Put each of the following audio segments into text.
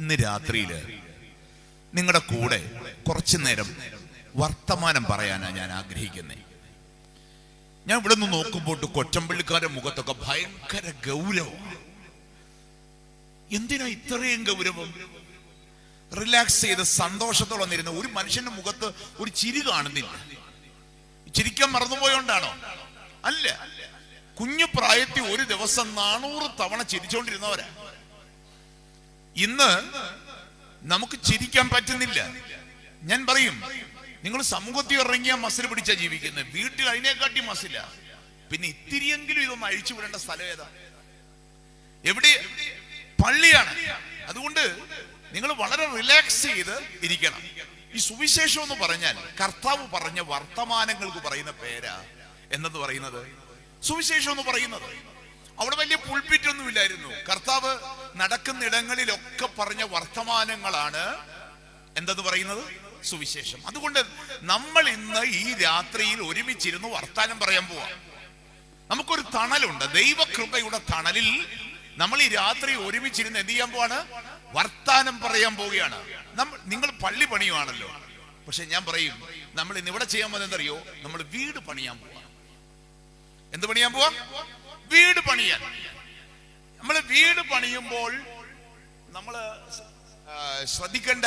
ഇന്ന് രാത്രിയിൽ നിങ്ങളുടെ കൂടെ കുറച്ചു നേരം വർത്തമാനം പറയാനാണ് ഞാൻ ആഗ്രഹിക്കുന്നത്. ഞാൻ ഇവിടെ നിന്ന് നോക്കുമ്പോൾ കൊച്ചമ്പള്ളിക്കാരുടെ മുഖത്തൊക്കെ ഭയങ്കര ഗൗരവം. എന്തിനാ ഇത്രയും ഗൗരവം? റിലാക്സ് ചെയ്ത് സന്തോഷത്തോടെ വന്നിരുന്ന ഒരു മനുഷ്യന്റെ മുഖത്ത് ഒരു ചിരി കാണുന്നില്ല. ചിരിക്കാൻ മറന്നുപോയോണ്ടാണോ? അല്ല, കുഞ്ഞു പ്രായത്തിൽ ഒരു ദിവസം 400 തവണ ചിരിച്ചോണ്ടിരുന്നവരാ. ഇന്ന് നമുക്ക് ചിരിക്കാൻ പറ്റുന്നില്ല. ഞാൻ പറയും, നിങ്ങൾ സമൂഹത്തിൽ ഇറങ്ങിയ മസിൽ പിടിച്ചാ ജീവിക്കുന്നത്, വീട്ടിൽ അതിനെക്കാട്ടി മസില. പിന്നെ ഇത്തിരിയെങ്കിലും ഇതൊന്ന് അഴിച്ചു വിടേണ്ട സ്ഥലം ഏതാ? എവിടെ? പള്ളിയാണ്. അതുകൊണ്ട് നിങ്ങൾ വളരെ റിലാക്സ് ചെയ്ത് ഇരിക്കണം. ഈ സുവിശേഷം എന്ന് പറഞ്ഞാൽ കർത്താവ് പറഞ്ഞ വർത്തമാനങ്ങൾക്ക് പറയുന്ന പേരാ എന്നത് പറയുന്നത് സുവിശേഷം എന്ന് പറയുന്നത്. അവിടെ വലിയ പുൾപിറ്റ് ഒന്നും ഇല്ലായിരുന്നു. കർത്താവ് നടക്കുന്ന ഇടങ്ങളിലൊക്കെ പറഞ്ഞ വർത്തമാനങ്ങളാണ് എന്തെന്ന് പറയുന്നത് സുവിശേഷം. അതുകൊണ്ട് നമ്മൾ ഇന്ന് ഈ രാത്രിയിൽ ഒരുമിച്ചിരുന്ന് വർത്താനം പറയാൻ പോവാം. നമുക്കൊരു തണലുണ്ട്, ദൈവകൃപയുടെ തണലിൽ നമ്മൾ ഈ രാത്രി ഒരുമിച്ചിരുന്ന് എന്ത് ചെയ്യാൻ പോവാണ്? വർത്താനം പറയാൻ പോവുകയാണ്. നിങ്ങൾ പള്ളി പണിയുവാണല്ലോ, പക്ഷെ ഞാൻ പറയും, നമ്മൾ ഇന്ന് ഇവിടെ ചെയ്യാൻ പോകുന്നത് എന്തറിയോ? നമ്മൾ വീട് പണിയാൻ പോവാ. എന്ത് പണിയാൻ പോവാ? വീട് പണിയാൻ. നമ്മൾ വീട് പണിയുമ്പോൾ നമ്മൾ ശ്രദ്ധിക്കേണ്ട,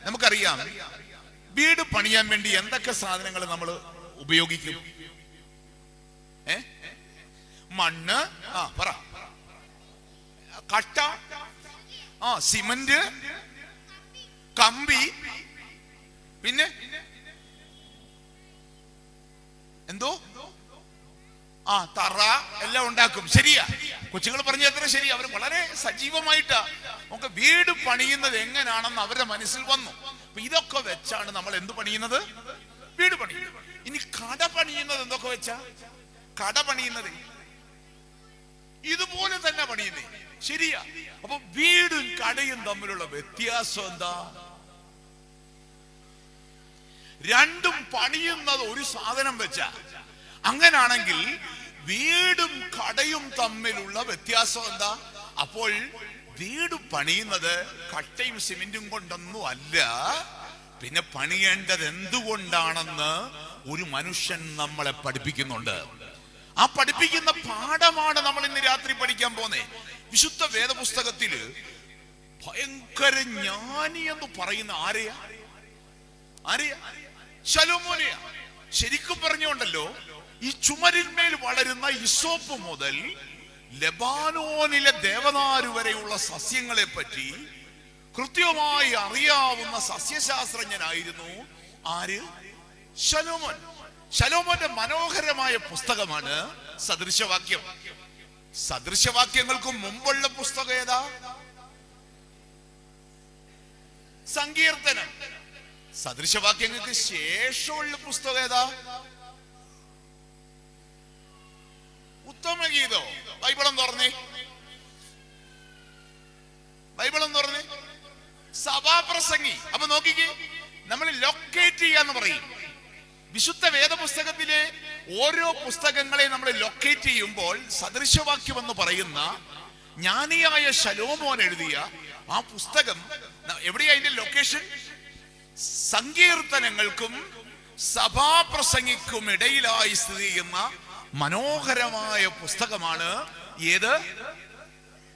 നമുക്കറിയാം വീട് പണിയാൻ വേണ്ടി എന്തൊക്കെ സാധനങ്ങൾ നമ്മൾ ഉപയോഗിക്കും. മണ്ണ്, പറ, കട്ട, സിമന്റ്, കമ്പി, പിന്നെ എന്തോ തറ എല്ലാം ഉണ്ടാക്കും. ശരിയാ, കൊച്ചുങ്ങൾ പറഞ്ഞ എത്ര ശരി. അവർ വളരെ സജീവമായിട്ടാ നമുക്ക് വീട് പണിയുന്നത് എങ്ങനെയാണെന്ന് അവരുടെ മനസ്സിൽ വന്നു. അപ്പൊ ഇതൊക്കെ വെച്ചാണ് നമ്മൾ എന്ത് പണിയുന്നത്? വീട് പണിയുന്നത്. ഇനി കട പണിയുന്നത് എന്തൊക്കെ വെച്ചാ? കട പണിയുന്നത് ഇതുപോലെ തന്നെ പണിയുന്നേ. ശരിയാ. അപ്പൊ വീടും കടയും തമ്മിലുള്ള വ്യത്യാസം എന്താ? രണ്ടും പണിയുന്നത് ഒരു സാധനം വെച്ചാ. അങ്ങനാണെങ്കിൽ വീടും കടയും തമ്മിലുള്ള വ്യത്യാസം എന്താ? അപ്പോൾ വീട് പണിയുന്നത് കട്ടയും സിമെന്റും കൊണ്ടൊന്നും അല്ല. പിന്നെ പണിയേണ്ടത് എന്തുകൊണ്ടാണെന്ന് ഒരു മനുഷ്യൻ നമ്മളെ പഠിപ്പിക്കുന്നുണ്ട്. ആ പഠിപ്പിക്കുന്ന പാഠമാണ് നമ്മൾ ഇന്ന് രാത്രി പഠിക്കാൻ പോന്നേ. വിശുദ്ധ വേദപുസ്തകത്തില് ഭയങ്കര ജ്ഞാനി എന്ന് പറയുന്ന ആരെയാ? ശലോമോനെയാ. ശരിക്കും പറഞ്ഞുകൊണ്ടല്ലോ, ഈ ചുമരിന്മേൽ വളരുന്ന ഇസോപ്പ് മുതൽ ലെബാനോനിലെ ദേവദാരു വരെയുള്ള സസ്യങ്ങളെ പറ്റി കൃത്യമായി അറിയാവുന്ന സസ്യശാസ്ത്രജ്ഞനായിരുന്നു ആര്? ശലോമോൻ. ശലോമോന്റെ മനോഹരമായ പുസ്തകമാണ് സദൃശവാക്യം. സദൃശവാക്യങ്ങൾക്ക് മുമ്പുള്ള പുസ്തകം ഏതാ? സങ്കീർത്തനം. സദൃശവാക്യങ്ങൾക്ക് ശേഷമുള്ള പുസ്തകം ഏതാ? ഉത്തമഗീതോ? ബൈബിളം തുറന്നേ, ബൈബിളം തുറന്നേ. സഭാപ്രസംഗി. അപ്പൊ നോക്കിക്കേ, നമ്മൾ ലൊക്കേറ്റ് ചെയ്യാന്ന് പറയും. വിശുദ്ധ വേദപുസ്തകത്തിലെ ഓരോ പുസ്തകങ്ങളെ നമ്മൾ ലൊക്കേറ്റ് ചെയ്യുമ്പോൾ സദൃശവാക്യം എന്ന് പറയുന്ന ജ്ഞാനിയായ ശലോമോൻ എഴുതിയ ആ പുസ്തകം എവിടെയാ? അതിന്റെ ലൊക്കേഷൻ സങ്കീർത്തനങ്ങൾക്കും സഭാപ്രസംഗിക്കും ഇടയിലായി സ്ഥിതി ചെയ്യുന്ന മനോഹരമായ പുസ്തകമാണ് ഏത്?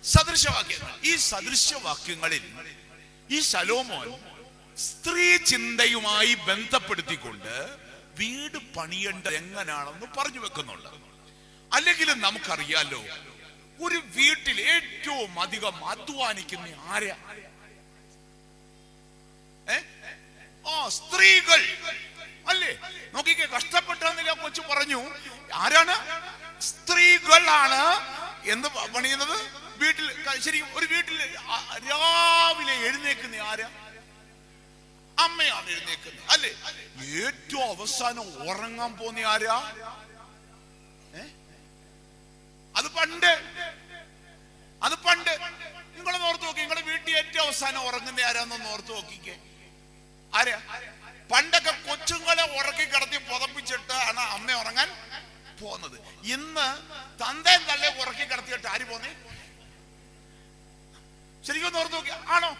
സദൃശവാക്യങ്ങൾ. ഈ സദൃശവാക്യങ്ങളിൽ ഈ ശലോമോൻ സ്ത്രീ ചിന്തയുമായി ബന്ധപ്പെടുത്തിക്കൊണ്ട് വീട് പണിയേണ്ടത് എങ്ങനെയാണെന്ന് പറഞ്ഞു വെക്കുന്നുണ്ട്. അല്ലെങ്കിൽ നമുക്കറിയാലോ, ഒരു വീട്ടിൽ ഏറ്റവും അധികം അധ്വാനിക്കുന്ന ആരാ? സ്ത്രീകൾ അല്ലേ? നോക്കിക്കേ, കഷ്ടപ്പെട്ടാന്നില്ല കൊച്ചു പറഞ്ഞു. ആരാണ്? സ്ത്രീകളാണ് എന്ത് പണിയുന്നത് വീട്ടിൽ. ശരിക്കും ഒരു വീട്ടിൽ രാവിലെ എഴുന്നേക്കുന്ന ആരാ? അമ്മയാണ് എഴുന്നേക്കുന്നത് അല്ലേ? ഏറ്റവും അവസാനം ഉറങ്ങാൻ പോന്ന ആരാ? അത് പണ്ട് നിങ്ങളൊന്ന് ഓർത്ത് നോക്കി. നിങ്ങളുടെ വീട്ടിൽ ഏറ്റവും അവസാനം ഉറങ്ങുന്ന ആരാന്നൊന്ന് ഓർത്ത് നോക്കിക്കേ. ആരാ? പണ്ടൊക്കെ കൊച്ചുങ്ങളെ ഉറക്കി കിടത്തി പുതപ്പിച്ചിട്ട് ആണ് അമ്മ ഉറങ്ങാൻ പോകുന്നത്. ഇന്ന് തന്തയും തള്ളയെ ഉറക്കി കിടത്തിയിട്ട് ആര് പോന്നേ? ശരിക്കും ഓർത്ത് നോക്കി. ആണോ?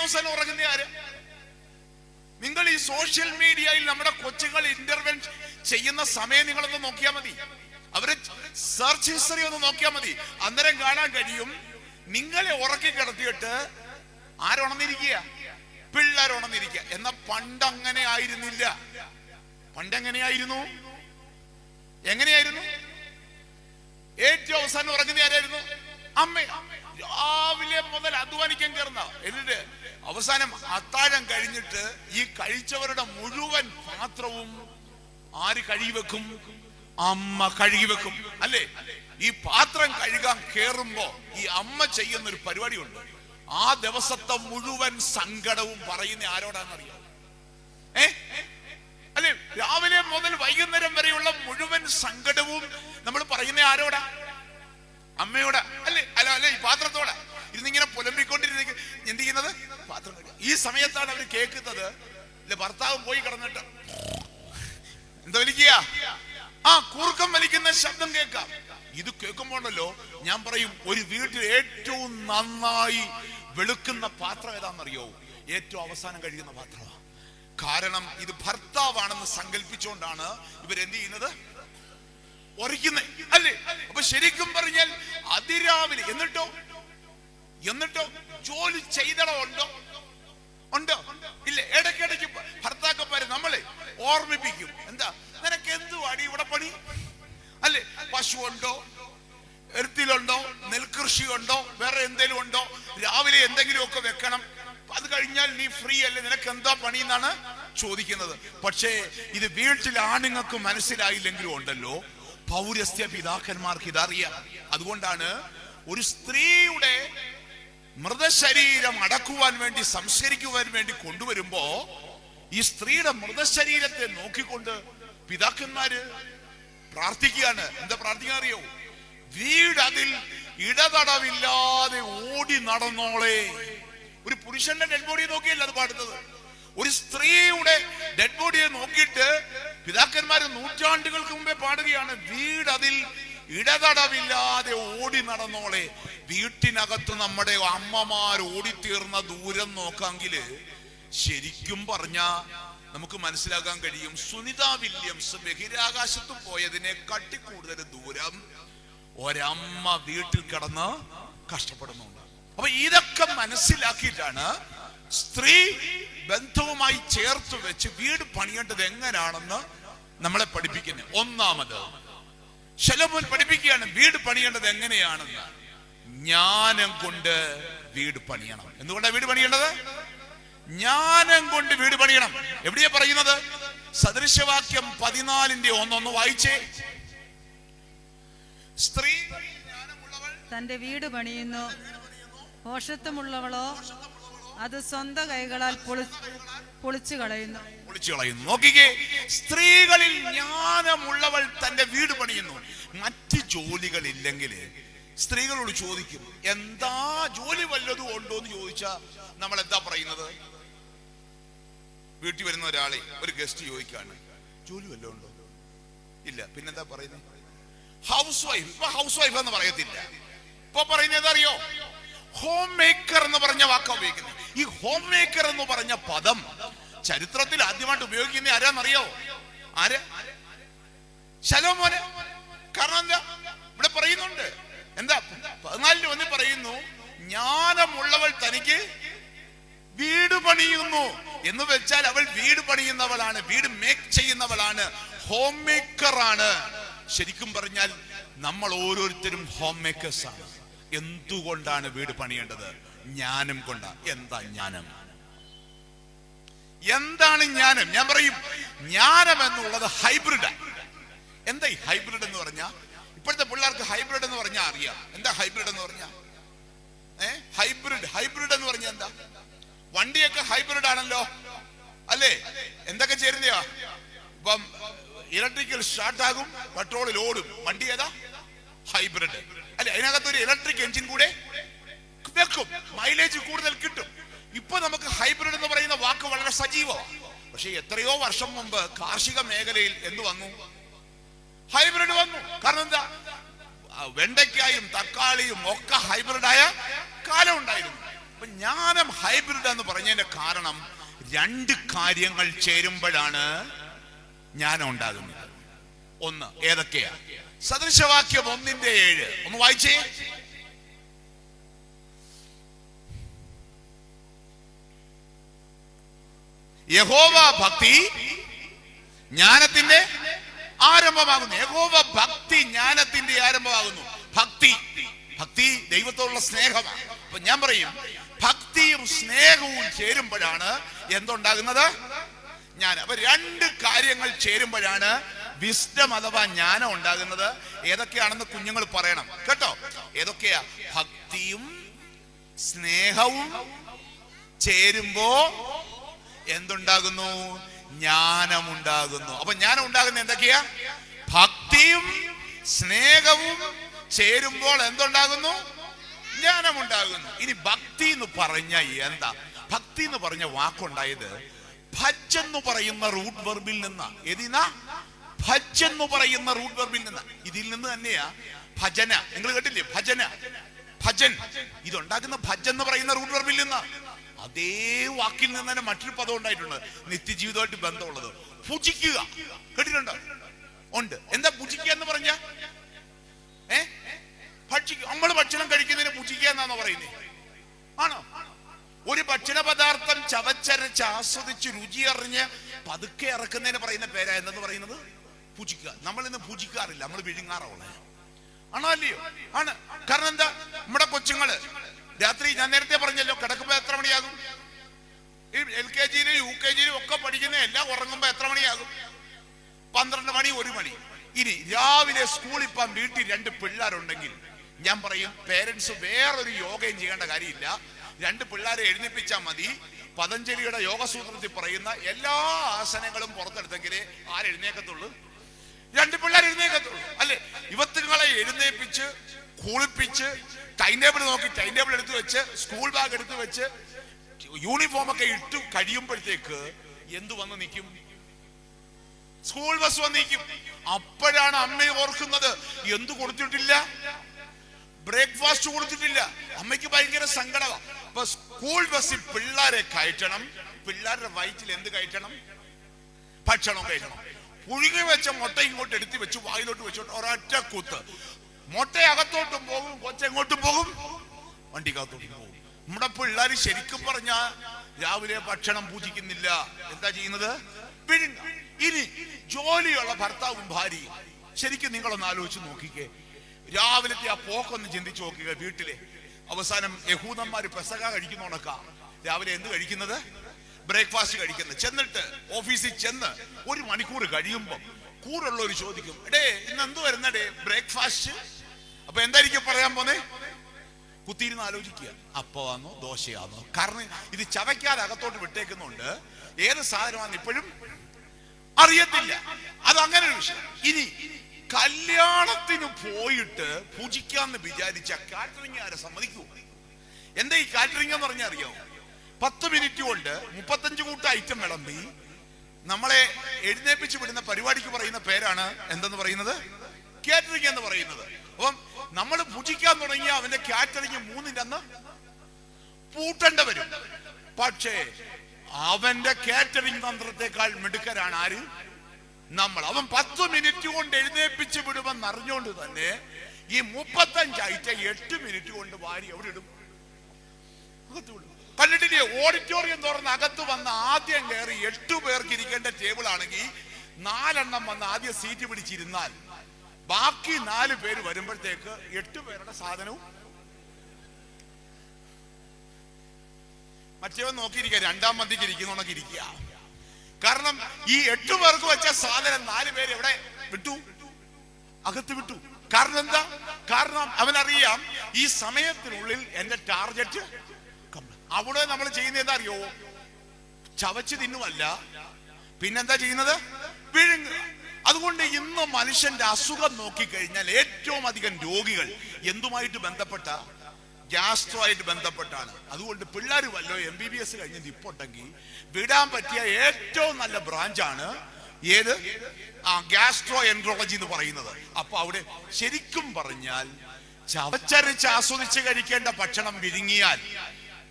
അവസാനം ഉറങ്ങുന്ന ആര്? നിങ്ങൾ ഈ സോഷ്യൽ മീഡിയയിൽ നമ്മുടെ കൊച്ചുകൾ ഇന്റർവെൻഷൻ ചെയ്യുന്ന സമയം നിങ്ങളൊന്ന് നോക്കിയാൽ മതി. അവരെ സെർച്ച് ഹിസ്റ്ററി ഒന്ന് നോക്കിയാൽ മതി. അന്നേരം കാണാൻ കഴിയും നിങ്ങളെ ഉറക്കി കിടത്തിയിട്ട് ആരുണർന്നിരിക്കുക? പിള്ളേർ ഉണർന്നിരിക്കുക. എന്നാ പണ്ടങ്ങനെ ആയിരുന്നില്ല. പണ്ടെങ്ങനെയായിരുന്നു? എങ്ങനെയായിരുന്നു? ഏറ്റവും അവസാനം ഉറങ്ങുന്ന ആരായിരുന്നു? അമ്മ. രാവിലെ മുതൽ അധ്വാനിക്കാൻ കയറുന്ന, എന്നിട്ട് അവസാനം അത്താഴം കഴിഞ്ഞിട്ട് ഈ കഴിച്ചവരുടെ മുഴുവൻ പാത്രവും ആര് കഴുകി വെക്കും? അമ്മ കഴുകി വെക്കും, അല്ലേ? ഈ പാത്രം കഴുകാൻ കേറുമ്പോ ഈ അമ്മ ചെയ്യുന്നൊരു പരിപാടിയുണ്ട്. ആ ദിവസത്തെ മുഴുവൻ സങ്കടവും പറയുന്ന ആരോടാണെന്നറിയാം? അല്ലെ? രാവിലെ മുതൽ വൈകുന്നേരം വരെയുള്ള മുഴുവൻ സങ്കടവും നമ്മൾ പറയുന്ന ആരോടാ? അമ്മയോടാ, അല്ലേ? അല്ല ഈ പാത്രത്തോടാ. ഇരുന്നിങ്ങനെ പുലമ്പിക്കൊണ്ടിരുന്ന എന്ത് ചെയ്യുന്നത്? പാത്രം. ഈ സമയത്താണ് അവർ കേൾക്കുന്നത്, ഭർത്താവ് പോയി കിടന്നിട്ട് എന്താ വലിക്കുക? കൂർക്കം വലിക്കുന്ന ശബ്ദം കേൾക്കാം. ഇത് കേൾക്കുമ്പോണ്ടല്ലോ ഞാൻ പറയും, ഒരു വീട്ടിൽ ഏറ്റവും നന്നായി വെളുക്കുന്ന പാത്രം ഏതാണെന്നറിയോ? ഏറ്റവും അവസാനം കഴിയുന്ന പാത്രമാണ്. കാരണം ഇത് ഭർത്താവാണെന്ന് സങ്കല്പിച്ചുകൊണ്ടാണ് ഇവരെന്ത് ചെയ്യുന്നത്? ഉറയ്ക്കുന്നത്, അല്ലേ? അപ്പൊ ശരിക്കും പറഞ്ഞാൽ അതിരാവിലെ എന്നിട്ടോ ജോലി ചെയ്തടോ ഉണ്ടോ? ഇല്ല. ഇടയ്ക്കിടയ്ക്ക് ഭർത്താക്കന്മാര് നമ്മളെ ഓർമ്മിപ്പിക്കും. എന്താ നിനക്ക് എന്തുവാടി ഇവിടെ പണി? അല്ലെ? പശു ഉണ്ടോ? എരുത്തിലുണ്ടോ? നെൽകൃഷി ഉണ്ടോ? വേറെ എന്തെങ്കിലും ഉണ്ടോ? രാവിലെ എന്തെങ്കിലും ഒക്കെ വെക്കണം. അത് കഴിഞ്ഞാൽ നീ ഫ്രീ അല്ലേ? നിനക്ക് എന്താ പണി എന്നാണ് ചോദിക്കുന്നത്. പക്ഷേ ഇത് വീട്ടിൽ ആണുങ്ങൾക്ക് മനസ്സിലായില്ലെങ്കിലും ഉണ്ടല്ലോ, പൗരസ്ത്യ പിതാക്കന്മാർക്ക് ഇതറിയാം. അതുകൊണ്ടാണ് ഒരു സ്ത്രീയുടെ മൃതശരീരം അടക്കുവാൻ വേണ്ടി, സംസ്കരിക്കുവാൻ വേണ്ടി കൊണ്ടുവരുമ്പോ ഈ സ്ത്രീയുടെ മൃതശരീരത്തെ നോക്കിക്കൊണ്ട് പിതാക്കന്മാര് പ്രാർത്ഥിക്കുകയാണ്. എന്താ പ്രാർത്ഥിക്കാൻ അറിയോ? വീട് അതിൽ ഇടതടവില്ലാതെ ഓടി നടന്നോളെ. ഒരു പുരുഷന്റെ ഡെഡ് ബോഡിയെ നോക്കിയല്ല അത് പാടുന്നത്. ഒരു സ്ത്രീയുടെ ഡെഡ് ബോഡിയെ നോക്കിയിട്ട് പിതാക്കന്മാര് നൂറ്റാണ്ടുകൾക്ക് മുമ്പേ പാടുകയാണ്, വീട് അതിൽ ഇടതടവില്ലാതെ ഓടി നടന്നോളെ. വീട്ടിനകത്ത് നമ്മുടെ അമ്മമാർ ഓടിത്തീർന്ന ദൂരം നോക്കാമെങ്കില് ശരിക്കും പറഞ്ഞ നമുക്ക് മനസ്സിലാക്കാൻ കഴിയും, സുനിത വില്യംസ് ബഹിരാകാശത്ത് പോയതിനെ കട്ടി കൂടുതൽ ദൂരം ഒരമ്മ വീട്ടിൽ കിടന്ന് കഷ്ടപ്പെടുന്നുണ്ട്. അപ്പൊ ഇതൊക്കെ മനസ്സിലാക്കിയിട്ടാണ് സ്ത്രീ ബന്ധവുമായി ചേർത്ത് വെച്ച് വീട് പണിയേണ്ടത് എങ്ങനെയാണെന്ന് നമ്മളെ പഠിപ്പിക്കുന്നത്. ഒന്നാമത് ശലോമോൻ പഠിപ്പിക്കുകയാണ് വീട് പണിയേണ്ടത് എങ്ങനെയാണെന്ന്. ജ്ഞാനം കൊണ്ട് വീട് പണിയണം. എന്തുകൊണ്ടാണ് വീട് പണിയേണ്ടത്? ജ്ഞാനം കൊണ്ട് വീട് പണിയണം. എവിടെയാ പറയുന്നത്? സദൃശവാക്യം 14:1 വായിച്ചേ. സ്ത്രീ തന്റെ വീട് പണിയുന്നു, ഭോഷത്വമുള്ളവളോ അത് സ്വന്തം കൈകളാൽ പൊളിച്ചു കളയുന്നു. നോക്കിക്കേ, സ്ത്രീകളിൽ ജ്ഞാനമുള്ളവൾ തന്റെ വീട് പണിയുന്നു. മറ്റ് ജോലികളില്ലെങ്കിൽ സ്ത്രീകളോട് ചോദിക്കും, എന്താ ജോലി വല്ലതും ഉണ്ടോ എന്ന് ചോദിച്ചാ നമ്മൾ എന്താ പറയുന്നത്? വീട്ടിൽ വരുന്ന ഒരാളെ ഒരു ഗസ്റ്റ് ചോദിക്കാണ്, ജോലി വല്ലതും ഉണ്ടോ? ഇല്ല. പിന്നെന്താ പറയുന്നത്? House wife. ഇപ്പൊ ഹൗസ് വൈഫ് എന്ന് പറയത്തില്ല. ഇപ്പൊ പറയുന്നത് അറിയോ? ഹോം മേക്കർ എന്ന് പറഞ്ഞ വാക്ക ഉപയോഗിക്കുന്നത്. ഈ ഹോം മേക്കർ എന്ന് പറഞ്ഞ പദം ചരിത്രത്തിൽ ആദ്യമായിട്ട് ഉപയോഗിക്കുന്ന ആരാന്നറിയോ? ആര്? ശലോമോന്. കാരണം എന്താ? ഇവിടെ പറയുന്നുണ്ട്, എന്താ 14:1 പറയുന്നു, ജ്ഞാനമുള്ളവൾ തനിക്ക് വീട് പണിയുന്നു എന്ന് വെച്ചാൽ അവൾ വീട് പണിയുന്നവളാണ്, വീട് മേക്ക് ചെയ്യുന്നവളാണ്, ഹോം മേക്കർ ആണ്. ശരിക്കും പറഞ്ഞാൽ നമ്മൾ ഓരോരുത്തരും ഹോം മേക്കേഴ്സ് ആണ്. എന്തുകൊണ്ടാണ് വീട് പണിയേണ്ടത്? ജ്ഞാനം കൊണ്ടാണ്. എന്താ ജ്ഞാനം? എന്താണ് ജ്ഞാനം? ഞാൻ പറയും, ജ്ഞാനം എന്നുള്ളത് ഹൈബ്രിഡാണ്. എന്താ ഈ ഹൈബ്രിഡ് എന്ന് പറഞ്ഞാൽ? ഇപ്പോഴത്തെ പിള്ളേർക്ക് ഹൈബ്രിഡ് എന്ന് പറഞ്ഞാൽ അറിയാം. എന്താ ഹൈബ്രിഡ് എന്ന് പറഞ്ഞാൽ? ഹൈബ്രിഡ് എന്ന് പറഞ്ഞാൽ എന്താ? വണ്ടിയൊക്കെ ഹൈബ്രിഡ് ആണല്ലോ, അല്ലേ? എന്തൊക്കെ ചേരുന്നയാ? ഇപ്പം ഇലക്ട്രിക്കൽ സ്റ്റാർട്ട് ആകും, പെട്രോളിൽ ഓടും. വണ്ടി ഏതാ? ഹൈബ്രിഡ്, അല്ലെ? അതിനകത്ത് ഒരു ഇലക്ട്രിക് എഞ്ചിൻ കൂടെ വെക്കും, മൈലേജ് കൂടുതൽ കിട്ടും. ഇപ്പൊ നമുക്ക് ഹൈബ്രിഡ് എന്ന് പറയുന്ന വാക്ക് വളരെ സജീവമാണ്. പക്ഷെ എത്രയോ വർഷം മുമ്പ് കാർഷിക മേഖലയിൽ എന്ത് വന്നു? ഹൈബ്രിഡ് വന്നു. കാരണം എന്താ? വെണ്ടയ്ക്കായും തക്കാളിയും ഒക്കെ ഹൈബ്രിഡായ കാലം ഉണ്ടായിരുന്നു. അപ്പൊ ജ്ഞാനം ഹൈബ്രിഡ് എന്ന് പറഞ്ഞതിന്റെ കാരണം രണ്ട് കാര്യങ്ങൾ ചേരുമ്പോഴാണ് ജ്ഞാനം ഉണ്ടാകുന്നത്. ഒന്ന് ഏതൊക്കെയാ? സദൃശവാക്യം 1:7 ഒന്ന് വായിച്ചേ. യഹോവ ഭക്തി ജ്ഞാനത്തിന്റെ ആരംഭമാകുന്നു. യഹോവ ഭക്തി ജ്ഞാനത്തിന്റെ ആരംഭമാകുന്നു. ഭക്തി ദൈവത്തോടുള്ള സ്നേഹമാണ്. അപ്പൊ ഞാൻ പറയും, ഭക്തിയും സ്നേഹവും ചേരുമ്പോഴാണ് എന്തുണ്ടാകുന്നത്? ജ്ഞാനം. അപ്പൊ രണ്ട് കാര്യങ്ങൾ ചേരുമ്പോഴാണ് വിസ്ഡം അഥവാ ജ്ഞാനം ഉണ്ടാകുന്നത്. ഏതൊക്കെയാണെന്ന് കുഞ്ഞുങ്ങൾ പറയണം കേട്ടോ. ഏതൊക്കെയാ? ഭക്തിയും സ്നേഹവും ചേരുമ്പോ എന്തുണ്ടാകുന്നു? ജ്ഞാനമുണ്ടാകുന്നു. അപ്പൊ ജ്ഞാനം ഉണ്ടാകുന്ന എന്തൊക്കെയാ? ഭക്തിയും സ്നേഹവും ചേരുമ്പോൾ എന്തുണ്ടാകുന്നു? ജ്ഞാനമുണ്ടാകുന്നു. ഇനി ഭക്തി എന്ന് പറഞ്ഞ എന്താ? ഭക്തി എന്ന് പറഞ്ഞ വാക്കുണ്ടായത് ഭജ് എന്ന് പറയുന്ന റൂട്ട് വെർബിൽ നിന്നാ. ഏതിനാ? ഭജ് എന്ന് പറയുന്ന റൂട്ട് വെർബിൽ നിന്നാ. ഇതിൽ നിന്ന് തന്നെയാ ഭജന. നിങ്ങൾ കേട്ടില്ലേ? ഭജൻ ഇതുണ്ടാക്കുന്ന ഭജ് എന്ന് പറയുന്ന റൂട്ട് വെർബിൽ നിന്നാ. അതേ വാക്കിൽ നിന്ന് തന്നെ മറ്റൊരു പദം ഉണ്ടായിട്ടുണ്ട്, നിത്യജീവിതമായിട്ട് ബന്ധമുള്ളത്. ഭുജിക്കുക കേട്ടിട്ടുണ്ടോ? ഉണ്ട്. എന്താ ഭുജിക്കുക എന്ന് പറഞ്ഞ? ഭക്ഷിക്കുക. നമ്മൾ ഭക്ഷണം കഴിക്കുന്നതിന് ഭുജിക്കുക എന്നാണോ പറയുന്നത്? ആണോ? ഒരു ഭക്ഷണ പദാർത്ഥം ചവച്ചരച്ച് ആസ്വദിച്ച് രുചി അറിഞ്ഞ് പതുക്കെ ഇറക്കുന്നതിന് പറയുന്ന പേരാ എന്തെന്ന് പറയുന്നത്? ഭുജിക്കുക. നമ്മൾ ഇന്ന് ഭുജിക്കാറില്ല, നമ്മൾ വിഴുങ്ങാറുള്ള. ആണോ അല്ലയോ? ആണ്. കാരണം എന്താ? നമ്മുടെ കൊച്ചുങ്ങള് രാത്രി, ഞാൻ നേരത്തെ പറഞ്ഞല്ലോ, കിടക്കുമ്പോ എത്ര മണിയാകും? ഈ LKG-യിലും UKG-യിലും ഒക്കെ പഠിക്കുന്ന എല്ലാം ഉറങ്ങുമ്പോ എത്ര മണിയാകും? 12 മണി, 1 മണി. ഇനി രാവിലെ സ്കൂളിൽ പോകാൻ വീട്ടിൽ 2 പിള്ളേരുണ്ടെങ്കിൽ ഞാൻ പറയും, പേരൻസ് വേറൊരു യോഗയും ചെയ്യേണ്ട കാര്യമില്ല. 2 പിള്ളേരെ എഴുന്നേപ്പിച്ചാൽ മതി. പതഞ്ജലിയുടെ യോഗസൂത്രത്തിൽ പറയുന്ന എല്ലാ ആസനങ്ങളും പുറത്തെടുത്തെങ്കിലേ ആരെഴുന്നേക്കത്തുള്ളൂ? 2 പിള്ളേർ എഴുന്നേക്കത്തുള്ളൂ അല്ലെ? ഇവത്തുങ്ങളെ എഴുന്നേപ്പിച്ച് കുളിപ്പിച്ച് ടൈം ടേബിൾ നോക്കി ടൈം ടേബിൾ എടുത്തു വെച്ച് സ്കൂൾ ബാഗ് എടുത്തു വെച്ച് യൂണിഫോം ഒക്കെ ഇട്ടു കഴിയുമ്പോഴത്തേക്ക് എന്തു വന്ന് നിൽക്കും? സ്കൂൾ ബസ് വന്ന് നിൽക്കും. അപ്പോഴാണ് അമ്മയെ ഓർക്കുന്നത്, എന്തു കൊടുത്തിട്ടില്ല? ബ്രേക്ക്ഫാസ്റ്റ് കൊടുത്തിട്ടില്ല. അമ്മയ്ക്ക് ഭയങ്കര സങ്കടമാണ്. അപ്പൊ സ്കൂൾ ബസ്സിൽ പിള്ളേരെ കയറ്റണം. പിള്ളേരുടെ വയറ്റിൽ എന്ത് കയറ്റണം? ഭക്ഷണം കയറ്റണം. പുഴുകി വെച്ച മുട്ട ഇങ്ങോട്ട് എടുത്ത് വെച്ച് വായിലോട്ട് വെച്ചോട്ട് ഒരൊറ്റ കുത്ത്. മുട്ട അകത്തോട്ടും പോകും, കൊച്ചെങ്ങോട്ടും പോകും? വണ്ടിക്കകത്തോട്ടും പോകും. നമ്മുടെ പിള്ളേർ ശരിക്കും പറഞ്ഞാ രാവിലെ ഭക്ഷണം പൂജിക്കുന്നില്ല. എന്താ ചെയ്യുന്നത്? വിഴുങ്ങ. ഇനി ജോലിയുള്ള ഭർത്താവും ഭാര്യയും ശരിക്കും നിങ്ങളൊന്ന് ആലോചിച്ച് നോക്കിക്കേ. രാവിലത്തെ ആ പോക്കൊന്ന് ചിന്തിച്ചു നോക്കുക. വീട്ടിലെ അവസാനം യഹൂദന്മാര് പെസക കഴിക്കുന്നോണക്ക രാവിലെ എന്ത് കഴിക്കുന്നത്? ബ്രേക്ക്ഫാസ്റ്റ് കഴിക്കുന്നത്. ചെന്നിട്ട് ഓഫീസിൽ ചെന്ന് 1 മണിക്കൂർ കഴിയുമ്പോൾ കൂറുള്ളവർ ചോദിക്കും, എടേ ഇന്ന് എന്ത് വരുന്നടേ ബ്രേക്ക്ഫാസ്റ്റ്? അപ്പൊ എന്തായിരിക്കും പറയാൻ പോന്നെ? കുത്തിയിരുന്ന് ആലോചിക്കുക, അപ്പമാണോ ദോശയാണോ? കാരണം ഇത് ചവയ്ക്കാതെ അകത്തോട്ട് വിട്ടേക്കുന്നുണ്ട്. ഏത് സാധനമാണെന്ന് ഇപ്പോഴും അറിയത്തില്ല. അത് അങ്ങനെ ഒരു വിഷയം. ഇനി കല്യാണത്തിന് പോയിട്ട് പൂജിക്കാന്ന് വിചാരിച്ച കാറ്ററിംഗ് ആരെ സമ്മതിക്കൂ? എന്താ ഈ കാറ്ററിംഗ് എന്ന് പറഞ്ഞാൽ അറിയാമോ? 10 മിനിറ്റ് കൊണ്ട് 35 കൂട്ടം ഐറ്റം വിളമ്പി നമ്മളെ എഴുന്നേപ്പിച്ച് വിടുന്ന പരിപാടിക്ക് പറയുന്ന പേരാണ് എന്തെന്ന് പറയുന്നത്? കാറ്ററിംഗ് എന്ന് പറയുന്നത്. അപ്പം നമ്മൾ പൂജിക്കാൻ തുടങ്ങിയ അവന്റെ കാറ്ററിംഗ് 3-ന്റെ അന്ന് പൂട്ടേണ്ട വരും. പക്ഷേ അവന്റെ കാറ്ററിംഗ് തന്ത്രത്തെക്കാൾ മിടുക്കരാണ് ആര്? നമ്മൾ. അവൻ 10 മിനിറ്റ് കൊണ്ട് എഴുന്നേപ്പിച്ച് വിടുമെന്ന് അറിഞ്ഞുകൊണ്ട് തന്നെ ഈ 35 ഐറ്റം 8 മിനിറ്റ് കൊണ്ട് വാരി എവിടെ ഇടും? അകത്ത് വിടും. കണ്ടിട്ടില്ലേ? ഓഡിറ്റോറിയം തുറന്ന് അകത്ത് വന്ന് ആദ്യം കയറി 8 പേർക്ക് ഇരിക്കേണ്ട ടേബിൾ ആണെങ്കിൽ 4 എണ്ണം വന്ന് ആദ്യം സീറ്റ് പിടിച്ചിരുന്നാൽ ബാക്കി 4 പേര് വരുമ്പോഴത്തേക്ക് 8 പേരുടെ സാധനവും മറ്റേവൻ നോക്കിയിരിക്കുക, 2-ാം പന്തിക്ക് ഇരിക്കുന്നോണൊക്കെ ഇരിക്കുക. കാരണം ഈ 8 പേർക്ക് വെച്ച സാധനം 4 പേര് എവിടെ വിട്ടു? അകത്ത് വിട്ടു. കാരണം എന്താ? കാരണം അവനറിയാം ഈ സമയത്തിനുള്ളിൽ എന്റെ ടാർഗറ്റ്. അവിടെ നമ്മൾ ചെയ്യുന്നത് എന്താ അറിയോ? ചവച്ച് തിന്നുമല്ല, പിന്നെന്താ ചെയ്യുന്നത്? വിഴുങ്ങുക. അതുകൊണ്ട് ഇന്ന് മനുഷ്യന്റെ അസുഖം നോക്കിക്കഴിഞ്ഞാൽ ഏറ്റവും അധികം രോഗികൾ എന്തുമായിട്ട് ബന്ധപ്പെട്ട? ഗ്യാസ്ട്രോ ആയിട്ട് ബന്ധപ്പെട്ടാണ്. അതുകൊണ്ട് പിള്ളേർ വല്ലോ MBBS കഴിഞ്ഞ് നിപ്പുണ്ടെങ്കിൽ വിടാൻ പറ്റിയ ഏറ്റവും നല്ല ബ്രാഞ്ചാണ് ഏത്? ഗ്യാസ്ട്രോ എൻട്രോളജി എന്ന് പറയുന്നത്. അപ്പൊ അവിടെ ശരിക്കും പറഞ്ഞാൽ ചവച്ചരച്ച് ആസ്വദിച്ച് കഴിക്കേണ്ട ഭക്ഷണം വിഴുങ്ങിയാൽ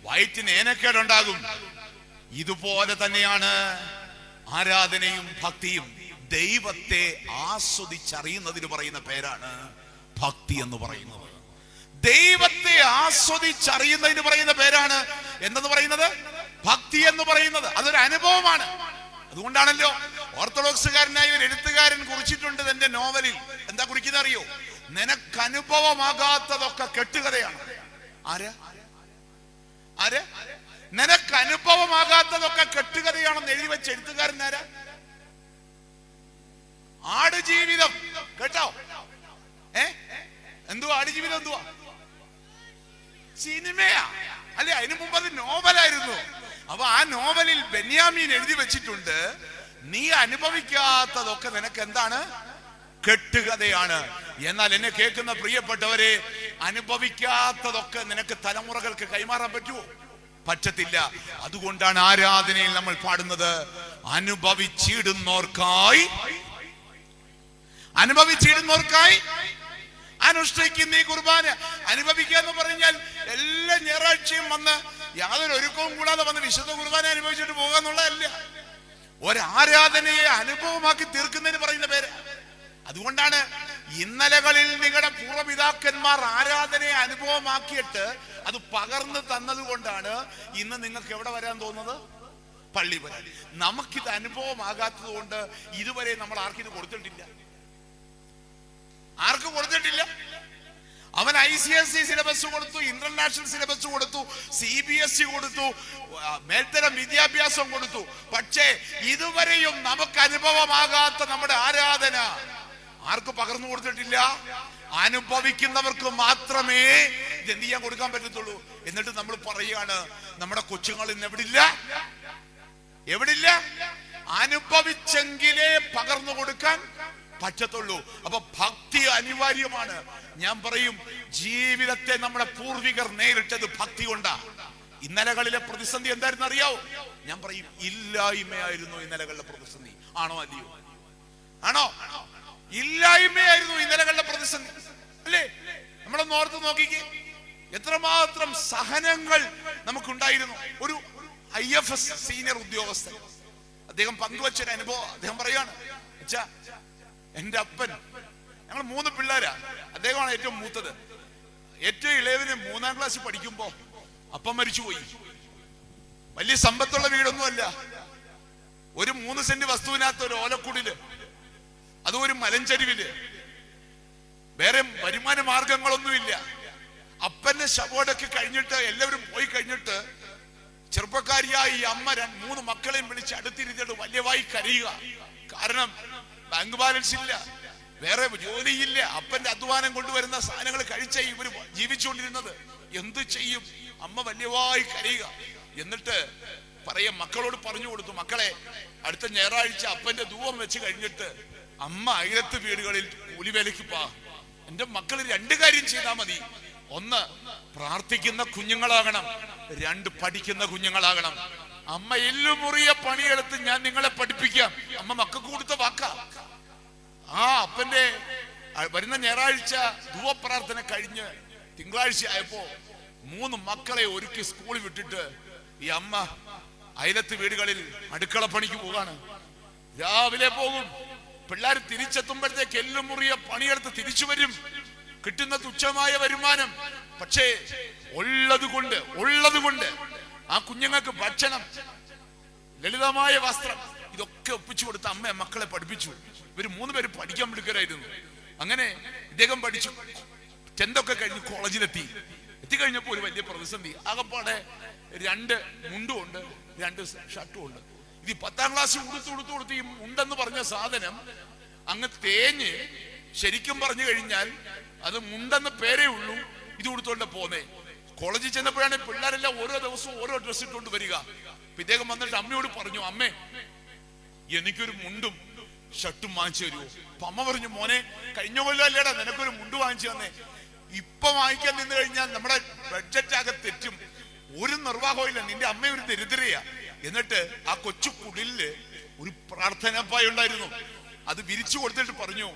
വയറ്റിന് ഏനക്കേടുണ്ടാകും. ഇതുപോലെ തന്നെയാണ് ആരാധനയും ഭക്തിയും. ദൈവത്തെ ആസ്വദിച്ചറിയുന്നതിന് പറയുന്ന പേരാണ് ഭക്തി എന്ന് പറയുന്നത്. ദൈവത്തെ ആസ്വദിച്ചറിയുന്നതിന് പറയുന്ന പേരാണ് എന്തെന്ന് പറയുന്നത്? ഭക്തി എന്ന് പറയുന്നത്. അതൊരു അനുഭവമാണ്. അതുകൊണ്ടാണല്ലോ ഓർത്തഡോക്സുകാരനായ ഒരു എഴുത്തുകാരൻ കുറിച്ചിട്ടുണ്ട് തന്റെ നോവലിൽ. എന്താ കുറിക്കുന്നത് അറിയോ? നിനക്ക് അനുഭവമാകാത്തതൊക്കെ കെട്ടുകഥയാണ്. ആര് ആര് നിനക്ക് അനുഭവമാകാത്തതൊക്കെ കെട്ടുകഥയാണെന്ന് എഴുതി വെച്ച എഴുത്തുകാരൻ ആരാ? ആടുജീവിതം. കേട്ടോ? എന്തുവാ ആടുജീവിതം? എന്തുവാ? സിനിമയാ അല്ലെ? അതിനു മുമ്പ് അത് നോവലായിരുന്നു. അപ്പൊ ആ നോവലിൽ ബെന്യാമീൻ എഴുതി വെച്ചിട്ടുണ്ട്, നീ അനുഭവിക്കാത്തതൊക്കെ നിനക്ക് എന്താണ്? കെട്ടുകഥയാണ്. എന്നാൽ എന്നെ കേൾക്കുന്ന പ്രിയപ്പെട്ടവരെ, അനുഭവിക്കാത്തതൊക്കെ നിനക്ക് തലമുറകൾക്ക് കൈമാറാൻ പറ്റുമോ? പറ്റത്തില്ല. അതുകൊണ്ടാണ് ആരാധനയിൽ നമ്മൾ പാടുന്നത്, അനുഭവിച്ചിടുന്നോർക്കായി അനുഷ്ഠിക്കുന്ന ഈ കുർബാന. അനുഭവിക്കുക എന്ന് പറഞ്ഞാൽ എല്ലാ ഞായറാഴ്ചയും വന്ന് യാതൊരു ഒരുക്കവും കൂടാതെ വന്ന് വിശുദ്ധ കുർബാന അനുഭവിച്ചിട്ട് പോകുക എന്നുള്ളതല്ല. ഒരാരാധനയെ അനുഭവമാക്കി തീർക്കുന്നതിന് പറയുന്ന പേര്. അതുകൊണ്ടാണ് ഇന്നലകളിൽ നിങ്ങളുടെ പൂർവ്വപിതാക്കന്മാർ ആരാധനയെ അനുഭവമാക്കിയിട്ട് അത് പകർന്നു തന്നത് കൊണ്ടാണ് ഇന്ന് നിങ്ങൾക്ക് എവിടെ വരാൻ തോന്നുന്നത്? പള്ളി വരാൻ. നമുക്കിത് അനുഭവമാകാത്തത് കൊണ്ട് ഇതുവരെ നമ്മൾ ആർക്കിത് കൊടുത്തിട്ടില്ല. ആർക്കും കൊടുത്തിട്ടില്ല. അവൻ ICSE സിലബസ് കൊടുത്തു, ഇന്റർനാഷണൽ സിലബസ് കൊടുത്തു, CBSE കൊടുത്തു, മേൽത്തരം വിദ്യാഭ്യാസം കൊടുത്തു. പക്ഷേ ഇതുവരെയും നമുക്ക് അനുഭവമാകാത്ത നമ്മുടെ ആരാധന ആർക്ക് പകർന്നു കൊടുത്തിട്ടില്ല? അനുഭവിക്കുന്നവർക്ക് മാത്രമേ ഇത് എന്ത് ചെയ്യാൻ കൊടുക്കാൻ പറ്റത്തുള്ളൂ. എന്നിട്ട് നമ്മൾ പറയുകയാണ്, നമ്മുടെ കൊച്ചുങ്ങൾ ഇന്ന് എവിടില്ല? അനുഭവിച്ചെങ്കിലേ പകർന്നു കൊടുക്കാൻ പറ്റത്തുള്ളൂ. അപ്പൊ ഭക്തി അനിവാര്യമാണ്. ഞാൻ പറയും, ജീവിതത്തെ നമ്മുടെ പൂർവികർ നേരിട്ടത് ഭക്തി കൊണ്ടാ. ഇന്നലകളിലെ പ്രതിസന്ധി എന്തായിരുന്നു അറിയാവോ? ഞാൻ പറയും, ഇല്ലായ്മയായിരുന്നു ഇന്നലകളിലെ പ്രതിസന്ധി. ആണോ അല്ലയോ? ആണോ? ഇല്ലായ്മയായിരുന്നു ഇന്നലകളിലെ പ്രതിസന്ധി അല്ലേ? നമ്മളൊന്ന് ഓർത്ത് നോക്കിക്കേ, എത്രമാത്രം സഹനങ്ങൾ നമുക്കുണ്ടായിരുന്നു. ഒരു IFS സീനിയർ ഉദ്യോഗസ്ഥൻ അദ്ദേഹം പങ്കുവച്ചൊരു അനുഭവം അദ്ദേഹം പറയാണ്, എന്റെ അപ്പൻ, ഞങ്ങൾ 3 പിള്ളേരാ, അദ്ദേഹമാണ് ഏറ്റവും മൂത്തത്. ഏറ്റവും ഇളയവന് 3ാം ക്ലാസ്സിൽ പഠിക്കുമ്പോ അപ്പം മരിച്ചുപോയി. വലിയ സമ്പത്തുള്ള വീടൊന്നുമല്ല, ഒരു 3 സെന്റ് വസ്തുവിനകത്ത് ഒരു ഓലക്കുടില്, അതും ഒരു മലഞ്ചരിവില്, വേറെ വരുമാന മാർഗങ്ങളൊന്നുമില്ല. അപ്പന്റെ ശവോടൊക്കെ കഴിഞ്ഞിട്ട് എല്ലാവരും പോയി കഴിഞ്ഞിട്ട് ചെറുപ്പക്കാരിയായി ഈ അമ്മ 3 മക്കളെയും വിളിച്ച് അടുത്തിരുന്നിട്ട് വലിയവായി കരയുക. കാരണം ബാങ്ക് ബാലൻസ് ഇല്ല, വേറെ ജോലിയില്ല, അപ്പന്റെ അധ്വാനം കൊണ്ടുവരുന്ന സാധനങ്ങൾ കഴിച്ച ഇവര് ജീവിച്ചുകൊണ്ടിരുന്നത്. എന്ത് ചെയ്യും? അമ്മ വലിയവായി കരയുക. എന്നിട്ട് മക്കളോട് പറഞ്ഞു കൊടുത്തു, മക്കളെ, അടുത്ത ഞായറാഴ്ച അപ്പന്റെ ധൂപം വെച്ച് കഴിഞ്ഞിട്ട് അമ്മ അയലത്ത് വീടുകളിൽ കൂലിവേലയ്ക്ക് പോ. എന്റെ മക്കൾ 2 കാര്യം ചെയ്താൽ മതി. 1, പ്രാർത്ഥിക്കുന്ന കുഞ്ഞുങ്ങളാകണം. 2, പഠിക്കുന്ന കുഞ്ഞുങ്ങളാകണം. അമ്മ എല്ലുമുറിയ പണിയെടുത്ത് ഞാൻ നിങ്ങളെ പഠിപ്പിക്കാം. അമ്മ മക്കൾക്ക് കൊടുത്ത വാക്കാ. ആ അപ്പന്റെ വരുന്ന ഞായറാഴ്ച ധൂവപ്രാർത്ഥന കഴിഞ്ഞ് തിങ്കളാഴ്ച ആയപ്പോ 3 മക്കളെ ഒരുക്കി സ്കൂളിൽ വിട്ടിട്ട് ഈ അമ്മ അയലത്ത് വീടുകളിൽ അടുക്കള പണിക്ക് പോകാണ്. രാവിലെ പോകും, പിള്ളേർ തിരിച്ചെത്തുമ്പോഴത്തേക്ക് എല്ലുമുറിയ പണിയെടുത്ത് തിരിച്ചു വരും. കിട്ടുന്ന തുച്ഛമായ വരുമാനം, പക്ഷേ ഉള്ളത് കൊണ്ട് ആ കുഞ്ഞുങ്ങൾക്ക് ഭക്ഷണം, ലളിതമായ വസ്ത്രം, ഇതൊക്കെ ഒപ്പിച്ചു കൊടുത്ത് അമ്മ മക്കളെ പഠിപ്പിച്ചു. ഇവര് 3 പേര് പഠിക്കാൻ മിടുക്കരായിരുന്നു. അങ്ങനെ ഇദ്ദേഹം പഠിച്ചു. 10th ഒക്കെ കഴിഞ്ഞ് എത്തിക്കഴിഞ്ഞപ്പോ ഒരു വലിയ പ്രതിസന്ധി. ആകപ്പാടെ 2 മുണ്ടും ഉണ്ട്, 2 ഷർട്ടും ഉണ്ട്. ഇത് 10ാം ക്ലാസ് ഉടുത്ത് ഈ മുണ്ടെന്ന് പറഞ്ഞ സാധനം അങ്ങ് തേഞ്ഞ്, ശരിക്കും പറഞ്ഞു കഴിഞ്ഞാൽ അത് മുണ്ടെന്ന് പേരേ ഉള്ളൂ. ഇത് ഉടുത്തോണ്ട് പോന്നേ. കോളേജിൽ ചെന്നപ്പോഴാണ് പിള്ളേരെല്ലാം ഓരോ ദിവസവും ഓരോ ഡ്രസ് ഇട്ടുകൊണ്ട് വരിക. ഇദ്ദേഹം വന്നിട്ട് അമ്മയോട് പറഞ്ഞു, അമ്മേ, എനിക്കൊരു മുണ്ടും ഷർട്ടും വാങ്ങിച്ചു തരുമോ? അപ്പൊ അമ്മ പറഞ്ഞു, മോനെ, കഴിഞ്ഞ കൊല്ലം അല്ലേടാ നിനക്കൊരു മുണ്ട് വാങ്ങിച്ചു തന്നെ. ഇപ്പൊ വാങ്ങിക്കാൻ നിന്ന് കഴിഞ്ഞാൽ നമ്മുടെ ബഡ്ജറ്റ് ആകെ തെറ്റും. ഒരു നിർവാഹവും ഇല്ല. നിന്റെ അമ്മ ഒരു ദരിദ്രയാ. എന്നിട്ട് ആ കൊച്ചു കുടിലില് ഒരു പ്രാർത്ഥനാപ്പായ ഉണ്ടായിരുന്നു. അത് വിരിച്ചു കൊടുത്തിട്ട് പറഞ്ഞു,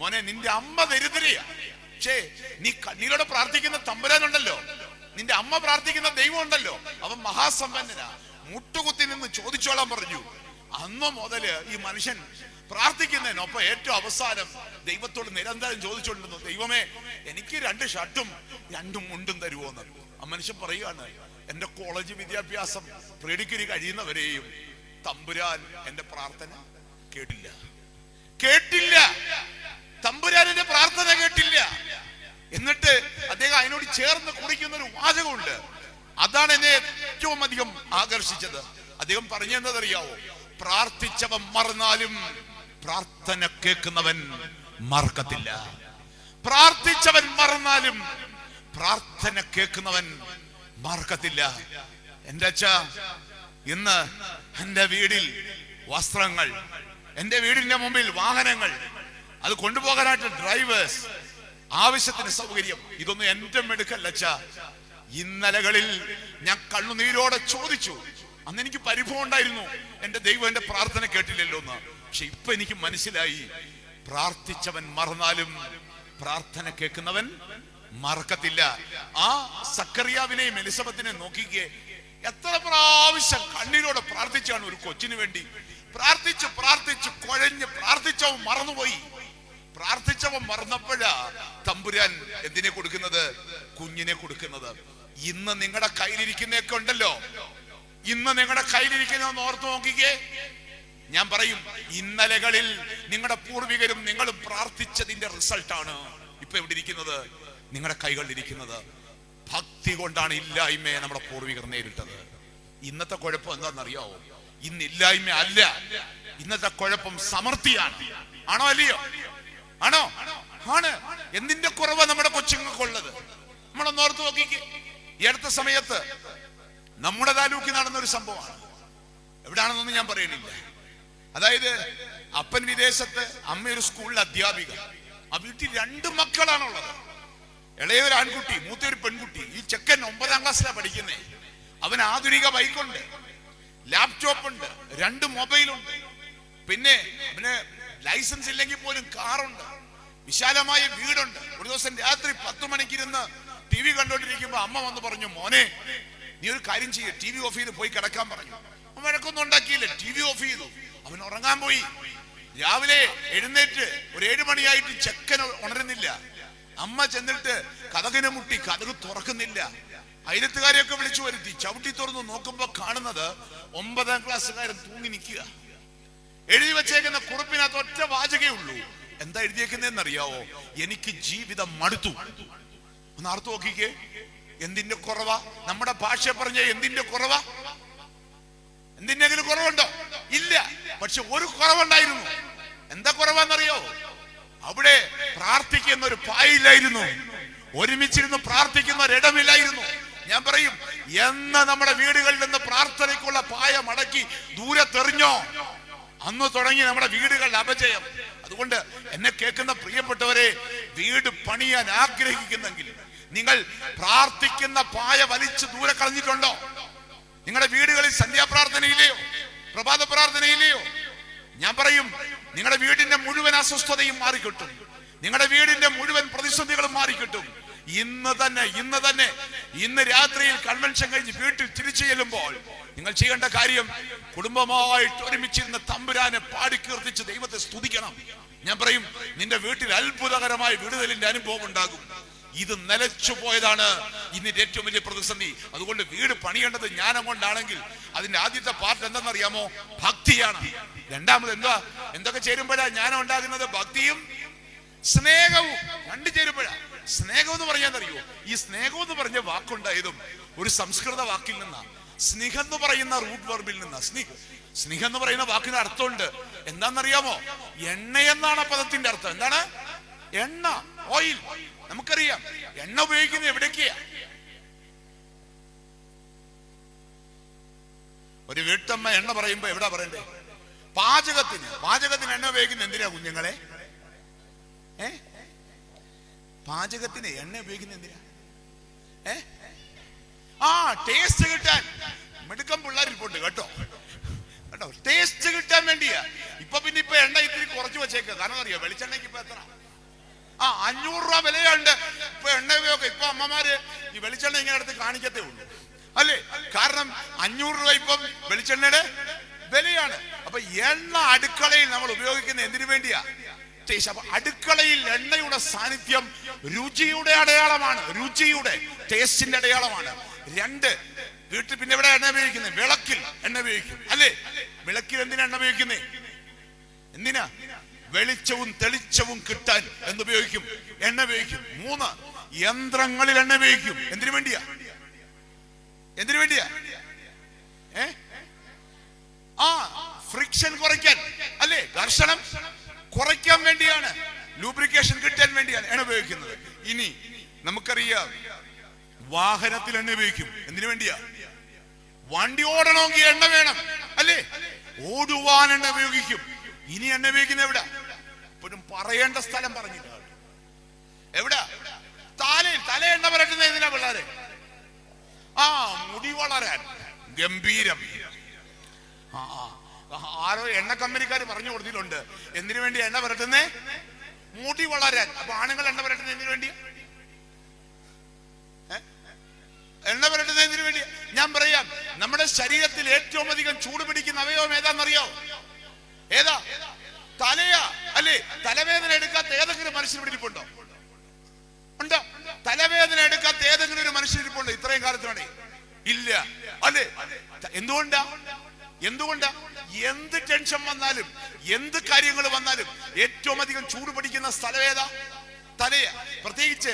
മോനെ, നിന്റെ അമ്മ ദരിദ്രയാ, പക്ഷേ നീ കണ്ണീരോടെ പ്രാർത്ഥിക്കുന്ന തമ്പുരാനുണ്ടല്ലോ, നിന്റെ അമ്മ പ്രാർത്ഥിക്കുന്ന ദൈവം ഉണ്ടല്ലോ, അവൻ മഹാസമ്പന്നനാ, മുട്ടുകുത്തി നിന്ന് ചോദിച്ചോളാൻ പറഞ്ഞു. അന്ന് മുതല് ഈ മനുഷ്യൻ പ്രാർത്ഥിക്കുന്നതിനൊപ്പം ഏറ്റവും അവസാനം ദൈവത്തോട് നിരന്തരം ചോദിച്ചോണ്ടിരുന്നു, ദൈവമേ എനിക്ക് 2 ഷർട്ടും 2 മുണ്ടും തരുമോന്ന്. ആ മനുഷ്യൻ പറയുകയാണ്, എന്റെ കോളേജ് വിദ്യാഭ്യാസം പ്രീഡിഗ്രി കഴിയുന്നവരെയും തമ്പുരാൻ എന്റെ പ്രാർത്ഥന കേട്ടില്ല. തമ്പുരാൻ എന്റെ പ്രാർത്ഥന കേട്ടില്ല. എന്നിട്ട് അദ്ദേഹം അതിനോട് ചേർന്ന് കുറിക്കുന്ന ഒരു വാചകമുണ്ട്, അതാണ് എന്നെ ഏറ്റവും അധികം ആകർഷിച്ചത്. അദ്ദേഹം പറഞ്ഞെന്നതറിയാവോ? പ്രാർത്ഥിച്ചവൻ മറന്നാലും പ്രാർത്ഥന കേൾക്കുന്നവൻ മറക്കത്തില്ല. പ്രാർത്ഥിച്ചവൻ മറന്നാലും പ്രാർത്ഥന കേൾക്കുന്നവൻ മറക്കത്തില്ല. എന്റെ അച്ഛ, ഇന്ന് എന്റെ വീടിൽ വസ്ത്രങ്ങൾ, എന്റെ വീടിന്റെ മുമ്പിൽ വാഹനങ്ങൾ, അത് കൊണ്ടുപോകാനായിട്ട് ഡ്രൈവേഴ്സ്, ആവശ്യത്തിന് സൗകര്യം, ഇതൊന്നും എന്റെ മെടുക്കല്ല അച്ഛ. ഇന്നലകളിൽ ഞാൻ കണ്ണുനീരോടെ ചോദിച്ചു. അന്ന് എനിക്ക് പരിഭവം ഉണ്ടായിരുന്നു, എന്റെ ദൈവം എന്റെ പ്രാർത്ഥന കേട്ടില്ലല്ലോ എന്ന്. പക്ഷെ ഇപ്പൊ എനിക്ക് മനസ്സിലായി, പ്രാർത്ഥിച്ചവൻ മറന്നാലും പ്രാർത്ഥന കേൾക്കുന്നവൻ മറക്കത്തില്ല. ആ സക്കറിയാവിനെയും എലിസബത്തിനെയും നോക്കിക്കേ, എത്ര പ്രാവശ്യം കണ്ണീരോടെ പ്രാർത്ഥിച്ചാണ് ഒരു കൊച്ചിന് വേണ്ടി. പ്രാർത്ഥിച്ചു കുഴഞ്ഞ് പ്രാർത്ഥിച്ചവൻ മറന്നുപോയി. പ്രാർത്ഥിച്ചവൻ മറന്നപ്പോഴാ തമ്പുരാൻ എന്തിനെ കൊടുക്കുന്നത്? കുഞ്ഞിനെ കൊടുക്കുന്നത്. ഇന്ന് നിങ്ങളുടെ കയ്യിലിരിക്കുന്നതൊക്കെ ഉണ്ടല്ലോ, ഇന്ന് നിങ്ങളുടെ കയ്യിലിരിക്കുന്ന ഓർത്ത് നോക്കിക്കേ. ഞാൻ പറയും, ഇന്നലകളിൽ നിങ്ങളുടെ പൂർവികരും നിങ്ങളും പ്രാർത്ഥിച്ചതിന്റെ റിസൾട്ടാണ് ഇപ്പൊ എവിടെ ഇരിക്കുന്നത്? നിങ്ങളുടെ കൈകളിലിരിക്കുന്നത്. ഭക്തി കൊണ്ടാണ് ഇല്ലായ്മയെ നമ്മുടെ പൂർവികർ നേരിട്ടത്. ഇന്നത്തെ കുഴപ്പം എന്താണെന്നറിയാവോ? ഇന്ന് ഇല്ലായ്മ അല്ല, ഇന്നത്തെ കുഴപ്പം സമൃദ്ധിയാണ്. ആണോ അല്ലയോ? ആണോ? ആണ്. എന്തിന്റെ കുറവാ നമ്മുടെ കൊച്ചുങ്ങൾക്കുള്ളത്? നമ്മളൊന്ന് ഓർത്ത് നോക്കിക്കേ. ഈ അടുത്ത സമയത്ത് നമ്മുടെ താലൂക്കിൽ നടന്നൊരു സംഭവമാണ്. എവിടാണെന്നൊന്നും ഞാൻ പറയണില്ല. അതായത് അപ്പൻ വിദേശത്ത്, അമ്മ ഒരു സ്കൂളിൽ അധ്യാപിക. ആ വീട്ടിൽ 2 മക്കളാണുള്ളത്. ഇളയൊരു ആൺകുട്ടി, മൂത്തൊരു പെൺകുട്ടി. ഈ ചെക്കൻ 9ാം ക്ലാസ്സിലാണ് പഠിക്കുന്നേ. അവന് ആധുനിക ബൈക്കുണ്ട്, ലാപ്ടോപ്പ് ഉണ്ട്, 2 മൊബൈലുണ്ട്. പിന്നെ അവന് ലൈസൻസ് ഇല്ലെങ്കിൽ പോലും കാറുണ്ട്, വിശാലമായ വീടുണ്ട്. ഒരു ദിവസം രാത്രി 10 മണിക്കിരുന്ന് TV കണ്ടോണ്ടിരിക്കുമ്പോ അമ്മ വന്ന് പറഞ്ഞു, മോനെ നീ ഒരു കാര്യം ചെയ്യ, TV ഓഫ് ചെയ്ത് പോയി കിടക്കാൻ പറഞ്ഞു. അവൻ വഴക്കൊന്നും ഉണ്ടാക്കിയില്ല, TV ഓഫ് ചെയ്തു. അവൻ ഉറങ്ങാൻ പോയി. രാവിലെ എഴുന്നേറ്റ് ഒരു 7 മണിയായിട്ട് ചെക്കൻ ഉണരുന്നില്ല. അമ്മ ചെന്നിട്ട് കതകിനെ മുട്ടി, കതക് തുറക്കുന്നില്ല. അയലത്തുകാരെയൊക്കെ വിളിച്ചു വരുത്തി. ചവിട്ടി തുറന്ന് നോക്കുമ്പോ കാണുന്നത് 9ാം ക്ലാസ്സുകാരൻ തൂങ്ങി നിൽക്കുക. എഴുതി വെച്ചേക്കുന്ന കുറിപ്പിനകത്ത് ഒറ്റ വാചകേ ഉള്ളൂ. എന്താ എഴുതിയേക്കുന്നതെന്നറിയാവോ? എനിക്ക് ജീവിതം മടുത്തു. ഒന്ന് ആർത്തു നോക്കിക്കേ. എന്തിന്റെ കുറവാ? നമ്മുടെ ഭാഷ പറഞ്ഞ എന്തിന്റെ കുറവാ? എന്തിനെങ്കിലും കുറവുണ്ടോ? ഇല്ല. പക്ഷെ ഒരു കുറവുണ്ടായിരുന്നു. എന്താ കുറവാന്നറിയോ? അവിടെ പ്രാർത്ഥിക്കുന്ന ഒരു പായില്ലായിരുന്നു, ഒരുമിച്ചിരുന്ന് പ്രാർത്ഥിക്കുന്ന ഒരിടമില്ലായിരുന്നു. ഞാൻ പറയും, എന്ന് നമ്മുടെ വീടുകളിൽ നിന്ന് പ്രാർത്ഥനയ്ക്കുള്ള പായ മടക്കി ദൂരത്തെറിഞ്ഞോ, അന്ന് തുടങ്ങി നമ്മുടെ വീടുകളിൽ അപജയം. അതുകൊണ്ട് എന്നെ കേൾക്കുന്ന പ്രിയപ്പെട്ടവരെ, വീട് പണിയാൻ ആഗ്രഹിക്കുന്നെങ്കിൽ നിങ്ങൾ പ്രാർത്ഥിക്കുന്ന പായ വലിച്ചു ദൂരെ കളഞ്ഞിട്ടുണ്ടോ? നിങ്ങളുടെ വീടുകളിൽ സന്ധ്യാപ്രാർത്ഥനയിലെയോ പ്രഭാത പ്രാർത്ഥനയിലെയോ? ഞാൻ പറയും, നിങ്ങളുടെ വീടിന്റെ മുഴുവൻ അസ്വസ്ഥതയും മാറിക്കിട്ടും, നിങ്ങളുടെ വീടിന്റെ മുഴുവൻ പ്രതിസന്ധികളും മാറിക്കിട്ടും. ഇന്ന് രാത്രിയിൽ കൺവെൻഷൻ കഴിഞ്ഞ് വീട്ടിൽ തിരിച്ചു ചെല്ലുമ്പോൾ നിങ്ങൾ ചെയ്യേണ്ട കാര്യം, കുടുംബമായിട്ട് ഒരുമിച്ചിരുന്ന തമ്പുരാനെ പാടിക്കീർത്തിച്ച് ദൈവത്തെ സ്തുതിക്കണം. ഞാൻ പറയും, നിന്റെ വീട്ടിൽ അത്ഭുതകരമായ വിടുതലിന്റെ അനുഭവം ഉണ്ടാകും. ഇത് നിലച്ചു പോയതാണ് ഇന്നിന്റെ ഏറ്റവും വലിയ പ്രതിസന്ധി. അതുകൊണ്ട് വീട് പണിയേണ്ടത് ജ്ഞാനം കൊണ്ടാണെങ്കിൽ അതിന്റെ ആദ്യത്തെ പാർട്ട് എന്താണെന്നറിയാമോ? ഭക്തിയാണ്. രണ്ടാമത് എന്തൊക്കെ ചേരുമ്പോഴാ ജ്ഞാനം ഉണ്ടാകുന്നത്? ഭക്തിയും സ്നേഹവും. 2 ചേരുമ്പോഴാ. സ്നേഹം എന്ന് പറഞ്ഞാൽ, ഈ സ്നേഹം എന്ന് പറഞ്ഞ വാക്കുണ്ടായതും ഒരു സംസ്കൃത വാക്കിൽ നിന്നാ. സ്നേഹം എന്ന് പറയുന്ന റൂട്ട് വെർബിൽ നിന്നാ. സ്നേഹം എന്ന് പറയുന്ന വാക്കിന് അർത്ഥമുണ്ട്. എന്താണെന്നറിയാമോ? എണ്ണ എന്നാണ് പദത്തിന്റെ അർത്ഥം. എന്താണ്? എണ്ണ, ഓയിൽ. നമുക്കറിയാം എണ്ണ ഉപയോഗിക്കുന്നത് എവിടേക്കാ? ഒരു വീട്ടമ്മ എണ്ണ പറയുമ്പോ എവിടാ പറയണ്ടേ? പാചകത്തിന് എണ്ണ ഉപയോഗിക്കുന്നത് എന്തിനാ കുഞ്ഞുങ്ങളെ? പാചകത്തിന് എണ്ണ ഉപയോഗിക്കുന്നത് എന്തിനാ? ടേസ്റ്റ് കിട്ടാൻ. മിടുക്കം പിള്ളേരിൽപ്പോണ്ട് കേട്ടോ. ടേസ്റ്റ് കിട്ടാൻ വേണ്ടിയാ. ഇപ്പൊ എണ്ണ ഇത്തിരി കുറച്ച് വെച്ചേക്ക. കാരണം അറിയോ, വെളിച്ചെണ്ണയ്ക്ക് ഇപ്പൊ എത്ര? 500 രൂപ വിലയുണ്ട് ഇപ്പൊ എണ്ണ ഉപയോഗം. ഇപ്പൊ അമ്മമാര് ഈ വെളിച്ചെണ്ണ ഇങ്ങനെ എടുത്ത് കാണിക്കത്തേ ഉള്ളൂ, അല്ലേ? കാരണം 500 രൂപ ഇപ്പം വെളിച്ചെണ്ണയുടെ വിലയാണ്. അപ്പൊ എണ്ണ അടുക്കളയിൽ നമ്മൾ ഉപയോഗിക്കുന്ന എന്തിനു വേണ്ടിയാ? അപ്പൊ അടുക്കളയിൽ എണ്ണയുടെ സാന്നിധ്യം രുചിയുടെ അടയാളമാണ്, രുചിയുടെ ടേസ്റ്റിന്റെ അടയാളമാണ്. 2, വീട്ടിൽ പിന്നെ എവിടെ എണ്ണ ഉപയോഗിക്കുന്നത്? വിളക്കിൽ എണ്ണ ഉപയോഗിക്കും, അല്ലേ? വിളക്കിൽ എന്തിനാ എണ്ണ ഉപയോഗിക്കുന്നേ? എന്തിനാ? വെളിച്ചവും തെളിച്ചവും കിട്ടാൻ എന്നുപയോഗിക്കും, എണ്ണ ഉപയോഗിക്കും. 3, യന്ത്രങ്ങളിൽ എണ്ണ ഉപയോഗിക്കും. എന്തിനു വേണ്ടിയാ? എന്തിനു വേണ്ടിയാ? ഫ്രിക്ഷൻ കുറയ്ക്കാൻ, അല്ലേ? ഘർഷണം കുറയ്ക്കാൻ വേണ്ടിയാണ്, ലൂബ്രിക്കേഷൻ കിട്ടാൻ വേണ്ടിയാണ് എണ്ണ ഉപയോഗിക്കുന്നത്. ഇനി നമുക്കറിയാം വാഹനത്തിൽ എണ്ണ ഉപയോഗിക്കും. എന്തിനു വേണ്ടിയാ? വണ്ടി ഓടണമെങ്കിൽ എണ്ണ വേണം, അല്ലേ? ഓടുവാൻ എണ്ണ ഉപയോഗിക്കും. ഇനി എണ്ണ ഉപയോഗിക്കുന്ന എവിടെ? ഇപ്പോഴും പറയേണ്ട സ്ഥലം പറഞ്ഞില്ല. എവിടെ? തല എണ്ണ പുരട്ടുന്ന എന്തിനാ പിള്ളേരെ? മുടി വളരാൻ, ഗംഭീരം. ആരോ എണ്ണ കമ്പനിക്കാർ പറഞ്ഞു കൊടുത്തിട്ടുണ്ട് എന്തിനു വേണ്ടി എണ്ണ പുരട്ടുന്നേ? മുടി വളരാൻ. അപ്പൊ ആണുങ്ങൾ എണ്ണ പുരട്ടുന്നത് എന്തിനു വേണ്ടി? എണ്ണ പുരട്ടുന്നത് എന്തിനു വേണ്ടി? ഞാൻ പറയാം, നമ്മുടെ ശരീരത്തിൽ ഏറ്റവും അധികം ചൂട് പിടിക്കുന്ന അവയവം ഏതാണെന്നറിയോ? ഏതാ? തലയാ, അല്ലേ? തലവേദന എടുക്കാത്ത ഏതെങ്കിലും മനുഷ്യൻ ഇരിപ്പുണ്ടോ? ഉണ്ടോ? തലവേദന എടുക്കാത്ത ഏതെങ്കിലും ഒരു മനുഷ്യൻ ഇരിപ്പുണ്ടോ ഇത്രയും കാലത്തിനിടെ? ഇല്ല, അല്ലേ? എന്തുകൊണ്ടാ? എന്ത് ടെൻഷൻ വന്നാലും, എന്ത് കാര്യങ്ങൾ വന്നാലും ഏറ്റവും അധികം ചൂട് പിടിക്കുന്ന സ്ഥലം ഏതാ? തലയാ. പ്രത്യേകിച്ച്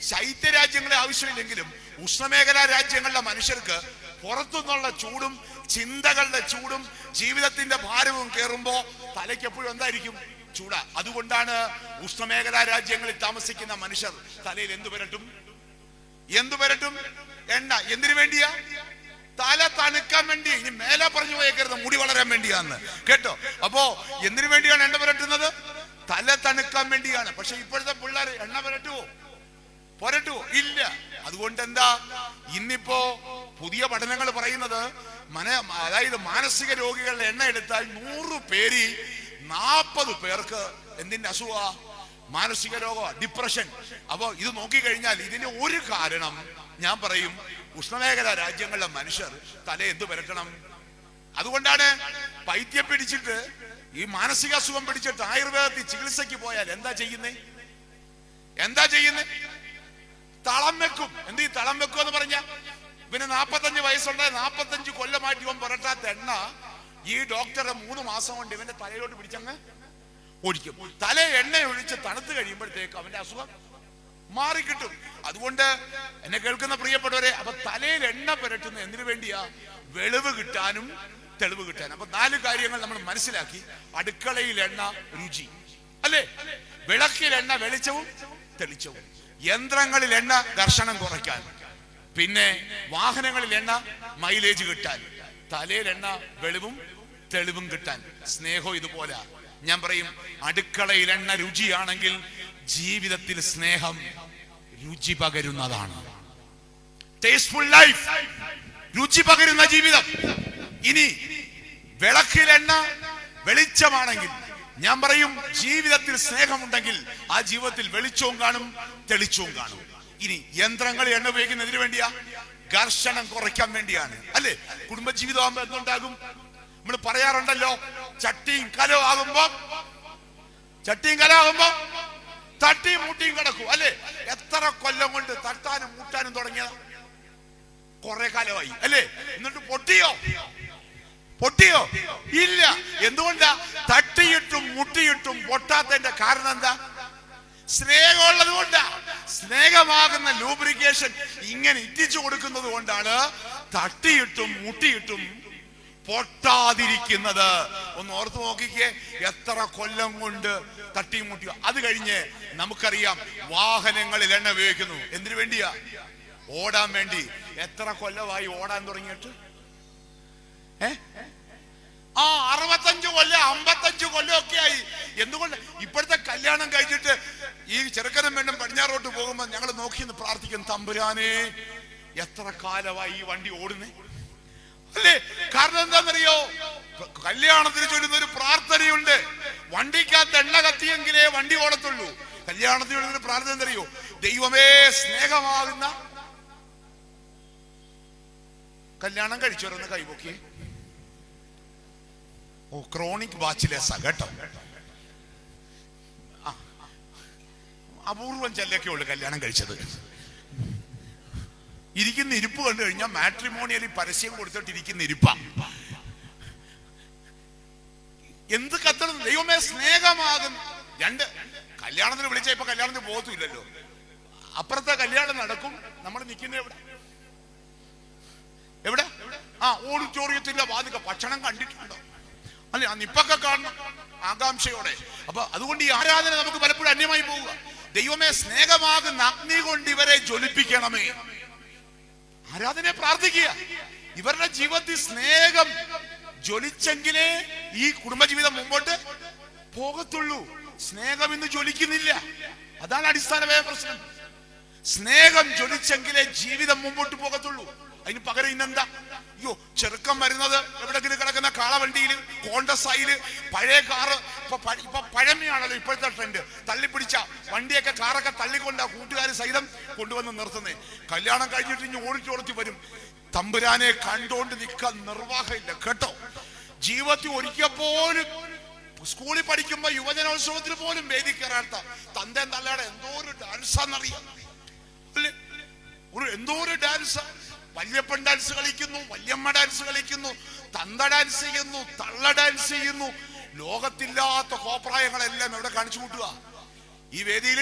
ശൈത്യരാജ്യങ്ങളെ ആവശ്യമില്ലെങ്കിലും ഉഷ്ണമേഖലാ രാജ്യങ്ങളിലെ മനുഷ്യർക്ക് പുറത്തുനിന്നുള്ള ചൂടും ചിന്തകളുടെ ചൂടും ജീവിതത്തിന്റെ ഭാരവും കയറുമ്പോ തലയ്ക്ക് എപ്പോഴും എന്തായിരിക്കും? ചൂടാ. അതുകൊണ്ടാണ് ഉഷ്ണമേഖലാ രാജ്യങ്ങളിൽ താമസിക്കുന്ന മനുഷ്യർ തലയിൽ എന്തു പുരട്ടും? എണ്ണ. എന്തിനു വേണ്ടിയാ? തല തണുക്കാൻ വേണ്ടി. ഇനി മേലെ പറഞ്ഞു പോയേക്കരുത് മുടി വളരാൻ വേണ്ടിയാന്ന്, കേട്ടോ? അപ്പോ എന്തിനു വേണ്ടിയാണ് എണ്ണ പുരട്ടുന്നത്? തല തണുക്കാൻ വേണ്ടിയാണ്. പക്ഷെ ഇപ്പോഴത്തെ പിള്ളേർ എണ്ണ പുരട്ടുവോ? ഇല്ല. അതുകൊണ്ട് എന്താ? ഇന്നിപ്പോ പുതിയ പഠനങ്ങൾ പറയുന്നത് അതായത് മാനസിക രോഗികളുടെ എണ്ണ എടുത്താൽ 100 പേരിൽ 40 പേർക്ക് എന്തിന്റെ അസുഖ? മാനസിക രോഗം, ഡിപ്രഷൻ. അപ്പോ ഇത് നോക്കിക്കഴിഞ്ഞാൽ ഇതിന് ഒരു കാരണം ഞാൻ പറയും, ഉഷ്ണമേഖല രാജ്യങ്ങളിലെ മനുഷ്യർ തല എന്തു പുരട്ടണം? അതുകൊണ്ടാണ് പൈത്യം പിടിച്ചിട്ട് ഈ മാനസിക അസുഖം പിടിച്ചിട്ട് ആയുർവേദത്തിൽ ചികിത്സയ്ക്ക് പോയാൽ എന്താ ചെയ്യുന്നേ? തളം വെക്കും. എന്ത് ഈ തളം വെക്കും എന്ന് പറഞ്ഞ? പിന്നെ 45 വയസ്സുണ്ടായ 45 കൊല്ലമായിട്ട് ഇവൻ പുരട്ടാത്ത എണ്ണ ഈ ഡോക്ടറെ 3 മാസം കൊണ്ട് ഇവന്റെ തലയിലോട്ട് പിടിച്ചങ്ങ് ഒഴിക്കും. തല എണ്ണ ഒഴിച്ച് തണുത്ത് കഴിയുമ്പോഴത്തേക്ക് അവന്റെ അസുഖം മാറിക്കിട്ടും. അതുകൊണ്ട് എന്നെ കേൾക്കുന്ന പ്രിയപ്പെട്ടവരെ, അപ്പൊ തലയിൽ എണ്ണ പുരട്ടുന്ന എന്തിനു വേണ്ടിയാ? വെളിവ് കിട്ടാനും തെളിവ് കിട്ടാനും. അപ്പൊ 4 കാര്യങ്ങൾ നമ്മൾ മനസ്സിലാക്കി. അടുക്കളയിൽ എണ്ണ രുചി, അല്ലേ? വിളക്കിൽ എണ്ണ വെളിച്ചവും തെളിച്ചവും. യന്ത്രങ്ങളിൽ എണ്ണ ഘർഷണം കുറയ്ക്കാൻ. പിന്നെ വാഹനങ്ങളിൽ എണ്ണ മൈലേജ് കിട്ടാൻ. തലയിൽ എണ്ണ വെളിവും തെളിവും കിട്ടാൻ. സ്നേഹം ഇതുപോലെ. ഞാൻ പറയും, അടുക്കളയിൽ എണ്ണ രുചിയാണെങ്കിൽ ജീവിതത്തിൽ സ്നേഹം രുചി പകരുന്നതാണ്. ടേസ്റ്റ്ഫുൾ ലൈഫ്, രുചി പകരുന്ന ജീവിതം. ഇനി വിളക്കിൽ എണ്ണ വെളിച്ചമാണെങ്കിൽ ഞാൻ പറയും, ജീവിതത്തിൽ സ്നേഹമുണ്ടെങ്കിൽ ആ ജീവിതത്തിൽ വെളിച്ചവും കാണും തെളിച്ചവും കാണും. ഇനി യന്ത്രങ്ങൾ എണ്ണ ഉപയോഗിക്കുന്നതിന് വേണ്ടിയാ? ഘർഷണം കുറയ്ക്കാൻ വേണ്ടിയാണ്, അല്ലേ? കുടുംബജീവിതം ആകുമ്പോ എന്തുണ്ടാകും? നമ്മൾ പറയാറുണ്ടല്ലോ, ചട്ടിയും കലവും ആകുമ്പോ തട്ടിയും മുട്ടിയും കിടക്കും, അല്ലേ? എത്ര കൊല്ലം കൊണ്ട് തട്ടാനും മുട്ടാനും തുടങ്ങിയ കുറെ കാലമായി, അല്ലേ? എന്നിട്ട് പൊട്ടിയോ? ഇല്ല. എന്തുകൊണ്ടാ? തട്ടിയിട്ടും മുട്ടിയിട്ടും പൊട്ടാത്തതിന്റെ കാരണം എന്താ? സ്നേഹമുള്ളത് കൊണ്ടാ. സ്നേഹമാകുന്ന ലൂബ്രിക്കേഷൻ ഇങ്ങനെ ഇറ്റിച്ചു കൊടുക്കുന്നത് കൊണ്ടാണ് തട്ടിയിട്ടും മുട്ടിയിട്ടും പൊട്ടാതിരിക്കുന്നത്. ഒന്ന് ഓർത്ത് നോക്കിക്കേ, എത്ര കൊല്ലം കൊണ്ട് തട്ടിയും മുട്ടിയോ. അത് കഴിഞ്ഞ് നമുക്കറിയാം വാഹനങ്ങളിൽ എണ്ണ ഉപയോഗിക്കുന്നു. എന്തിനു വേണ്ടിയാ? ഓടാൻ വേണ്ടി. എത്ര കൊല്ലമായി ഓടാൻ തുടങ്ങിയിട്ട്? 65 കൊല്ലം 55 കൊല്ലം ഒക്കെ ആയി. എന്തുകൊണ്ട്? ഇപ്പോഴത്തെ കല്യാണം കഴിച്ചിട്ട് ഈ ചെറുക്കനും വേണ്ടും പടിഞ്ഞാറോട്ട് പോകുമ്പോൾ ഞങ്ങൾ നോക്കിയെന്ന് പ്രാർത്ഥിക്കും, തമ്പുരാനെ എത്ര കാലമായി ഈ വണ്ടി ഓടുന്നേ, അല്ലേ? കാരണം എന്താണെന്നറിയോ? കല്യാണത്തിന് ചൊല്ലുന്ന ഒരു പ്രാർത്ഥനയുണ്ട്. വണ്ടിക്കകത്ത് എണ്ണ കത്തിയെങ്കിലേ വണ്ടി ഓടത്തുള്ളൂ. കല്യാണത്തിന് ചൊല്ലുന്ന പ്രാർത്ഥന എന്തറിയോ? ദൈവമേ, സ്നേഹമാകുന്ന കല്യാണം കഴിച്ചവരൊന്ന് കൈപൊക്കി. ഓ, ക്രോണിക് ബാച്ചിലേഴ്സാ കേട്ടോ. അപൂർവം ചെല്ലൊക്കെ ഉള്ളു കല്യാണം കഴിച്ചത്. ഇരിക്കുന്ന ഇരിപ്പ് കണ്ടു കഴിഞ്ഞാൽ മാട്രിമോണിയലി പരസ്യം കൊടുത്തിട്ട് ഇരിക്കുന്ന ഇരിപ്പാ. എന്ത് കത്തണം ദൈവമേ, സ്നേഹമാകും. രണ്ട് കല്യാണത്തിന് വിളിച്ച ഇപ്പൊ കല്യാണത്തിന് പോകത്തില്ലല്ലോ. അപ്പുറത്തെ കല്യാണം നടക്കും, നമ്മൾ നിൽക്കുന്ന എവിടെ? എവിടെ? ഓഡിറ്റോറിയത്തിന്റെ വാതിക. ഭക്ഷണം കണ്ടിട്ടുണ്ടോ? അല്ലെ, നിപ്പൊക്കെ കാണണം ആകാംക്ഷയോടെ. അപ്പൊ അതുകൊണ്ട് ഈ ആരാധന നമുക്ക് പലപ്പോഴും അന്യമായി പോവുക. ദൈവമേ, സ്നേഹമാകുന്ന അഗ്നി കൊണ്ട് ഇവരെ ജ്വലിപ്പിക്കണമേ. ആരാധനയെ പ്രാർത്ഥിക്കുക. ഇവരുടെ ജീവിതത്തിൽ സ്നേഹം ജ്വലിച്ചെങ്കിലേ ഈ കുടുംബജീവിതം മുമ്പോട്ട് പോകത്തുള്ളൂ. സ്നേഹം ഇന്ന് ജ്വലിക്കുന്നില്ല. അതാണ് അടിസ്ഥാനമായ പ്രശ്നം. സ്നേഹം ജ്വലിച്ചെങ്കിലേ ജീവിതം മുമ്പോട്ട് പോകത്തുള്ളൂ. അതിന് പകരം ഇന്നെന്താ? അയ്യോ, ചെറുക്കം വരുന്നത് എവിടെങ്കിലും കിടക്കുന്ന കാളവണ്ടിയില്, കോണ്ടസായില്, പഴയ കാറ്. ഇപ്പൊ പഴമയാണല്ലോ ഇപ്പോഴത്തെ ട്രെൻഡ്. തള്ളിപ്പിടിച്ച വണ്ടിയൊക്കെ, കാറൊക്കെ തള്ളിക്കൊണ്ടാ കൂട്ടുകാർ സഹിതം കൊണ്ടുവന്ന് നിർത്തുന്നേ. കല്യാണം കഴിഞ്ഞിട്ട് ഇനി ഓടിച്ചോടിച്ച് വരും. തമ്പുരാനെ കണ്ടോണ്ട് നിൽക്കാൻ നിർവാഹമില്ല കേട്ടോ. ജീവിതത്തിൽ ഒരിക്കൽ പോലും സ്കൂളിൽ പഠിക്കുമ്പോ യുവജനോത്സവത്തിന് പോലും വേദി കയറാത്ത തന്തേം തള്ളയുടെ എന്തോ ഒരു ഡാൻസാന്നറിയാം. എന്തോ ഒരു ഡാൻസ്. വല്യപ്പൻ ഡാൻസ് കളിക്കുന്നു, വല്യമ്മ ഡാൻസ് കളിക്കുന്നു, തന്ത ഡാൻസ് ചെയ്യുന്നു, തള്ള ഡാൻസ് ചെയ്യുന്നു. ലോകത്തില്ലാത്ത കോപ്രായങ്ങളെല്ലാം എവിടെ കാണിച്ചു കൂട്ടുക? ഈ വേദിയിൽ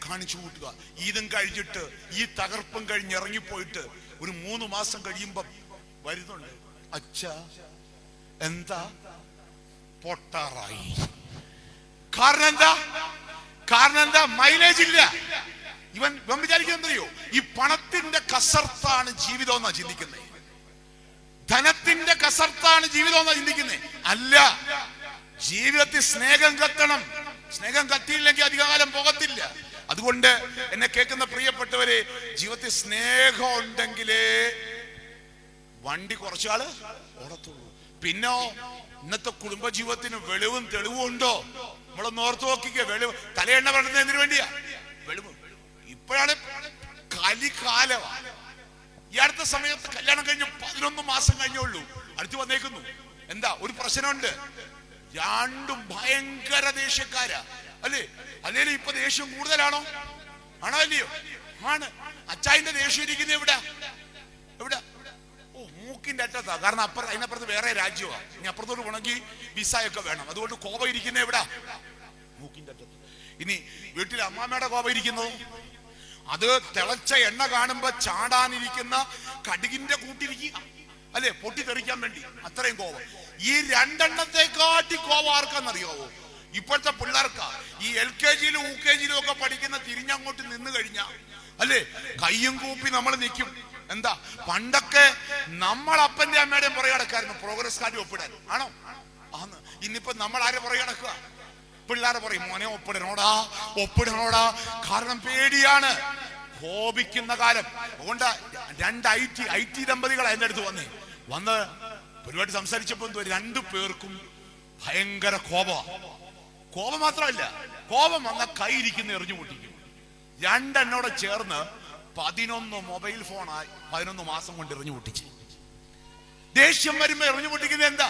കാണിച്ചു കൂട്ടുക. ഇതും കഴിഞ്ഞിട്ട് ഈ തകർപ്പും കഴിഞ്ഞ് ഇറങ്ങിപ്പോയിട്ട് ഒരു 3 മാസം കഴിയുമ്പോ വരുന്നുണ്ട്, അച്ഛാ എന്താ പൊട്ടാറായി. കാരണം എന്താ? മൈലേജ് ഇല്ല. ഇവൻ വിചാരിക്കുന്നത് എന്തറിയോ? ഈ പണത്തിന്റെ കസർത്താണ് ജീവിതം എന്നാ ചിന്തിക്കുന്നത്. ധനത്തിന്റെ കസർത്താണ് ജീവിതം എന്നാ ചിന്തിക്കുന്നത്. അല്ല, ജീവിതത്തിൽ സ്നേഹം കത്തണം. സ്നേഹം കത്തിയില്ലെങ്കിൽ അധികകാലം പോകത്തില്ല. അതുകൊണ്ട് എന്നെ കേൾക്കുന്ന പ്രിയപ്പെട്ടവരെ, ജീവിതത്തിൽ സ്നേഹം ഉണ്ടെങ്കിലേ വണ്ടി കുറച്ചാള് ഓടത്തുള്ളൂ. പിന്നോ ഇന്നത്തെ കുടുംബജീവിതത്തിന് വെളിവും തെളിവും ഉണ്ടോ? നമ്മളൊന്ന് ഓർത്തു നോക്കിക്കേ. വെളിവ് തലയെണ്ണ പറയുന്നത് എന്തിനു വേണ്ടിയാ? വെളിവ്. ഇപ്പോഴാണ് കലികാലമാണ്. ഈ അടുത്ത സമയത്ത് കല്യാണം കഴിഞ്ഞ് 11 മാസം കഴിഞ്ഞുള്ളൂ, അടുത്ത് വന്നേക്കുന്നു. എന്താ? ഒരു പ്രശ്നമുണ്ട്. രണ്ടും ഭയങ്കര ദേഷ്യക്കാരാ. അല്ലേ? അല്ലെങ്കിൽ ഇപ്പൊ ദേഷ്യം കൂടുതലാണോ? ആണോ അല്ലയോ? ആണ്. അച്ചായന്റെ ദേഷ്യം ഇരിക്കുന്നത് എവിടെ? മൂക്കിന്റെ അറ്റത്താ. കാരണം അതിനപ്പുറത്ത് വേറെ രാജ്യമാണ്. ഇനി അപ്പുറത്തോട്ട് പോണെങ്കിൽ വിസയൊക്കെ വേണം. അതുകൊണ്ട് കോപം ഇരിക്കുന്നത് എവിടെ? മൂക്കിന്റെ അറ്റത്ത്. ഇനി വീട്ടിൽ അമ്മാമ്മയുടെ കോപം ഇരിക്കുന്നത് അത് തിളച്ച എണ്ണ കാണുമ്പോ ചാടാനിരിക്കുന്ന കടുകിന്റെ കൂട്ടിരിക്കുക. അല്ലെ? പൊട്ടിത്തെറിക്കാൻ വേണ്ടി അത്രയും കോപം. ഈ 2 എണ്ണത്തെക്കാട്ടി കോപം ആർക്കാന്നറിയാവോ? ഇപ്പോഴത്തെ പിള്ളേർക്കാ. ഈ LKG UKG ഒക്കെ പഠിക്കുന്ന തിരിഞ്ഞങ്ങോട്ട് നിന്ന് കഴിഞ്ഞാ, അല്ലെ, കയ്യും കൂപ്പി നമ്മൾ നിൽക്കും. എന്താ? പണ്ടൊക്കെ നമ്മൾ അപ്പന്റെ അമ്മയുടെയും പുറകെ നടക്കായിരുന്നു പ്രോഗ്രസ് കാർഡ് ഒപ്പിടാൻ. ആണോ? ആന്ന്. ഇന്നിപ്പോ നമ്മൾ ആരെ പുറകെ നടക്കുക? പിള്ളേരെ പറയും, മോനെ ഒപ്പിടണോടാ. കാരണം പേടിയാണ്. കോപിക്കുന്ന കാലം. അതുകൊണ്ട് 2 IT ദമ്പതികൾ അതിന്റെ അടുത്ത് വന്ന് പരിപാടി സംസാരിച്ചപ്പോ 2 പേർക്കും ഭയങ്കര കോപം മാത്രമല്ല, കോപം വന്ന കൈയിരിക്കുന്ന എറിഞ്ഞു പൊട്ടിക്കും. 2 എണ്ണോടെ ചേർന്ന് 11 മൊബൈൽ ഫോണായി 11 മാസം കൊണ്ട് എറിഞ്ഞു പൊട്ടിച്ച്. ദേഷ്യം വരുമ്പോ എറിഞ്ഞു പൊട്ടിക്കുന്നത് എന്താ?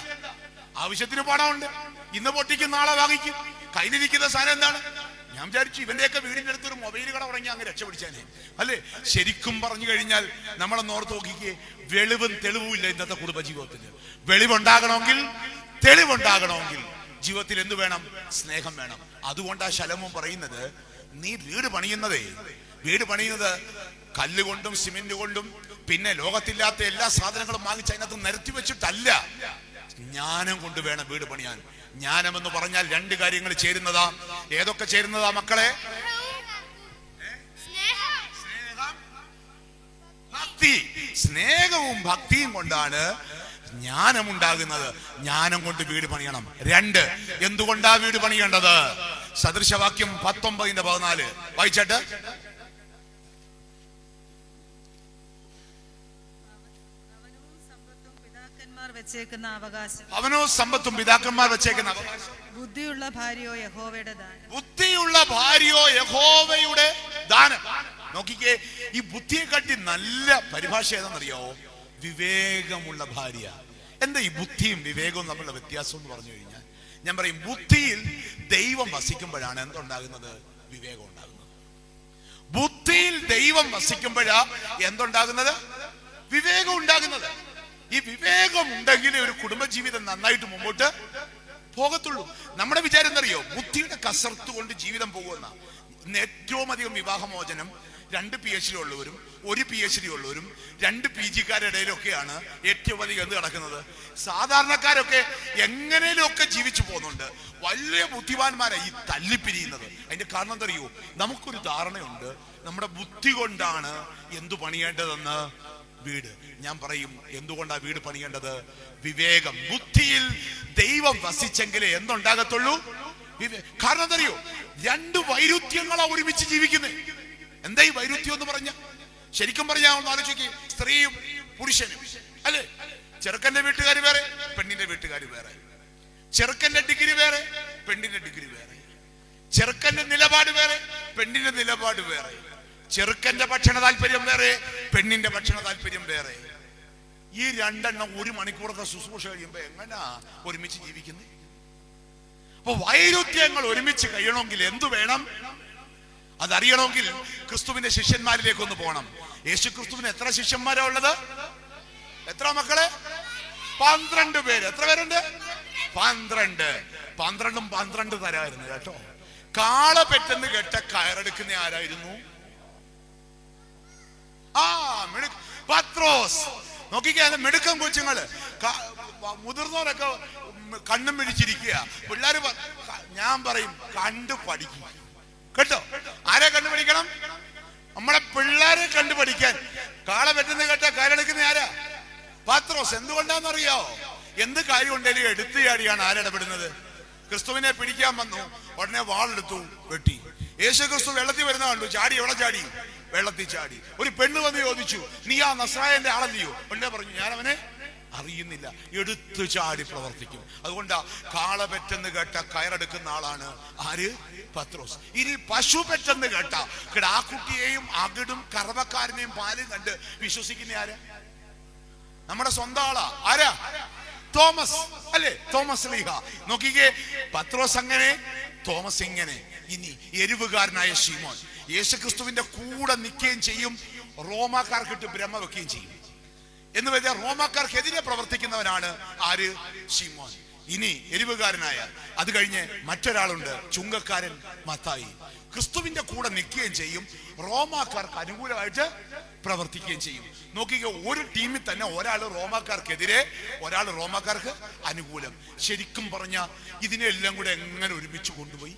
ആവശ്യത്തിന് പണമുണ്ട്, ഇന്ന് പൊട്ടിക്കും നാളെ വാങ്ങിക്കും. കയ്യിലിരിക്കുന്ന സാധനം എന്താണ്? ഞാൻ വിചാരിച്ചു ഇവന്റെയൊക്കെ വീടിന്റെ അടുത്തൊരു മൊബൈൽ കട തുടങ്ങി അങ്ങ് രക്ഷപിടിച്ചാനെ. അല്ലെ? ശരിക്കും പറഞ്ഞു കഴിഞ്ഞാൽ നമ്മളൊന്ന് ഓർത്ത് നോക്കിക്കേ, വെളിവും തെളിവും ഇല്ല ഇന്നത്തെ കുടുംബജീവിതത്തിന്. വെളിവുണ്ടാകണമെങ്കിൽ, തെളിവുണ്ടാകണമെങ്കിൽ ജീവിതത്തിൽ എന്ത് വേണം? സ്നേഹം വേണം. അതുകൊണ്ടാ ശലോമോൻ പറയുന്നത്, നീ വീട് പണിയുന്നത് കല്ലുകൊണ്ടും സിമെന്റ് കൊണ്ടും പിന്നെ ലോകത്തില്ലാത്ത എല്ലാ സാധനങ്ങളും വാങ്ങിച്ച് അതിനകത്ത് നിരത്തി വെച്ചിട്ടല്ല, ജ്ഞാനം കൊണ്ട് വേണം വീട് പണിയാൻ. ജ്ഞാനം എന്ന് പറഞ്ഞാൽ 2 കാര്യങ്ങൾ ചേരുന്നതാ. ഏതൊക്കെ ചേരുന്നതാ മക്കളെ? ഭക്തി. സ്നേഹവും ഭക്തിയും കൊണ്ടാണ് ജ്ഞാനമുണ്ടാകുന്നത്. ജ്ഞാനം കൊണ്ട് വീട് പണിയണം. 2, എന്തുകൊണ്ടാ വീട് പണിയേണ്ടത്? സദൃശവാക്യം 19:14 വായിച്ചിട്ട്. അവനവും സമ്പത്തും പിതാക്കന്മാർ വെച്ചേക്കുന്ന അവകാശം. ബുദ്ധിയുള്ള ഭാര്യയോ യഹോവയുടെ ദാനം. നോക്കിക്കേ, ഈ ബുദ്ധിയെ കാട്ടി നല്ല പരിഭാഷ ഏതെന്നറിയാവോ? വിവേകമുള്ള ഭാര്യ. എന്താ ഈ ബുദ്ധിയും വിവേകവും തമ്മിലുള്ള വ്യത്യാസം എന്ന് പറഞ്ഞു കഴിഞ്ഞാൽ, ഞാൻ പറയും ബുദ്ധിയിൽ ദൈവം വസിക്കുമ്പോഴാണ് എന്തുണ്ടാകുന്നത്? വിവേകം ഉണ്ടാകുന്നത്. ബുദ്ധിയിൽ ദൈവം വസിക്കുമ്പോഴാ എന്തുണ്ടാകുന്നത്? വിവേകം ഉണ്ടാകുന്നത്. ഈ വിവേകം ഉണ്ടെങ്കിലേ ഒരു കുടുംബജീവിതം നന്നായിട്ട് മുമ്പോട്ട് പോകത്തുള്ളൂ. നമ്മുടെ വിചാരം എന്നറിയോ? ബുദ്ധിയുടെ കസർത്ത് കൊണ്ട് ജീവിതം പോകുന്ന. ഇന്ന് ഏറ്റവും അധികം വിവാഹമോചനം 2 PhD ഉള്ളവരും 1 PhD ഉള്ളവരും 2 PGക്കാരുടെ ഇടയിലൊക്കെയാണ് ഏറ്റവും അധികം എന്ത് നടക്കുന്നത്. സാധാരണക്കാരൊക്കെ എങ്ങനെയൊക്കെ ജീവിച്ചു പോകുന്നുണ്ട്. വലിയ ബുദ്ധിമാന്മാരെ ഈ തല്ലിപ്പിരിയുന്നത്. അതിന്റെ കാരണം എന്തറിയോ? നമുക്കൊരു ധാരണയുണ്ട്, നമ്മുടെ ബുദ്ധി കൊണ്ടാണ് എന്തു പണിയേണ്ടതെന്ന്. വീട്, ഞാൻ പറയും എന്തുകൊണ്ടാണ് വീട് പണിയേണ്ടത്? വിവേകം. ബുദ്ധിയിൽ ദൈവം വസിച്ചെങ്കിലേ എന്തുണ്ടാകത്തുള്ളൂ? കാരണം എന്തറിയോ? 2 വൈരുദ്ധ്യങ്ങളാ ഒരുമിച്ച് ജീവിക്കുന്നത്. എന്താ ഈ വൈരുദ്ധ്യം എന്ന് പറഞ്ഞ? ശരിക്കും പറഞ്ഞാൽ ഒന്ന് ആലോചിക്കുക, സ്ത്രീയും പുരുഷനും അല്ലെ. ചെറുക്കന്റെ വീട്ടുകാർ വേറെ, പെണ്ണിന്റെ വീട്ടുകാർ വേറെ. ചെറുക്കന്റെ ഡിഗ്രി വേറെ, പെണ്ണിന്റെ ഡിഗ്രി വേറെ. ചെറുക്കന്റെ നിലപാട് വേറെ, പെണ്ണിന്റെ നിലപാട് വേറെ. ചെറുക്കന്റെ ഭക്ഷണ താല്പര്യം വേറെ, പെണ്ണിന്റെ ഭക്ഷണ താല്പര്യം വേറെ. ഈ 2 എണ്ണം 1 മണിക്കൂറത്തെ ശുശ്രൂഷ കഴിയുമ്പോ എങ്ങനാ ഒരുമിച്ച് ജീവിക്കുന്നത്? അപ്പൊ വൈരുദ്ധ്യങ്ങൾ ഒരുമിച്ച് കഴിയണമെങ്കിൽ എന്തു വേണം? അതറിയണമെങ്കിൽ ക്രിസ്തുവിന്റെ ശിഷ്യന്മാരിലേക്ക് ഒന്ന് പോകണം. യേശു ക്രിസ്തുവിന് എത്ര ശിഷ്യന്മാരാ ഉള്ളത്? എത്ര മക്കളെ? 12 പേര്. എത്ര പേരുണ്ട്? 12. 12ഉം 12 തരായിരുന്നു കേട്ടോ. കാള പെട്ടെന്ന് കേട്ട കയറെടുക്കുന്ന ആരായിരുന്നു? പത്രോസ്. നോക്കിക്കാ, മിടുക്കം കൊച്ചുങ്ങള്. മുതിർന്നവരൊക്കെ കണ്ണും പിടിച്ചിരിക്കുക. പിള്ളേര് ഞാൻ പറയും കണ്ടു പഠിക്കും കേട്ടോ. ആരെ കണ്ടുപിടിക്കണം? നമ്മളെ പിള്ളേരെ കണ്ടുപഠിക്കാൻ. കാള പെട്ടെന്ന് കേട്ട കയറെടുക്കുന്ന ആരാ? പത്രോസ്. എന്തുകൊണ്ടാണെന്നറിയോ? എന്ത് കാര്യം ഉണ്ടെങ്കിലും എടുത്തു ചാടിയാണ് ആരിടപെടുന്നത്. ക്രിസ്തുവിനെ പിടിക്കാൻ വന്നു, ഉടനെ വാളെടുത്തു, വെട്ടി. യേശു ക്രിസ്തു വെള്ളത്തിൽ വരുന്ന കണ്ടു, ചാടി. എവിടെ ചാടി? വെള്ളത്തിൽ ചാടി. ഒരു പെണ്ണ് വന്ന് ചോദിച്ചു, നീ ആ നസ്രായന്റെ ആളല്ലയോ? ഉടനെ പറഞ്ഞു, ഞാൻ അവനെ അറിയുന്നില്ല. എടുത്തു ചാടി പ്രവർത്തിക്കും. അതുകൊണ്ടാ കാള പെട്ടെന്ന് കേട്ട കയറെടുക്കുന്ന ആളാണ് ആര്? പത്രോസ്. ഇനി പശു പെട്ടെന്ന് കേട്ട കിടാക്കുട്ടിയെയും അകിടും കറവക്കാരനെയും പാലും കണ്ട് വിശ്വസിക്കുന്ന ആരാ? നമ്മുടെ സ്വന്തം ആളാ. ആരാ? തോമസ് അല്ലേ? തോമസ് ലീഹ. നോക്കിക്കേ, പത്രോസ് അങ്ങനെ, തോമസ് ഇങ്ങനെ. ഇനി എരിവുകാരനായ ശീമോൻ യേശുക്രിസ്തുവിന്റെ കൂടെ നിൽക്കുകയും ചെയ്യും, റോമാക്കാർക്കിട്ട് ബ്രഹ്മ വെക്കുകയും ചെയ്യും. എന്ന് വെച്ചാൽ റോമാക്കാർക്കെതിരെ പ്രവർത്തിക്കുന്നവനാണ് ആര്? ശീമോൻ. ഇനി എരിവുകാരനായ, അത് കഴിഞ്ഞ് മറ്റൊരാളുണ്ട്, ചുങ്കക്കാരൻ മത്തായി. ക്രിസ്തുവിന്റെ കൂടെ നിൽക്കുകയും ചെയ്യും, റോമാക്കാർക്ക് അനുകൂലമായിട്ട് പ്രവർത്തിക്കുകയും ചെയ്യും. നോക്കിക്കോ, ഒരു ടീമിൽ തന്നെ ഒരാൾ റോമാക്കാർക്കെതിരെ, ഒരാൾ റോമാക്കാർക്ക് അനുകൂലം. ശരിക്കും പറഞ്ഞ ഇതിനെല്ലാം കൂടെ എങ്ങനെ ഒരുമിച്ച് കൊണ്ടുപോയി?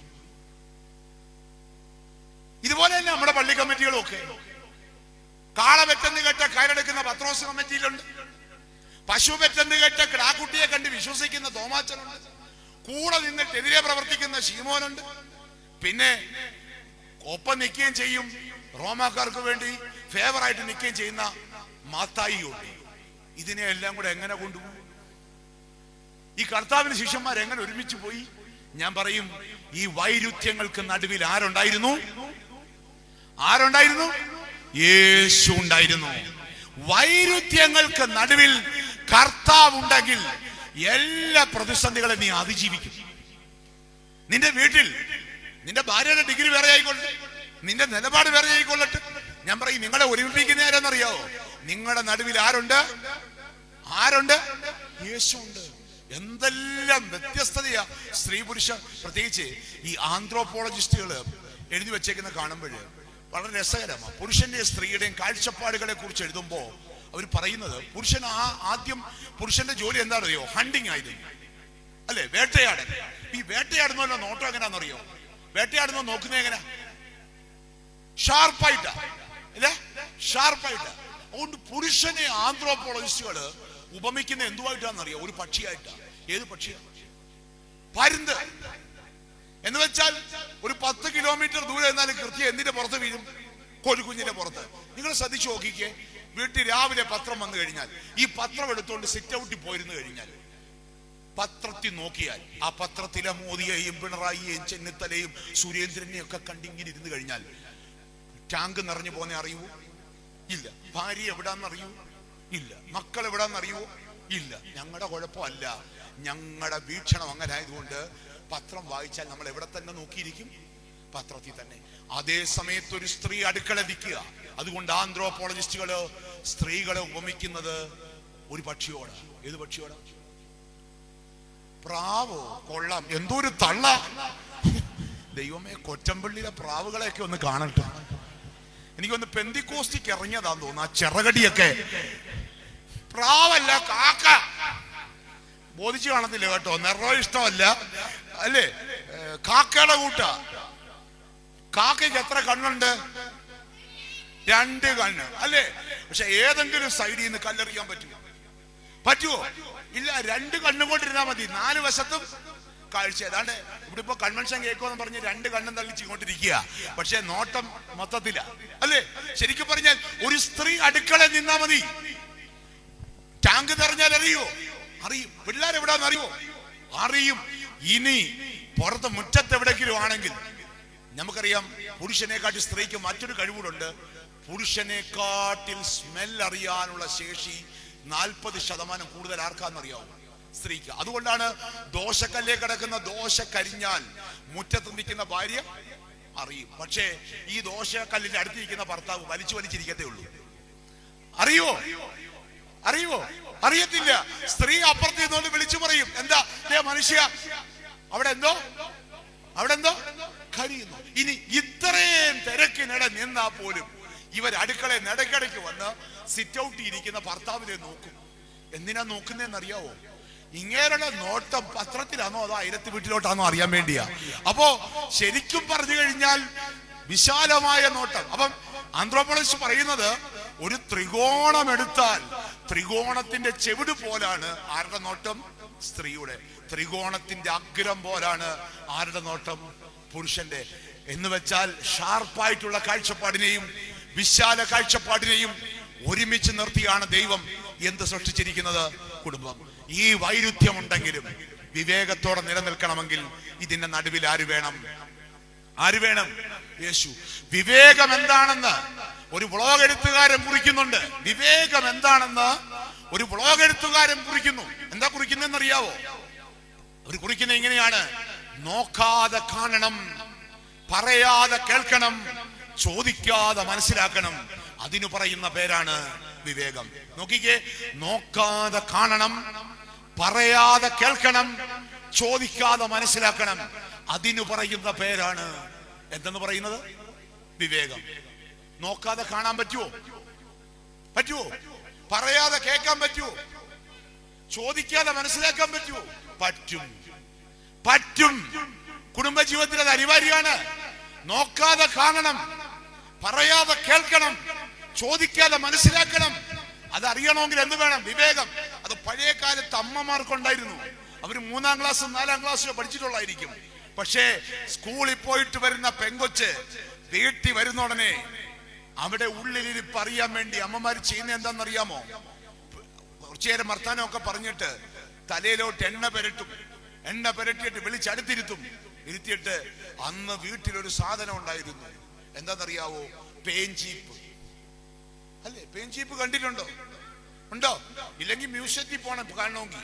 ഇതുപോലെ തന്നെ നമ്മുടെ പള്ളി കമ്മിറ്റികളൊക്കെ. കാള പെട്ടെന്ന് കേട്ട കയറെടുക്കുന്ന പത്രോസ് കമ്മിറ്റിയിലുണ്ട്. പശു പെട്ടെന്ന് കേട്ട കിടാക്കുട്ടിയെ കണ്ട് വിശ്വസിക്കുന്ന തോമാച്ചനുണ്ട്. കൂടെ നിന്നിട്ട് എതിരെ പ്രവർത്തിക്കുന്ന ശീമോനുണ്ട്. പിന്നെ ഒപ്പം നിൽക്കുകയും ചെയ്യും, റോമാക്കാർക്ക് വേണ്ടി ഫേവറായിട്ട് നിൽക്കുകയും ചെയ്യുന്ന മാത്തായി ഉണ്ട്. ഇതിനെ എല്ലാം കൂടെ എങ്ങനെ കൊണ്ടുപോകും? ഈ കർത്താവിന് ശിഷ്യന്മാർ എങ്ങനെ ഒരുമിച്ച് പോയി? ഞാൻ പറയും, ഈ വൈരുദ്ധ്യങ്ങൾക്ക് നടുവിൽ ആരുണ്ടായിരുന്നു? ആരുണ്ടായിരുന്നു? യേശു ഉണ്ടായിരുന്നു. വൈരുദ്ധ്യങ്ങൾക്ക് നടുവിൽ കർത്താവ് ഉണ്ടെങ്കിൽ എല്ലാ പ്രതിസന്ധികളെ നീ അതിജീവിക്കും. നിന്റെ വീട്ടിൽ നിന്റെ ഭാര്യയുടെ ഡിഗ്രി വേറെ ആയിക്കൊള്ളട്ടെ, നിന്റെ നിലപാട് വേറെ ആയിക്കൊള്ളട്ടെ, ഞാൻ പറയും, നിങ്ങളെ ഒരുമിപ്പിക്കുന്ന ആരെന്നറിയാവോ? നിങ്ങളുടെ നടുവിൽ ആരുണ്ട്? ആരുണ്ട്? യേശു ഉണ്ട്. എന്തെല്ലാം വ്യത്യസ്തതയാ സ്ത്രീ പുരുഷ. പ്രത്യേകിച്ച് ഈ ആന്ത്രോപോളജിസ്റ്റുകൾ എഴുതി വെച്ചേക്കുന്ന കാണുമ്പോൾ വളരെ രസകരമാണ്. പുരുഷന്റെയും സ്ത്രീയുടെയും കാഴ്ചപ്പാടുകളെ കുറിച്ച് എഴുതുമ്പോൾ അവർ പറയുന്നത്, പുരുഷൻ ആദ്യം പുരുഷന്റെ ജോലി എന്താണെന്നറിയോ? ഹണ്ടിങ് ആയിരുന്നു അല്ലെ? വേട്ടയാടൻ. ഈ വേട്ടയാടുന്നല്ലോ നോട്ടം എങ്ങനെയാണെന്നറിയോ? വേട്ടയാടുന്ന നോക്കുന്നത് എങ്ങനെ? ഷാർപ്പായിട്ടാ അല്ലേ? ഷാർപ്പായിട്ടാ. അതുകൊണ്ട് പുരുഷനെ ആന്ത്രോപോളജിസ്റ്റുകള് ഉപമിക്കുന്ന എന്തുമായിട്ടാണെന്നറിയോ? ഒരു പക്ഷിയായിട്ടാ. ഏത് പക്ഷിയാ? പരുന്ത്. എന്ന് വെച്ചാൽ ഒരു 10 കിലോമീറ്റർ ദൂരെ എന്നാലും കൃത്യം എന്തിന്റെ പുറത്ത് വീഴും? കോഴിക്കുഞ്ഞിന്റെ പുറത്ത്. നിങ്ങൾ ശ്രദ്ധിച്ചു നോക്കിക്കേ, വീട്ടിൽ രാവിലെ പത്രം വന്നു കഴിഞ്ഞാൽ, ഈ പത്രം എടുത്തുകൊണ്ട് സിറ്റ് ഔട്ടിൽ പോയിരുന്നു കഴിഞ്ഞാൽ, പത്രത്തിൽ നോക്കിയാൽ ആ പത്രത്തിലെ മോദിയെയും പിണറായിയെയും ചെന്നിത്തലയും സുരേന്ദ്രനെയും ഒക്കെ കണ്ടിങ്ങനെ ഇരുന്ന് കഴിഞ്ഞാൽ ടാങ്ക് നിറഞ്ഞു പോന്നെ അറിയൂ? ഇല്ല. ഭാര്യ എവിടാന്ന് അറിയൂ? ഇല്ല. മക്കൾ എവിടാന്നറിയുമോ? ഇല്ല. ഞങ്ങളുടെ കുഴപ്പമല്ല, ഞങ്ങളുടെ വീക്ഷണം അങ്ങനെ ആയതുകൊണ്ട് പത്രം വായിച്ചാൽ നമ്മൾ എവിടെ തന്നെ നോക്കിയിരിക്കും? പത്രത്തിൽ തന്നെ. അതേ സമയത്ത് ഒരു സ്ത്രീ അടുക്കള നിൽക്കുക. അതുകൊണ്ട് ആന്ത്രോപോളജിസ്റ്റുകള് സ്ത്രീകളെ ഉപമിക്കുന്നത് ഒരു പക്ഷിയോട്. ഏത് പക്ഷിയോട്? പ്രാവോ? കൊള്ളാം, എന്തോ ഒരു തള്ള. ദൈവമേ, കൊറ്റമ്പള്ളിയിലെ പ്രാവുകളെയൊക്കെ ഒന്ന് കാണട്ടെ. എനിക്കൊന്ന് പെന്തിക്കോസ്റ്റിക്ക് ഇറങ്ങിയതാന്ന് തോന്നുന്നു ആ ചിറകടിയൊക്കെ. പ്രാവല്ല, കാക്ക. ബോധിച്ചു കാണത്തില്ല കേട്ടോ, നിറോ ഇഷ്ടമല്ല അല്ലേ? കാക്കയുടെ കൂട്ട. കാക്കയ്ക്ക് എത്ര കണ്ണുണ്ട്? 2 കണ്ണ് അല്ലേ? പക്ഷെ ഏതെങ്കിലും സൈഡിൽ നിന്ന് കല്ലെറിയാൻ പറ്റുമോ? ഇല്ല. 2 കണ്ണും കൊണ്ടിരുന്നാ മതി, 4 വശത്തും കാഴ്ച. ഏതാണ്ട് ഇവിടെ ഇപ്പൊ കൺവെൻഷൻ കേൾക്കുമെന്ന് പറഞ്ഞ് 2 കണ്ണും തള്ളിച്ച് ഇങ്ങോട്ടിരിക്കുക. പക്ഷെ നോട്ടം മൊത്തത്തില അല്ലേ? ശരിക്കും പറഞ്ഞാൽ ഒരു സ്ത്രീ അടുക്കള നിന്നാ മതി, ടാങ്ക് നിറഞ്ഞാൽ അറിയും. പിള്ളേർ എവിടാന്ന് അറിയും. ഇനി പുറത്ത് മുറ്റത്ത് എവിടെയെങ്കിലും ആണെങ്കിൽ നമുക്കറിയാം, പുരുഷനെക്കാട്ടിൽ സ്ത്രീക്ക് മറ്റൊരു കഴിവുണ്ട്. പുരുഷനെക്കാട്ടിൽ സ്മെൽ അറിയാനുള്ള ശേഷി 40% കൂടുതൽ ആർക്കാന്നറിയാവോ? സ്ത്രീക്ക്. അതുകൊണ്ടാണ് ദോശക്കല്ലേ കിടക്കുന്ന ദോശ കരിഞ്ഞാൽ മുറ്റത്ത് നിൽക്കുന്ന ഭാര്യ അറിയും. പക്ഷേ ഈ ദോശക്കല്ലിന്റെ അടുത്തിരിക്കുന്ന ഭർത്താവ് വലിച്ചിരിക്കത്തേ ഉള്ളൂ. അറിയോ? അറിയത്തില്ല. സ്ത്രീ അപ്പുറത്ത് നിന്നുകൊണ്ട് വിളിച്ചു പറയും, എന്താ മനുഷ്യ അവിടെ എന്തോ കഴിയുന്നു. ഇനി ഇത്രയും തിരക്കിനിടെ നിന്നാ പോലും ഇവർ അടുക്കളയിൽ ഇടയ്ക്കിടയ്ക്ക് വന്ന് സിറ്റ് ഔട്ട് ഇരിക്കുന്ന ഭർത്താവിനെ നോക്കും. എന്തിനാ നോക്കുന്നതെന്നറിയാവോ? ഇങ്ങേരുടെ നോട്ടം പത്രത്തിലാണോ അതോ അയലത്ത് വീട്ടിലോട്ടാണോ അറിയാൻ വേണ്ടിയാ. അപ്പോ ശരിക്കും പറഞ്ഞു കഴിഞ്ഞാൽ വിശാലമായ നോട്ടം. അപ്പം ആന്ത്രോപോളജിസ്റ്റ് പറയുന്നത്, ഒരു ത്രികോണം എടുത്താൽ ത്രികോണത്തിന്റെ ചെവിട് പോലാണ് ആരുടെ നോട്ടം? സ്ത്രീയുടെ. ത്രികോണത്തിന്റെ അഗ്രം പോലാണ് ആരുടെ നോട്ടം? പുരുഷന്റെ. എന്ന് വെച്ചാൽ ഷാർപ്പായിട്ടുള്ള കാഴ്ചപ്പാടിനെയും വിശാല കാഴ്ചപ്പാടിനെയും ഒരുമിച്ച് നിർത്തിയാണ് ദൈവം എന്ത് സൃഷ്ടിച്ചിരിക്കുന്നത്? കുടുംബം. ഈ വൈരുദ്ധ്യം ഉണ്ടെങ്കിലും വിവേകത്തോടെ നിലനിൽക്കണമെങ്കിൽ ഇതിന്റെ നടുവിൽ ആര് വേണം? യേശു. വിവേകം എന്താണെന്ന് ഒരു വ്ളോഗ് എഴുത്തുകാരൻ കുറിക്കുന്നുണ്ട്. വിവേകം എന്താണെന്ന് ഒരു വ്ളോഗ് എഴുത്തുകാരൻ കുറിക്കുന്നു. എന്താ കുറിക്കുന്നതെന്നറിയാവോ? അവർ കുറിക്കുന്നത് ഇങ്ങനെയാണ്: നോക്കാതെ കാണണം, പറയാതെ കേൾക്കണം, ചോദിക്കാതെ മനസ്സിലാക്കണം. അതിനു പറയുന്ന പേരാണ് വിവേകം. നോക്കിക്കേ, നോക്കാതെ കാണണം, പറയാതെ കേൾക്കണം, ചോദിക്കാതെ മനസ്സിലാക്കണം. അതിനു പറയുന്ന പേരാണ് എന്തെന്ന് പറയുന്നത്? വിവേകം. നോക്കാതെ കാണാൻ പറ്റുമോ? പറയാതെ കേൾക്കാൻ പറ്റുമോ? ചോദിക്കാതെ മനസ്സിലാക്കാൻ പറ്റുമോ? പറ്റും. കുടുംബജീവിതത്തിൽ അത് അനിവാര്യമാണ്. നോക്കാതെ കാണണം, പറയാതെ കേൾക്കണം, ചോദിക്കാതെ മനസ്സിലാക്കണം. അതറിയണമെങ്കിൽ എന്ത് വേണം? വിവേകം. അത് പഴയ കാലത്ത് അമ്മമാർക്കുണ്ടായിരുന്നു. അവര് 3ാം ക്ലാസ്സും 4ാം ക്ലാസ്സിലോ പഠിച്ചിട്ടുള്ളായിരിക്കും. പക്ഷേ സ്കൂളിൽ പോയിട്ട് വരുന്ന പെങ്കൊച്ച് വീട്ടിൽ വരുന്ന ഉടനെ അവിടെ ഉള്ളിലിരിപ്പ് അറിയാൻ വേണ്ടി അമ്മമാര് ചെയ്യുന്ന എന്താണെന്നറിയാമോ? കുറച്ചു നേരം വർത്താനമൊക്കെ പറഞ്ഞിട്ട് തലയിലോട്ട് എണ്ണ പുരട്ടിയിട്ട് ഇരുത്തിയിട്ട് അന്ന് വീട്ടിലൊരു സാധനം ഉണ്ടായിരുന്നു. എന്താണെന്നറിയാവോ? പേൻചീപ്പ്. അല്ലേ? പേൻചീപ്പ് കണ്ടിട്ടുണ്ടോ? ഇല്ലെങ്കിൽ മ്യൂസിയത്തിൽ പോണം കാണണമെങ്കിൽ.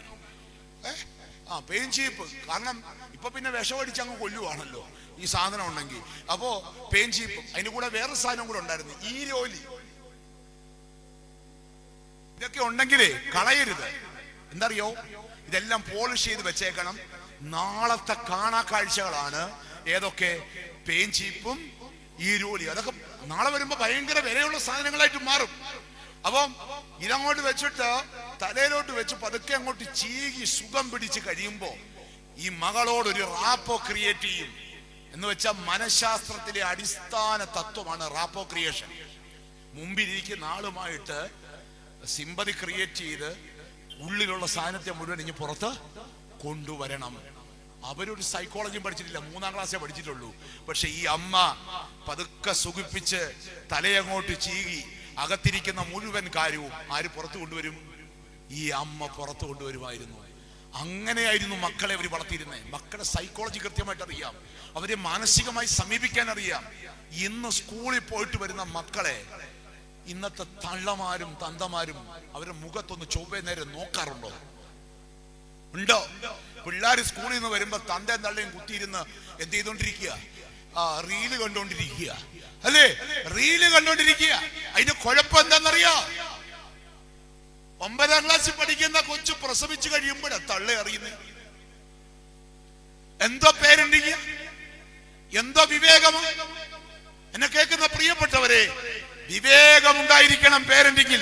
പേൻചീപ്പ്. കാരണം ഇപ്പൊ പിന്നെ വിഷമടിച്ച് അങ്ങ് കൊല്ലുവാണല്ലോ ഈ സാധനം ഉണ്ടെങ്കിൽ. അപ്പോ പേൻചീപ്പ്. അതിന് കൂടെ വേറെ സാധനം കൂടെ ഉണ്ടായിരുന്നു, ഈരോലി. ഇതൊക്കെ ഉണ്ടെങ്കിലേ കളയരുത്. എന്തറിയോ? ഇതെല്ലാം പോളിഷ് ചെയ്ത് വെച്ചേക്കണം. നാളത്തെ കാണാ കാഴ്ചകളാണ് ഏതൊക്കെ? പേൻചീപ്പും ഈരോലി. അതൊക്കെ നാളെ വരുമ്പോ ഭയങ്കര വിലയുള്ള സാധനങ്ങളായിട്ട് മാറും. അപ്പം ഇതങ്ങോട്ട് വെച്ചിട്ട് തലയിലോട്ട് വെച്ച് പതുക്കെ അങ്ങോട്ട് ചീകി സുഖം പിടിച്ച് കഴിയുമ്പോ ഈ മകളോടൊരു റാപ്പോ ക്രിയേറ്റ് ചെയ്യും. എന്ന് വെച്ചാൽ മനഃശാസ്ത്രത്തിലെ അടിസ്ഥാന തത്വമാണ് റാപ്പോ ക്രിയേഷൻ. മുമ്പിലിരിക്കുന്ന ആളുമായിട്ട് സിമ്പതി ക്രിയേറ്റ് ചെയ്ത് ഉള്ളിലുള്ള സാധനത്തെ മുഴുവൻ ഇനി പുറത്ത് കൊണ്ടുവരണം. അവരൊരു സൈക്കോളജിയും പഠിച്ചിട്ടില്ല, 3ാം ക്ലാസ്സേ പഠിച്ചിട്ടുള്ളൂ. പക്ഷെ ഈ അമ്മ പതുക്കെ സുഖിപ്പിച്ച് തലയങ്ങോട്ട് ചീകി അകത്തിരിക്കുന്ന മുഴുവൻ കാര്യവും ആര് പുറത്തു കൊണ്ടുവരും? ഈ അമ്മ പുറത്തു കൊണ്ടുവരുമായിരുന്നു. അങ്ങനെയായിരുന്നു മക്കളെ അവർ വളർത്തിയിരുന്നത്. മക്കളുടെ സൈക്കോളജി കൃത്യമായിട്ട് അറിയാം, അവരെ മാനസികമായി സമീപിക്കാൻ അറിയാം. ഇന്ന് സ്കൂളിൽ പോയിട്ട് വരുന്ന മക്കളെ ഇന്നത്തെ തള്ളമാരും തന്തമാരും അവരുടെ മുഖത്തൊന്ന് ചൊവ്വേ നേരെ നോക്കാറുണ്ടോ? ഉണ്ടോ? പിള്ളേർ സ്കൂളിൽ നിന്ന് വരുമ്പോ തന്തയും തള്ളയും കുത്തിയിരുന്ന് എന്ത് ചെയ്തോണ്ടിരിക്കുക? റീല് കണ്ടോണ്ടിരിക്കുക, അല്ലേ? റീല് കണ്ടോണ്ടിരിക്കുക. അതിന്റെ കുഴപ്പം എന്താണെന്നറിയോ? 9ാം ക്ലാസ്സിൽ പഠിക്കുന്ന കൊച്ചു പ്രസവിച്ചു കഴിയുമ്പോഴാ തള്ള അറിയുന്നത്. എന്തോ പേരന്റിങ്, എന്തോ വിവേകമാ. എന്നെ കേൾക്കുന്ന പ്രിയപ്പെട്ടവരെ, വിവേകമുണ്ടായിരിക്കണം പേരന്റിങ്ങിൽ.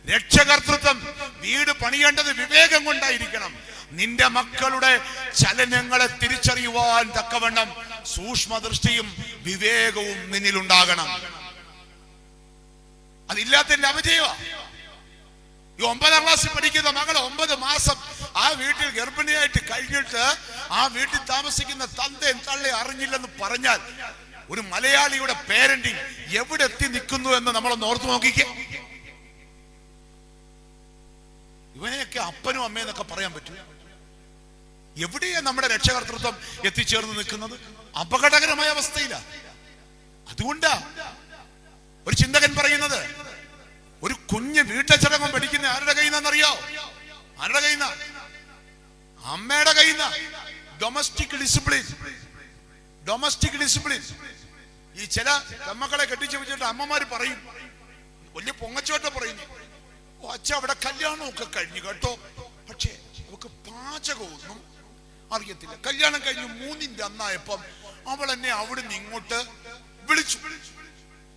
രക്ഷകർത്തൃത്വം, വീട് പണിയേണ്ടത് വിവേകം കൊണ്ടായിരിക്കണം. നിന്റെ മക്കളുടെ ചലനങ്ങളെ തിരിച്ചറിയുവാൻ തക്കവണ്ണം സൂക്ഷ്മദൃഷ്ടിയും വിവേകവും നിന്നിലുണ്ടാകണം. അതില്ലാത്തതിന്റെ അപജയമാണ്. ഈ 9ാം ക്ലാസ്സിൽ പഠിക്കുന്ന മകൾ 9 മാസം ആ വീട്ടിൽ ഗർഭിണിയായിട്ട് കഴിഞ്ഞിട്ട് ആ വീട്ടിൽ താമസിക്കുന്ന തന്തയും തള്ളയും അറിഞ്ഞില്ലെന്ന് പറഞ്ഞാൽ ഒരു മലയാളിയുടെ പേരന്റിങ് എവിടെ എത്തി നിൽക്കുന്നു എന്ന് നമ്മളൊന്ന് ഓർത്തു നോക്കിക്കേ. ഇവനെയൊക്കെ അപ്പനും അമ്മയെന്നൊക്കെ പറയാൻ പറ്റൂ? എവിടെയാ നമ്മുടെ രക്ഷകർത്തൃത്വം എത്തിച്ചേർന്ന് നിൽക്കുന്നത്? അപകടകരമായ അവസ്ഥയില. അതുകൊണ്ടാ ഒരു ചിന്തകൻ പറയുന്നത്, ഒരു കുഞ്ഞ് വീട്ടച്ചടങ്ങം പഠിക്കുന്ന ആരുടെ കയ്യിൽ നിന്നറിയോ? ആരുടെ കയ്യിൽ നിന്നാ? അമ്മയുടെ കയ്യിൽ നിന്നാ. Domestic discipline, domestic discipline. ഈ ചില പെമ്മക്കളെ കെട്ടിച്ചു വെച്ചിട്ട് അമ്മമാര് പറയും, വലിയ പൊങ്ങച്ചോട്ട പറയുന്നു, അച്ഛ അവിടെ കല്യാണമൊക്കെ കഴിഞ്ഞു കേട്ടോ, പക്ഷേ അവക്ക് പാചകമൊന്നും അറിയത്തില്ല. കല്യാണം കഴിഞ്ഞ് 3ന്റെ അന്നായപ്പം അവൾ എന്നെ അവിടുന്ന് ഇങ്ങോട്ട് വിളിച്ചു.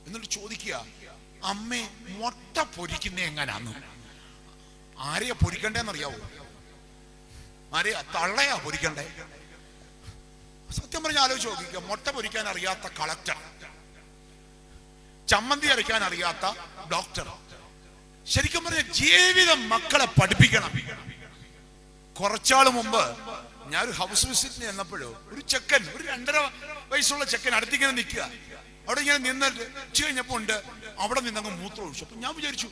എന്നിട്ട് ചോദിക്കുക, അമ്മേ മുട്ട പൊരിക്കുന്ന എങ്ങനാന്ന്? ആരെയാ പൊരിക്കണ്ടേന്നറിയാവോ? ആരെയാ? തള്ളയാ പൊരിക്കണ്ടേ? സത്യം പറഞ്ഞ ആലോചിച്ച് നോക്കിക്കുക. മുട്ട പൊരിക്കാൻ അറിയാത്ത കളക്ടർ, ചമ്മന്തി അരയ്ക്കാൻ അറിയാത്ത ഡോക്ടർ. ശരിക്കും പറഞ്ഞ ജീവിതം മക്കളെ പഠിപ്പിക്കണം. കുറച്ചാള് മുമ്പ് ഞാനൊരു ഹൗസ് വിസിറ്റിന് ചെന്നപ്പോഴോ ഒരു ചെക്കൻ, ഒരു 2.5 വയസ്സുള്ള ചെക്കൻ അടുത്തിങ്ങനെ നിൽക്കുക. അവിടെ ഇങ്ങനെ നിന്നിട്ട് ഉച്ച കഴിഞ്ഞപ്പോ ഉണ്ട് അവിടെ നിന്നങ്ങ് മൂത്രം ഒഴിച്ചു. അപ്പൊ ഞാൻ വിചാരിച്ചു,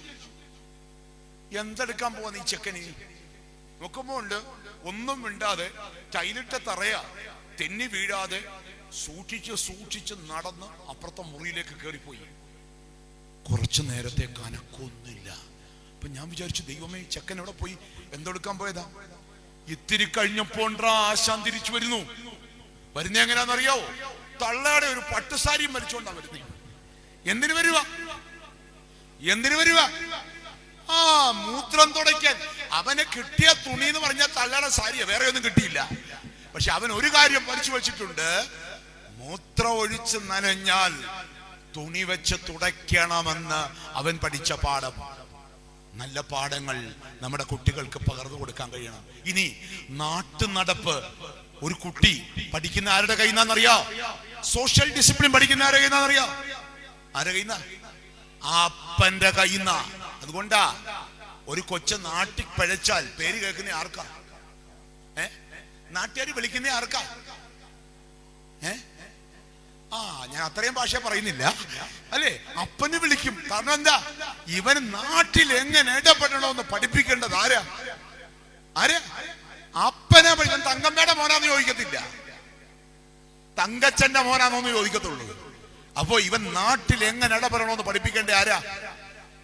എന്തെടുക്കാൻ പോവാന്ന് ഈ ചെക്കന്? നോക്കുമ്പോ ഉണ്ട് ഒന്നും മിണ്ടാതെ ടൈലിട്ട തറയാ, തെന്നി വീഴാതെ സൂക്ഷിച്ച് നടന്ന് അപ്പുറത്തെ മുറിയിലേക്ക് കയറിപ്പോയി. കുറച്ചു നേരത്തെ കനക്കൊന്നുമില്ല. അപ്പൊ ഞാൻ വിചാരിച്ചു, ദൈവമേ ചെക്കൻ എവിടെ പോയി? എന്തെടുക്കാൻ പോയതാ? ഇത്തിരി കഴിഞ്ഞപ്പോ ആശാൻ തിരിച്ചു വരുന്നു. വരുന്ന എങ്ങനെയാണെന്നറിയാവോ? തള്ളയുടെ ഒരു പട്ടുസാരിയും വലിച്ചോണ്ടാ വരുന്നേ. എന്തിനു വരുക? എന്തിനു വരുക? മൂത്രം തുടയ്ക്കാൻ. അവന് കിട്ടിയ തുണി എന്ന് പറഞ്ഞാൽ തള്ളയുടെ സാരിയാ, വേറെ ഒന്നും കിട്ടിയില്ല. പക്ഷെ അവൻ ഒരു കാര്യം പഠിച്ചു വെച്ചിട്ടുണ്ട്, മൂത്രം ഒഴിച്ച് നനഞ്ഞാൽ തുണി വെച്ച് തുടയ്ക്കണമെന്ന് അവൻ പഠിച്ച പാഠം. നല്ല പാഠങ്ങൾ നമ്മുടെ കുട്ടികൾക്ക് പകർന്നു കൊടുക്കാൻ കഴിയണം. ഇനി നാട്ടുനടപ്പ് ഒരു കുട്ടി പഠിക്കുന്ന ആരുടെ കയ്യിൽ നിന്നറിയോ? സോഷ്യൽ ഡിസിപ്ലിൻ പഠിക്കുന്ന ആരുടെ കയ്യിൽ നിന്നറിയോ? ആരുടെ കയ്യിൽ നിന്നാ? അപ്പന്റെ കയ്യിൽ നിന്നാ. അതുകൊണ്ടാ ഒരു കൊച്ചു നാട്ടിൽ പിഴച്ചാൽ പേര് കേൾക്കുന്ന ആർക്കാ? നാട്ടുകാർ വിളിക്കുന്ന ആർക്കാ? ഞാൻ അത്രയും ഭാഷ പറയുന്നില്ല, അല്ലേ? അപ്പന് വിളിക്കും. കാരണം എന്താ? ഇവൻ നാട്ടിൽ എങ്ങനെ ഇടപെടണമെന്ന് പഠിപ്പിക്കേണ്ടത് ആരാ? അപ്പനെ പഠിക്കാൻ. തങ്കമ്മയുടെ മോനാന്ന് ചോദിക്കത്തില്ല, തങ്കച്ചന്റെ മോനാന്നോന്ന് ചോദിക്കത്തുള്ളൂ. അപ്പോ ഇവൻ നാട്ടിൽ എങ്ങനെ ഇടപെടണമെന്ന് പഠിപ്പിക്കേണ്ട ആരാ?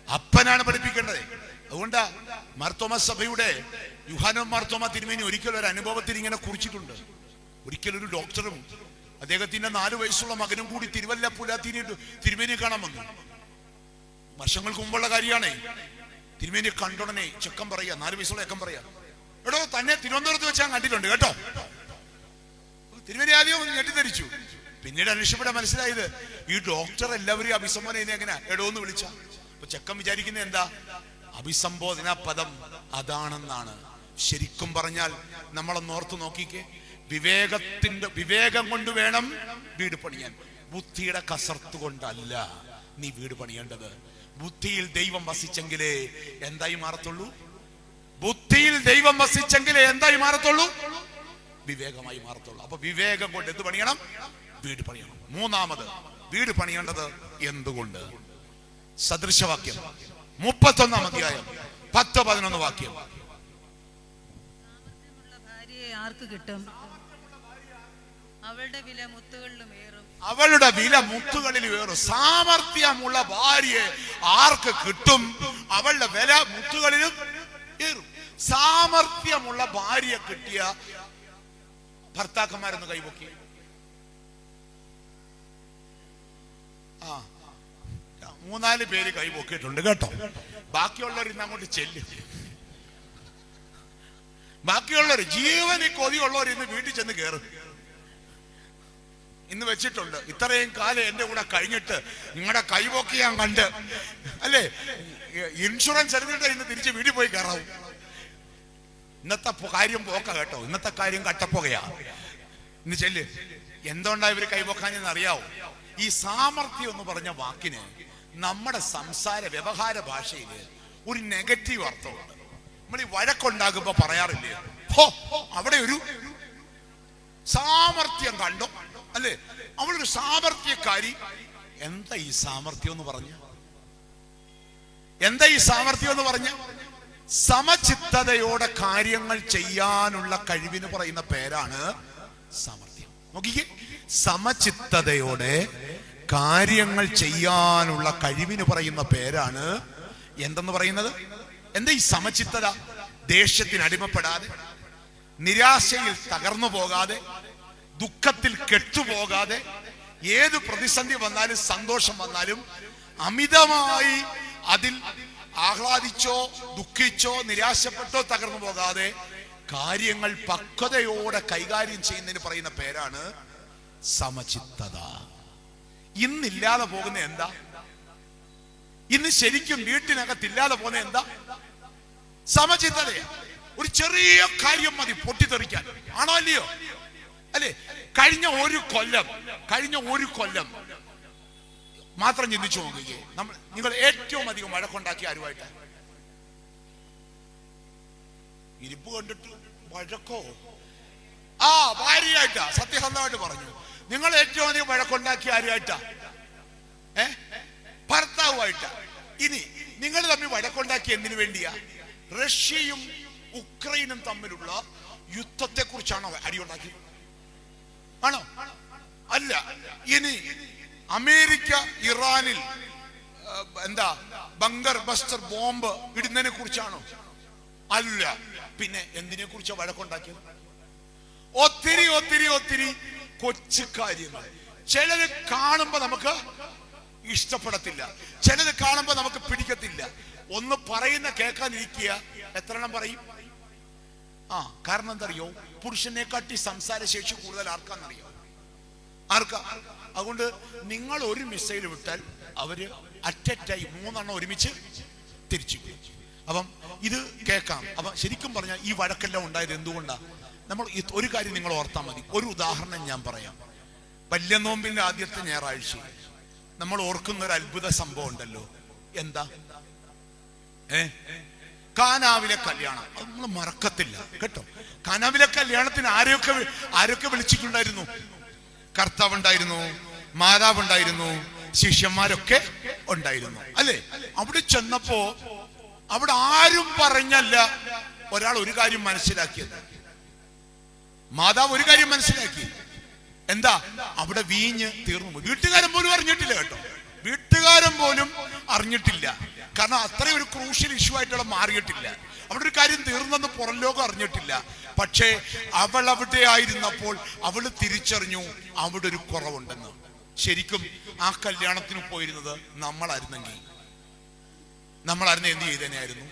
അപ്പനാണ് പഠിപ്പിക്കേണ്ടത്. അതുകൊണ്ടാ മാർത്തോമ സഭയുടെ യുഹാനോ മാർത്തോമ തിരുമേനി ഒരിക്കലും ഒരു അനുഭവത്തിൽ ഇങ്ങനെ കുറിച്ചിട്ടുണ്ട്. ഒരിക്കലൊരു ഡോക്ടറും അദ്ദേഹത്തിന്റെ 4 വയസ്സുള്ള മകനും കൂടി തിരുവല്ല പുലാത്തിനിട്ട് തിരുമേനിയെ കാണാൻ വന്നു. വർഷങ്ങൾക്ക് മുമ്പുള്ള കാര്യമാണേ. തിരുമേനിയെ കണ്ടുടനെ ചെക്കൻ പറയാ, 4 വയസ്സുള്ള ചെക്കൻ പറയാ, എടോ തന്നെ തിരുവനന്തപുരത്ത് വെച്ച് ഞാൻ കണ്ടിട്ടുണ്ട് കേട്ടോ. തിരുമേനി ആദ്യം ഞെട്ടിദ്ധരിച്ചു. പിന്നീട് അന്വേഷിച്ചപ്പോഴാണ് മനസ്സിലായത്, ഈ ഡോക്ടർ എല്ലാവരെയും അഭിസംബോധന ചെയ്യുന്ന എങ്ങനെയാ? എടോ എന്ന് വിളിച്ച. അപ്പൊ ചെക്കൻ വിചാരിക്കുന്നത് എന്താ? അഭിസംബോധന പദം അതാണെന്നാണ്. ശരിക്കും പറഞ്ഞാൽ നമ്മളൊന്ന് ഓർത്തു നോക്കിക്കേ, വിവേകം കൊണ്ട് വേണം വീട് പണിയാൻ. ബുദ്ധിയുടെ കസർത്ത് കൊണ്ടല്ല നീ വീട് പണിയേണ്ടത്. ബുദ്ധിയിൽ ദൈവം വസിച്ചെങ്കിലേ എന്തായി മാറത്തുള്ളൂ? ബുദ്ധിയിൽ ദൈവം വസിച്ചെങ്കിലേ എന്തായി മാറത്തുള്ളൂ? വിവേകമായി മാറത്തുള്ളൂ. അപ്പൊ വിവേകം കൊണ്ട് എന്ത് പണിയണം? വീട് പണിയണം. മൂന്നാമത്, വീട് പണിയേണ്ടത് എന്തുകൊണ്ട്? സദൃശവാക്യം 31-ാം അധ്യായം 10-11 വാക്യം. ഭാര്യയെ ആർക്ക് കിട്ടും? അവളുടെ വില മുത്തുകളിലും ഏറും. അവളുടെ വില മുത്തുകളിൽ വേറും. സാമർത്ഥ്യമുള്ള ഭാര്യയെ ആർക്ക് കിട്ടും, അവളുടെ വില മുത്തുകളിലും ഏറും. സാമർത്ഥ്യമുള്ള ഭാര്യ കിട്ടിയ ഭർത്താക്കന്മാരൊന്ന് കൈപൊക്കി. ആ 3-4 പേര് കൈപൊക്കിയിട്ടുണ്ട് കേട്ടോ. ബാക്കിയുള്ളവർ ഇന്ന് അങ്ങോട്ട് ചെല്ലും. ബാക്കിയുള്ളവർ ജീവന് കൊതിയുള്ളവർ ഇന്ന് വീട്ടിൽ ചെന്ന് കയറും. ഇന്ന് വെച്ചിട്ടുണ്ട്. ഇത്രയും കാലം എന്റെ കൂടെ കഴിഞ്ഞിട്ട് നിങ്ങളുടെ കൈപൊക്കി ഞാൻ കണ്ട് അല്ലേ, ഇൻഷുറൻസ് എടുത്തിട്ട് ഇന്ന് തിരിച്ച് വീട്ടിൽ പോയി കയറാവും. ഇന്നത്തെ കാര്യം പോക്ക കേട്ടോ. ഇന്നത്തെ കാര്യം കട്ടപ്പുകയാ. ഇന്ന് ചെല്ല്. എന്തുകൊണ്ടാ ഇവര് കൈപൊക്കാഞ്ഞെന്ന് അറിയാവോ? ഈ സാമർത്ഥ്യം എന്ന് പറഞ്ഞ വാക്കിന് നമ്മുടെ സംസാര വ്യവഹാര ഭാഷയില് ഒരു നെഗറ്റീവ് അർത്ഥമുണ്ട്. നമ്മൾ ഈ വഴക്കുണ്ടാകുമ്പോ പറയാറില്ലേ, ഹോ അവിടെ ഒരു സാമർത്ഥ്യം കണ്ടോ അല്ലേ, അവളൊരു സാമർത്ഥ്യക്കാരി. എന്താ ഈ സാമർത്ഥ്യം എന്ന് പറഞ്ഞ? എന്താ ഈ സാമർത്ഥ്യം എന്ന് പറഞ്ഞ? സമചിത്തതയോടെ കാര്യങ്ങൾ ചെയ്യാനുള്ള കഴിവിന് പറയുന്ന പേരാണ് സാമർത്ഥ്യം. നോക്കിക്കേ, സമചിത്തതയോടെ കാര്യങ്ങൾ ചെയ്യാനുള്ള കഴിവിന് പറയുന്ന പേരാണ് എന്തെന്ന് പറയുന്നത്? എന്താ ഈ സമചിത്തത? ദേഷ്യത്തിന് അടിമപ്പെടാതെ, നിരാശയിൽ തകർന്നു പോകാതെ, ദുഃഖത്തിൽ കെട്ടുപോകാതെ, ഏത് പ്രതിസന്ധി വന്നാലും സന്തോഷം വന്നാലും അമിതമായി അതിൽ ആഹ്ലാദിച്ചോ ദുഃഖിച്ചോ നിരാശപ്പെട്ടോ തകർന്നു പോകാതെ കാര്യങ്ങൾ പക്വതയോടെ കൈകാര്യം ചെയ്യുന്നതിന് പറയുന്ന പേരാണ് സമചിത്തത. ഇന്നില്ലാതെ പോകുന്ന എന്താ? ഇന്ന് ശരിക്കും വീട്ടിനകത്തില്ലാതെ പോകുന്ന എന്താ? സമചിത്തതയാ. ഒരു ചെറിയ കാര്യം മതി പൊട്ടിത്തെറിക്കാൻ. ആണോ അല്ലയോ? അല്ലെ? കഴിഞ്ഞ ഒരു കൊല്ലം മാത്രം ചിന്തിച്ചു നോക്കുകയെ. നിങ്ങൾ ഏറ്റവും അധികം വഴക്കുണ്ടാക്കിയ ആരുമായിട്ടാ? ഇരിപ്പ് കണ്ടിട്ട് വഴക്കോ? ആ ഭാര്യയായിട്ടാ. സത്യസന്ധമായിട്ട് പറഞ്ഞു. നിങ്ങൾ ഏറ്റവും അധികം വഴക്കുണ്ടാക്കിയ ആരുമായിട്ടാ? ഭർത്താവുമായിട്ടാ. ഇനി നിങ്ങൾ തമ്മിൽ വഴക്കുണ്ടാക്കി എന്തിനു വേണ്ടിയാ? റഷ്യയും ഉക്രൈനും തമ്മിലുള്ള യുദ്ധത്തെ കുറിച്ചാണോ അടിയുണ്ടാക്കിയത്? ആണോ? അല്ല. ഇനി അമേരിക്ക ഇറാനിൽ എന്താ ബങ്കർ ബസ്റ്റർ ബോംബ് ഇടുന്നതിനെ കുറിച്ചാണോ? അല്ല. പിന്നെ എന്തിനെ കുറിച്ചാണ് വഴക്കുണ്ടാക്കിയത്? ഒത്തിരി കൊച്ചു കാര്യങ്ങൾ. ചിലത് കാണുമ്പോ നമുക്ക് ഇഷ്ടപ്പെടത്തില്ല, ചിലത് കാണുമ്പോ നമുക്ക് പിടിക്കത്തില്ല. ഒന്ന് പറയുന്ന കേൾക്കാനിരിക്കുക, എത്ര എണ്ണം പറയും? കാരണം എന്തറിയോ? പുരുഷനെക്കാട്ടി സംസാരശേഷി കൂടുതൽ ആർക്കാന്നറിയോ? ആർക്കാ? അതുകൊണ്ട് നിങ്ങൾ ഒരു മിസൈൽ വിട്ടാൽ അവര് അറ്റ് എ ടൈം 3 എണ്ണം ഒരുമിച്ച് തിരിച്ചു. അപ്പം ഇത് കേൾക്കാം. അപ്പൊ ശരിക്കും പറഞ്ഞാൽ ഈ വഴക്കെല്ലാം ഉണ്ടായത് എന്തുകൊണ്ടാ? നമ്മൾ ഒരു കാര്യം നിങ്ങൾ ഓർത്താൽ മതി. ഒരു ഉദാഹരണം ഞാൻ പറയാം. വലിയ നോമ്പിന്റെ ആദ്യത്തെ ഞായറാഴ്ച നമ്മൾ ഓർക്കുന്ന ഒരു അത്ഭുത സംഭവം ഉണ്ടല്ലോ. എന്താ? കാനാവിലെ കല്യാണം. അത് നമ്മൾ മറക്കത്തില്ല കേട്ടോ. കാനാവിലെ കല്യാണത്തിന് ആരൊക്കെ വിളിച്ചിട്ടുണ്ടായിരുന്നു? കർത്താവ് ഉണ്ടായിരുന്നു, മാതാവ് ഉണ്ടായിരുന്നു, ശിഷ്യന്മാരൊക്കെ ഉണ്ടായിരുന്നു അല്ലേ? അവിടെ ചെന്നപ്പോ അവിടെ ആരും പറഞ്ഞല്ല ഒരാൾ ഒരു കാര്യം മനസ്സിലാക്കിയത്. മാതാവ് ഒരു കാര്യം മനസ്സിലാക്കി. എന്താ? അവിടെ വീഞ്ഞ് തീർന്നു. വീട്ടുകാരൻ പോലും അറിഞ്ഞിട്ടില്ല കേട്ടോ. വീട്ടുകാരൻ പോലും അറിഞ്ഞിട്ടില്ല. കാരണം അത്രയും ഒരു ക്രൂഷ്യൽ ഇഷ്യൂ ആയിട്ടുള്ള മാറിയിട്ടില്ല. അവിടെ ഒരു കാര്യം തീർന്നെന്ന് പുറം ലോകം അറിഞ്ഞിട്ടില്ല. പക്ഷേ അവൾ അവിടെ ആയിരുന്നപ്പോൾ അവൾ തിരിച്ചറിഞ്ഞു അവിടെ ഒരു കുറവുണ്ടെന്ന്. ശരിക്കും ആ കല്യാണത്തിന് പോയിരുന്നത് നമ്മളായിരുന്നെങ്കിൽ എന്ത് ചെയ്തേനായിരുന്നു?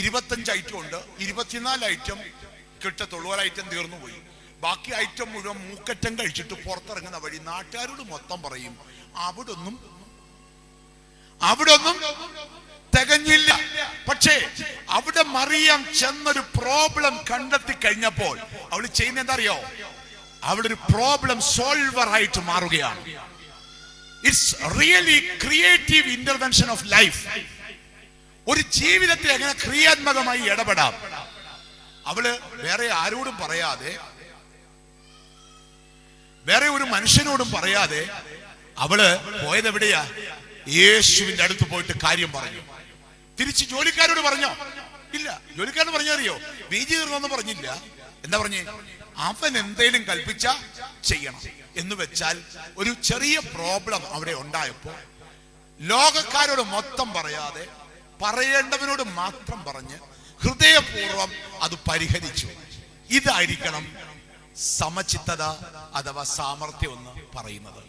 25 ഐറ്റം ഉണ്ട്, 24 ഐറ്റം കിട്ടത്തുള്ളൂ. ഒരു ഐറ്റം തീർന്നു പോയി. ബാക്കി ഐറ്റം മുഴുവൻ മൂക്കറ്റം കഴിച്ചിട്ട് പുറത്തിറങ്ങുന്ന വഴി നാട്ടുകാരോട് മൊത്തം പറയും അവിടെ ഒന്നും തികഞ്ഞില്ല. പക്ഷേ അവിടെ മറിയം ചെന്നൊരു പ്രോബ്ലം കണ്ടെത്തി കഴിഞ്ഞപ്പോൾ അവൾ ചെയ്യുന്ന എന്താ അറിയോ? അവിടെ ഒരു പ്രോബ്ലം സോൾവർ ആയിട്ട് മാറുകയാണ്. It's really creative intervention of life. ഒരു ജീവിതത്തിൽ എങ്ങനെ ക്രിയാത്മകമായി ഇടപെടാം. അവള് വേറെ ആരോടും പറയാതെ, വേറെ ഒരു മനുഷ്യനോടും പറയാതെ അവള് പോയത് എവിടെയാ? യേശുവിന്റെ അടുത്ത് പോയിട്ട് കാര്യം പറഞ്ഞു. തിരിച്ച് ജോലിക്കാരോട് പറഞ്ഞോ? ഇല്ല. ജോലിക്കാരോട് പറഞ്ഞറിയോ? വീജി തീർന്നെന്ന് പറഞ്ഞില്ല. എന്താ പറഞ്ഞേ? അവൻ എന്തേലും കൽപ്പിച്ച ചെയ്യണം എന്ന് വെച്ചാൽ ഒരു ചെറിയ പ്രോബ്ലം അവിടെ ഉണ്ടായപ്പോ ലോകക്കാരോട് മൊത്തം പറയാതെ പറയേണ്ടവനോട് മാത്രം പറഞ്ഞ് ഹൃദയപൂർവം അത് പരിഹരിച്ചു. ഇതായിരിക്കണം സമചിത്തത അഥവാ സാമർത്ഥ്യം എന്ന് പറയുന്നത്.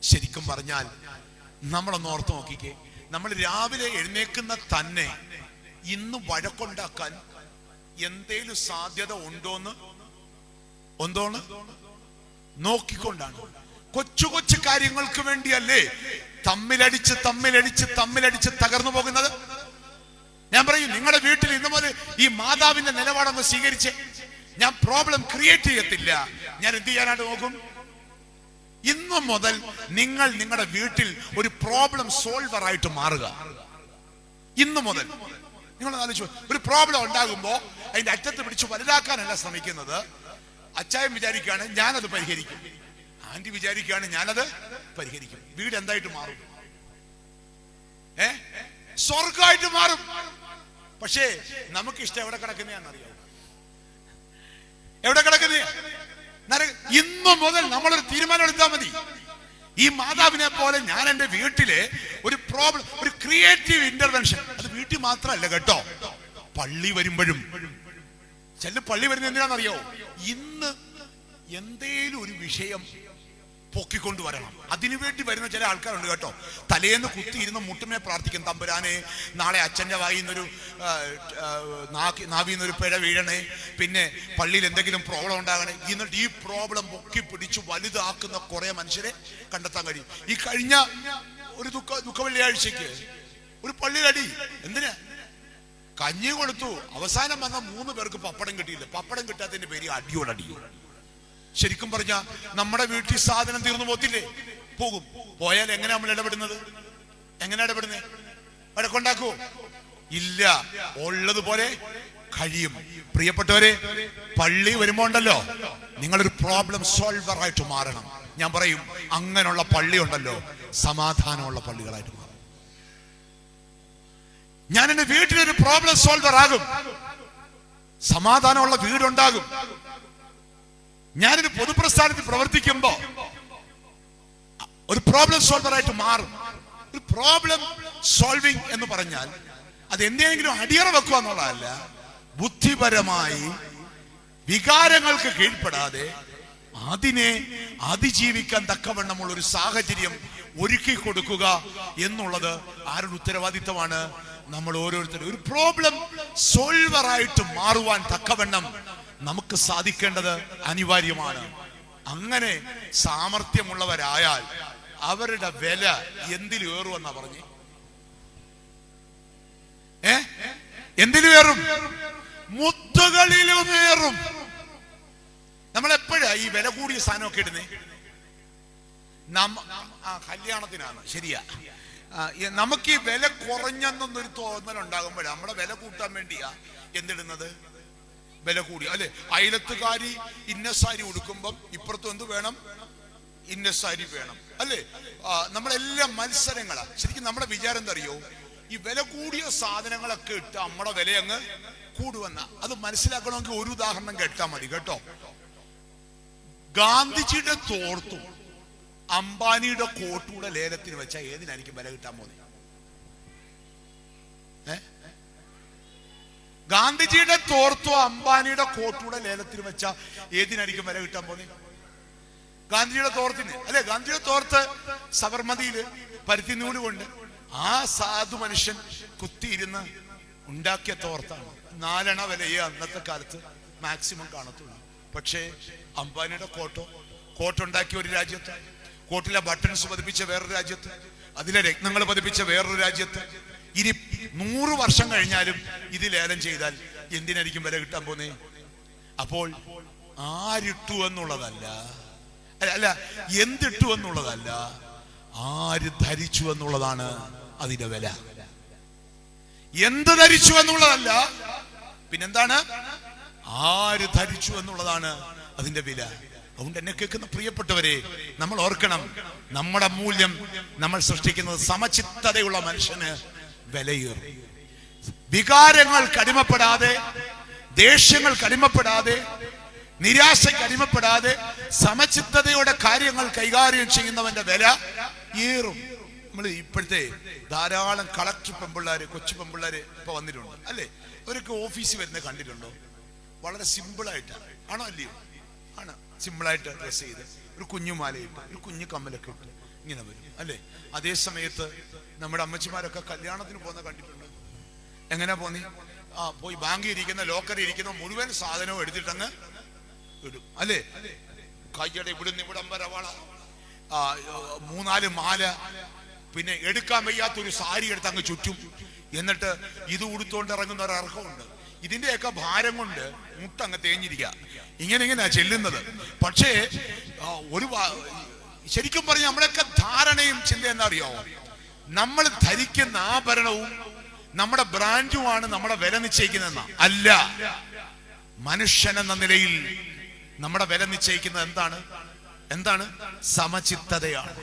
ശരിക്കും പറഞ്ഞാൽ നമ്മളൊന്ന് ഓർത്ത് നോക്കിക്കേ, നമ്മൾ രാവിലെ എഴുന്നേക്കുന്ന തന്നെ ഇന്ന് വഴക്കുണ്ടാക്കാൻ എന്തേലും സാധ്യത ഉണ്ടോന്ന് നോക്കിക്കൊണ്ടാണ്. കൊച്ചു കൊച്ചു കാര്യങ്ങൾക്ക് വേണ്ടിയല്ലേ തമ്മിലടിച്ച് തകർന്നു പോകുന്നത്? ഞാൻ പറയും, നിങ്ങളുടെ വീട്ടിൽ ഇന്ന് മുതൽ ഈ മാതാവിന്റെ നിലപാടൊന്ന് സ്വീകരിച്ച് ഞാൻ പ്രോബ്ലം ക്രിയേറ്റ് ചെയ്യത്തില്ല. ഞാൻ എന്ത് ചെയ്യാനായിട്ട് നോക്കും? ഇന്നു മുതൽ നിങ്ങൾ നിങ്ങളുടെ വീട്ടിൽ ഒരു പ്രോബ്ലം സോൾവർ ആയിട്ട് മാറുക. ഇന്നു മുതൽ നിങ്ങൾ ആലോചിച്ചു, ഒരു പ്രോബ്ലം ഉണ്ടാകുമ്പോ അതിന്റെ അറ്റത്ത് പിടിച്ച് വലുതാക്കാനല്ല ശ്രമിക്കുന്നത്. അച്ചായൻ വിചാരിക്കുകയാണ് ഞാനത് പരിഹരിക്കും, ആന്റി വിചാരിക്കുകയാണ് ഞാനത് പരിഹരിക്കും. വീട് എന്തായിട്ട് മാറും? സ്വർഗമായിട്ട് മാറും. പക്ഷേ നമുക്ക് ഇഷ്ടം എവിടെ കിടക്കുന്നറിയാം? എവിടെ കിടക്കുന്നേ? ഇന്നു മുതൽ നമ്മളൊരു തീരുമാനം എടുത്താൽ മതി. ഈ മാതാവിനെ പോലെ ഞാൻ എന്റെ വീട്ടിലെ ഒരു പ്രോബ്ലം, ഒരു ക്രിയേറ്റീവ് ഇന്റർവെൻഷൻ, അത് വീട്ടിൽ മാത്രമല്ല കേട്ടോ, പള്ളി വരുമ്പോഴും. പള്ളി വരുന്നത് എന്തിനാണെന്നറിയോ? ഇന്ന് എന്തേലും ഒരു വിഷയം പൊക്കിക്കൊണ്ടുവരണം. അതിനുവേണ്ടി വരുന്ന ചില ആൾക്കാരുണ്ട് കേട്ടോ. തലേന്ന് കുത്തിയിരുന്ന് മുട്ടുമേ പ്രാർത്ഥിക്കും, തമ്പുരാനെ നാളെ അച്ഛൻ്റെ വായിന്നൊരു നാവിന്നൊരു പിഴ വീഴണേ, പിന്നെ പള്ളിയിൽ എന്തെങ്കിലും പ്രോബ്ലം ഉണ്ടാകണേ. എന്നിട്ട് ഈ പ്രോബ്ലം പൊക്കി പിടിച്ച് വലുതാക്കുന്ന കുറെ മനുഷ്യരെ കണ്ടെത്താൻ കഴിയും. ഈ കഴിഞ്ഞ ഒരു ദുഃഖ വെള്ളിയാഴ്ചക്ക് ഒരു പള്ളിയിലടി. എന്തിനാ? കഞ്ഞി കൊടുത്തു, അവസാനം വന്ന 3 പേർക്ക് പപ്പടം കിട്ടിയില്ല. പപ്പടം കിട്ടാത്തതിന്റെ പേര് അടിയോടടി. ശരിക്കും പറഞ്ഞ നമ്മുടെ വീട്ടിൽ സാധനം തീർന്നു പോത്തില്ലേ? പോകും. പോയാൽ എങ്ങനെ നമ്മൾ ഇടപെടുന്നത്? വഴക്കുണ്ടാക്കുവോ? ഇല്ല, ഉള്ളതുപോലെ കഴിയും. പ്രിയപ്പെട്ടവരെ, പള്ളി വരുമ്പോ ഉണ്ടല്ലോ, നിങ്ങളൊരു പ്രോബ്ലം സോൾവർ ആയിട്ട് മാറണം. ഞാൻ പറയും, അങ്ങനെയുള്ള പള്ളി ഉണ്ടല്ലോ, സമാധാനമുള്ള പള്ളികളായിട്ട് മാറും. ഞാൻ എന്റെ വീട്ടിലൊരു പ്രോബ്ലം സോൾവർ ആകും, സമാധാനമുള്ള വീടുണ്ടാകും. ഞാനൊരു പൊതുപ്രസ്ഥാനത്തിൽ പ്രവർത്തിക്കുമ്പോ ഒരു പ്രോബ്ലം സോൾവർ ആയിട്ട് മാറും. ഒരു പ്രോബ്ലം സോൾവിങ് എന്ന് പറഞ്ഞാൽ അത് എന്തെങ്കിലും അടിയറ വെക്കുക എന്നുള്ളതല്ല, ബുദ്ധിപരമായി വികാരങ്ങൾക്ക് കീഴ്പ്പെടാതെ അതിനെ അതിജീവിക്കാൻ തക്കവണ്ണമുള്ള ഒരു സാഹചര്യം ഒരുക്കി കൊടുക്കുക എന്നുള്ളത് ആരുടെ ഉത്തരവാദിത്തമാണ്? നമ്മൾ ഓരോരുത്തരും ഒരു പ്രോബ്ലം സോൾവർ ആയിട്ട് മാറുവാൻ തക്കവണ്ണം നമുക്ക് സാധിക്കേണ്ടത് അനിവാര്യമാണ്. അങ്ങനെ സാമർത്ഥ്യമുള്ളവരായാൽ അവരുടെ വില എന്തിലേറുമെന്നാ പറഞ്ഞേ? എന്തിലേറും? മുത്തുകളിലുമേറും. നമ്മളെപ്പോഴാ ഈ വില കൂടിയ സാധനമൊക്കെ ഇടുന്നേ? കല്യാണത്തിനാണ്, ശരിയാ. നമുക്ക് ഈ വില കുറഞ്ഞെന്നൊന്നൊരു തോന്നലുണ്ടാകുമ്പോഴാണ് നമ്മളെ വില കൂട്ടാൻ വേണ്ടിയാ എന്തിടുന്നത്? വില കൂടി അല്ലെ? അയലത്തുകാരി ഇന്ന സാരി ഉടുക്കുമ്പം ഇപ്പുറത്തും എന്ത് വേണം? ഇന്ന സാരി വേണം അല്ലെ? നമ്മളെല്ലാം മത്സരങ്ങളാ. ശരിക്കും നമ്മുടെ വിചാരം എന്താ അറിയോ? ഈ വില കൂടിയ സാധനങ്ങളൊക്കെ ഇട്ട് നമ്മുടെ വില അങ്ങ് കൂടുവന്ന. അത് മനസ്സിലാക്കണമെങ്കിൽ ഒരു ഉദാഹരണം കേട്ടാൽ മതി കേട്ടോ. ഗാന്ധിജിയുടെ തോർത്തും അംബാനിയുടെ കോട്ടൂടെ ലേലത്തിന് വെച്ചാൽ ഏതിനായിരിക്കും വില കിട്ടാൻ പോകുന്നത്? ഗാന്ധിജിയുടെ തോർത്തോ അംബാനിയുടെ കോട്ടൂടെ ലേലത്തിന് വെച്ചാൽ ഏതിനായിരിക്കും വില കിട്ടാൻ പോകുന്നത്? ഗാന്ധിജിയുടെ തോർത്തിന് അല്ലെ? ഗാന്ധിജിയുടെ തോർത്ത് സബർമതിയില് പരുത്തി നൂല് കൊണ്ട് ആ സാധു മനുഷ്യൻ കുത്തിയിരുന്ന് ഉണ്ടാക്കിയ തോർത്താണ്. 4 അണ വിലയെ അന്നത്തെ കാലത്ത് മാക്സിമം കാണത്തുള്ളൂ. പക്ഷേ അംബാനിയുടെ കോട്ടുണ്ടാക്കിയ ഒരു രാജ്യത്ത്, കോട്ടിലെ ബട്ടൺസ് പതിപ്പിച്ച വേറൊരു രാജ്യത്ത്, അതിലെ രത്നങ്ങൾ പതിപ്പിച്ച വേറൊരു രാജ്യത്ത്, ഇനി 100 വർഷം കഴിഞ്ഞാലും ഇത് ലേലം ചെയ്താൽ എന്തിനായിരിക്കും വില കിട്ടാൻ പോന്നേ? അപ്പോൾ ആരിട്ടു എന്നുള്ളതല്ല, അല്ല എന്തിട്ടു എന്നുള്ളതല്ല, ആര് ധരിച്ചു എന്നുള്ളതാണ് അതിന്റെ വില. എന്ത് ധരിച്ചു എന്നുള്ളതല്ല, പിന്നെന്താണ്? ആര് ധരിച്ചു എന്നുള്ളതാണ് അതിന്റെ വില. അതുകൊണ്ട് എന്നെ കേൾക്കുന്ന പ്രിയപ്പെട്ടവരെ, നമ്മൾ ഓർക്കണം, നമ്മുടെ മൂല്യം നമ്മൾ സൃഷ്ടിക്കുന്നത് സമചിത്തതയുള്ള മനുഷ്യന് വിലയേറും. വികാരങ്ങൾ കടിമപ്പെടാതെ, ദേഷ്യങ്ങൾ കടിമപ്പെടാതെ, നിരാശയ്ക്ക് അടിമപ്പെടാതെ സമചിത്തതയോടെ കാര്യങ്ങൾ കൈകാര്യം ചെയ്യുന്നവന്റെ വില ഏറും. നമ്മൾ ഇപ്പോഴത്തെ ധാരാളം കളക്ടർ പെമ്പിള്ളാര്, കൊച്ചു പെമ്പിള്ളാര് ഇപ്പൊ വന്നിട്ടുണ്ട് അല്ലേ? അവരൊക്കെ ഓഫീസിൽ വരുന്നത് കണ്ടിട്ടുണ്ടോ? വളരെ സിമ്പിളായിട്ടാണ്, ആണോ അല്ലയോ? ആണ്. സിമ്പിളായിട്ട് ഡ്രസ് ചെയ്ത് ഒരു കുഞ്ഞുമാലയിട്ട് ഒരു കുഞ്ഞു കമ്മലൊക്കെ ഇട്ട് ഇങ്ങനെ വരും അല്ലേ? അതേ സമയത്ത് നമ്മുടെ അമ്മച്ചിമാരൊക്കെ കല്യാണത്തിന് പോകുന്ന കണ്ടിട്ടുണ്ട്. എങ്ങനെ പോന്നി? പോയി ബാങ്കിൽ ഇരിക്കുന്ന ലോക്കറിൽ ഇരിക്കുന്ന മുഴുവൻ സാധനവും എടുത്തിട്ടങ്ങ് ഇടും അല്ലേ? കയ്യടെ ഇവിടുന്ന് ഇവിടം വരെ വള, 3-4 മാല, പിന്നെ എടുക്കാൻ വയ്യാത്തൊരു സാരി എടുത്ത് അങ്ങ് ചുറ്റും. എന്നിട്ട് ഇത് ഉടുത്തോണ്ട് ഇറങ്ങുന്ന ഒരു അർഹമുണ്ട്. ഇതിന്റെയൊക്കെ ഭാരം കൊണ്ട് മുട്ടങ്ങ് തേഞ്ഞിരിക്കുക. ഇങ്ങനെയാ ചെല്ലുന്നത്. പക്ഷേ ശരിക്കും പറഞ്ഞ നമ്മുടെയൊക്കെ ധാരണയും ചിന്ത എന്നറിയാമോ? നമ്മൾ ധരിക്കുന്ന ആഭരണവും നമ്മുടെ ബ്രാൻഡുമാണ് നമ്മുടെ വില നിശ്ചയിക്കുന്നതെന്ന അല്ല. മനുഷ്യൻ എന്ന നിലയിൽ നമ്മുടെ വില നിശ്ചയിക്കുന്നത് എന്താണ്? സമചിത്തതയാണ്.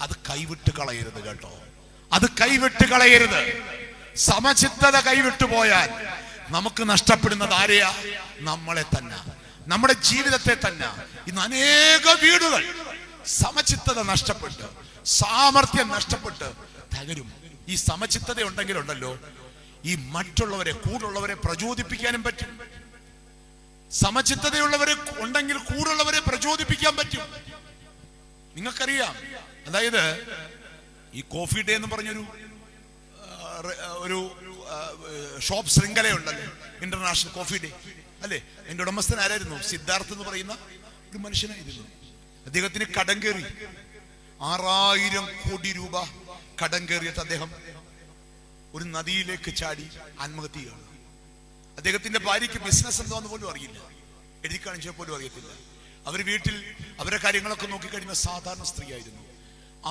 അത് കൈവിട്ട് കളയരുത് കേട്ടോ, അത് കൈവിട്ട് കളയരുത്. സമചിത്തത കൈവിട്ടു പോയാൽ നമുക്ക് നഷ്ടപ്പെടുന്നത് ആരെയാ? നമ്മളെ തന്നെ, നമ്മുടെ ജീവിതത്തെ തന്നെ. ഇന്ന് അനേക വീടുകൾ സമചിത്തത നഷ്ടപ്പെട്ട്, സാമർത്ഥ്യം നഷ്ടപ്പെട്ട് തകരും. ഈ സമചിത്തത ഉണ്ടെങ്കിലുണ്ടല്ലോ, ഈ മറ്റുള്ളവരെ, കൂടുള്ളവരെ പ്രചോദിപ്പിക്കാനും പറ്റും. സമചിത്തതയുള്ളവരെ ഉണ്ടെങ്കിൽ കൂടുള്ളവരെ പ്രചോദിപ്പിക്കാൻ പറ്റും. നിങ്ങൾക്കറിയാം, അതായത് ഈ കോഫി ഡേ എന്ന് പറഞ്ഞൊരു ഷോപ്പ് ശൃംഖലയുണ്ടല്ലോ, ഇന്റർനാഷണൽ കോഫി ഡേ അല്ലേ? എന്റെ ഉടമസ്ഥൻ ആരായിരുന്നു? സിദ്ധാർത്ഥ് എന്ന് പറയുന്ന ഒരു മനുഷ്യനായിരുന്നു. അദ്ദേഹത്തിന് കടം കയറി 6000 കോടി രൂപ കടം കയറിയിട്ട് അദ്ദേഹം ഒരു നദിയിലേക്ക് ചാടി ആത്മഹത്യ ചെയ്യാണ്. അദ്ദേഹത്തിന്റെ ഭാര്യയ്ക്ക് ബിസിനസ് എന്താന്ന് പോലും അറിയില്ല, എഴുതി കാണിച്ചാൽ പോലും അറിയത്തില്ല. അവർ വീട്ടിൽ അവരുടെ കാര്യങ്ങളൊക്കെ നോക്കിക്കഴിഞ്ഞ സാധാരണ സ്ത്രീ ആയിരുന്നു.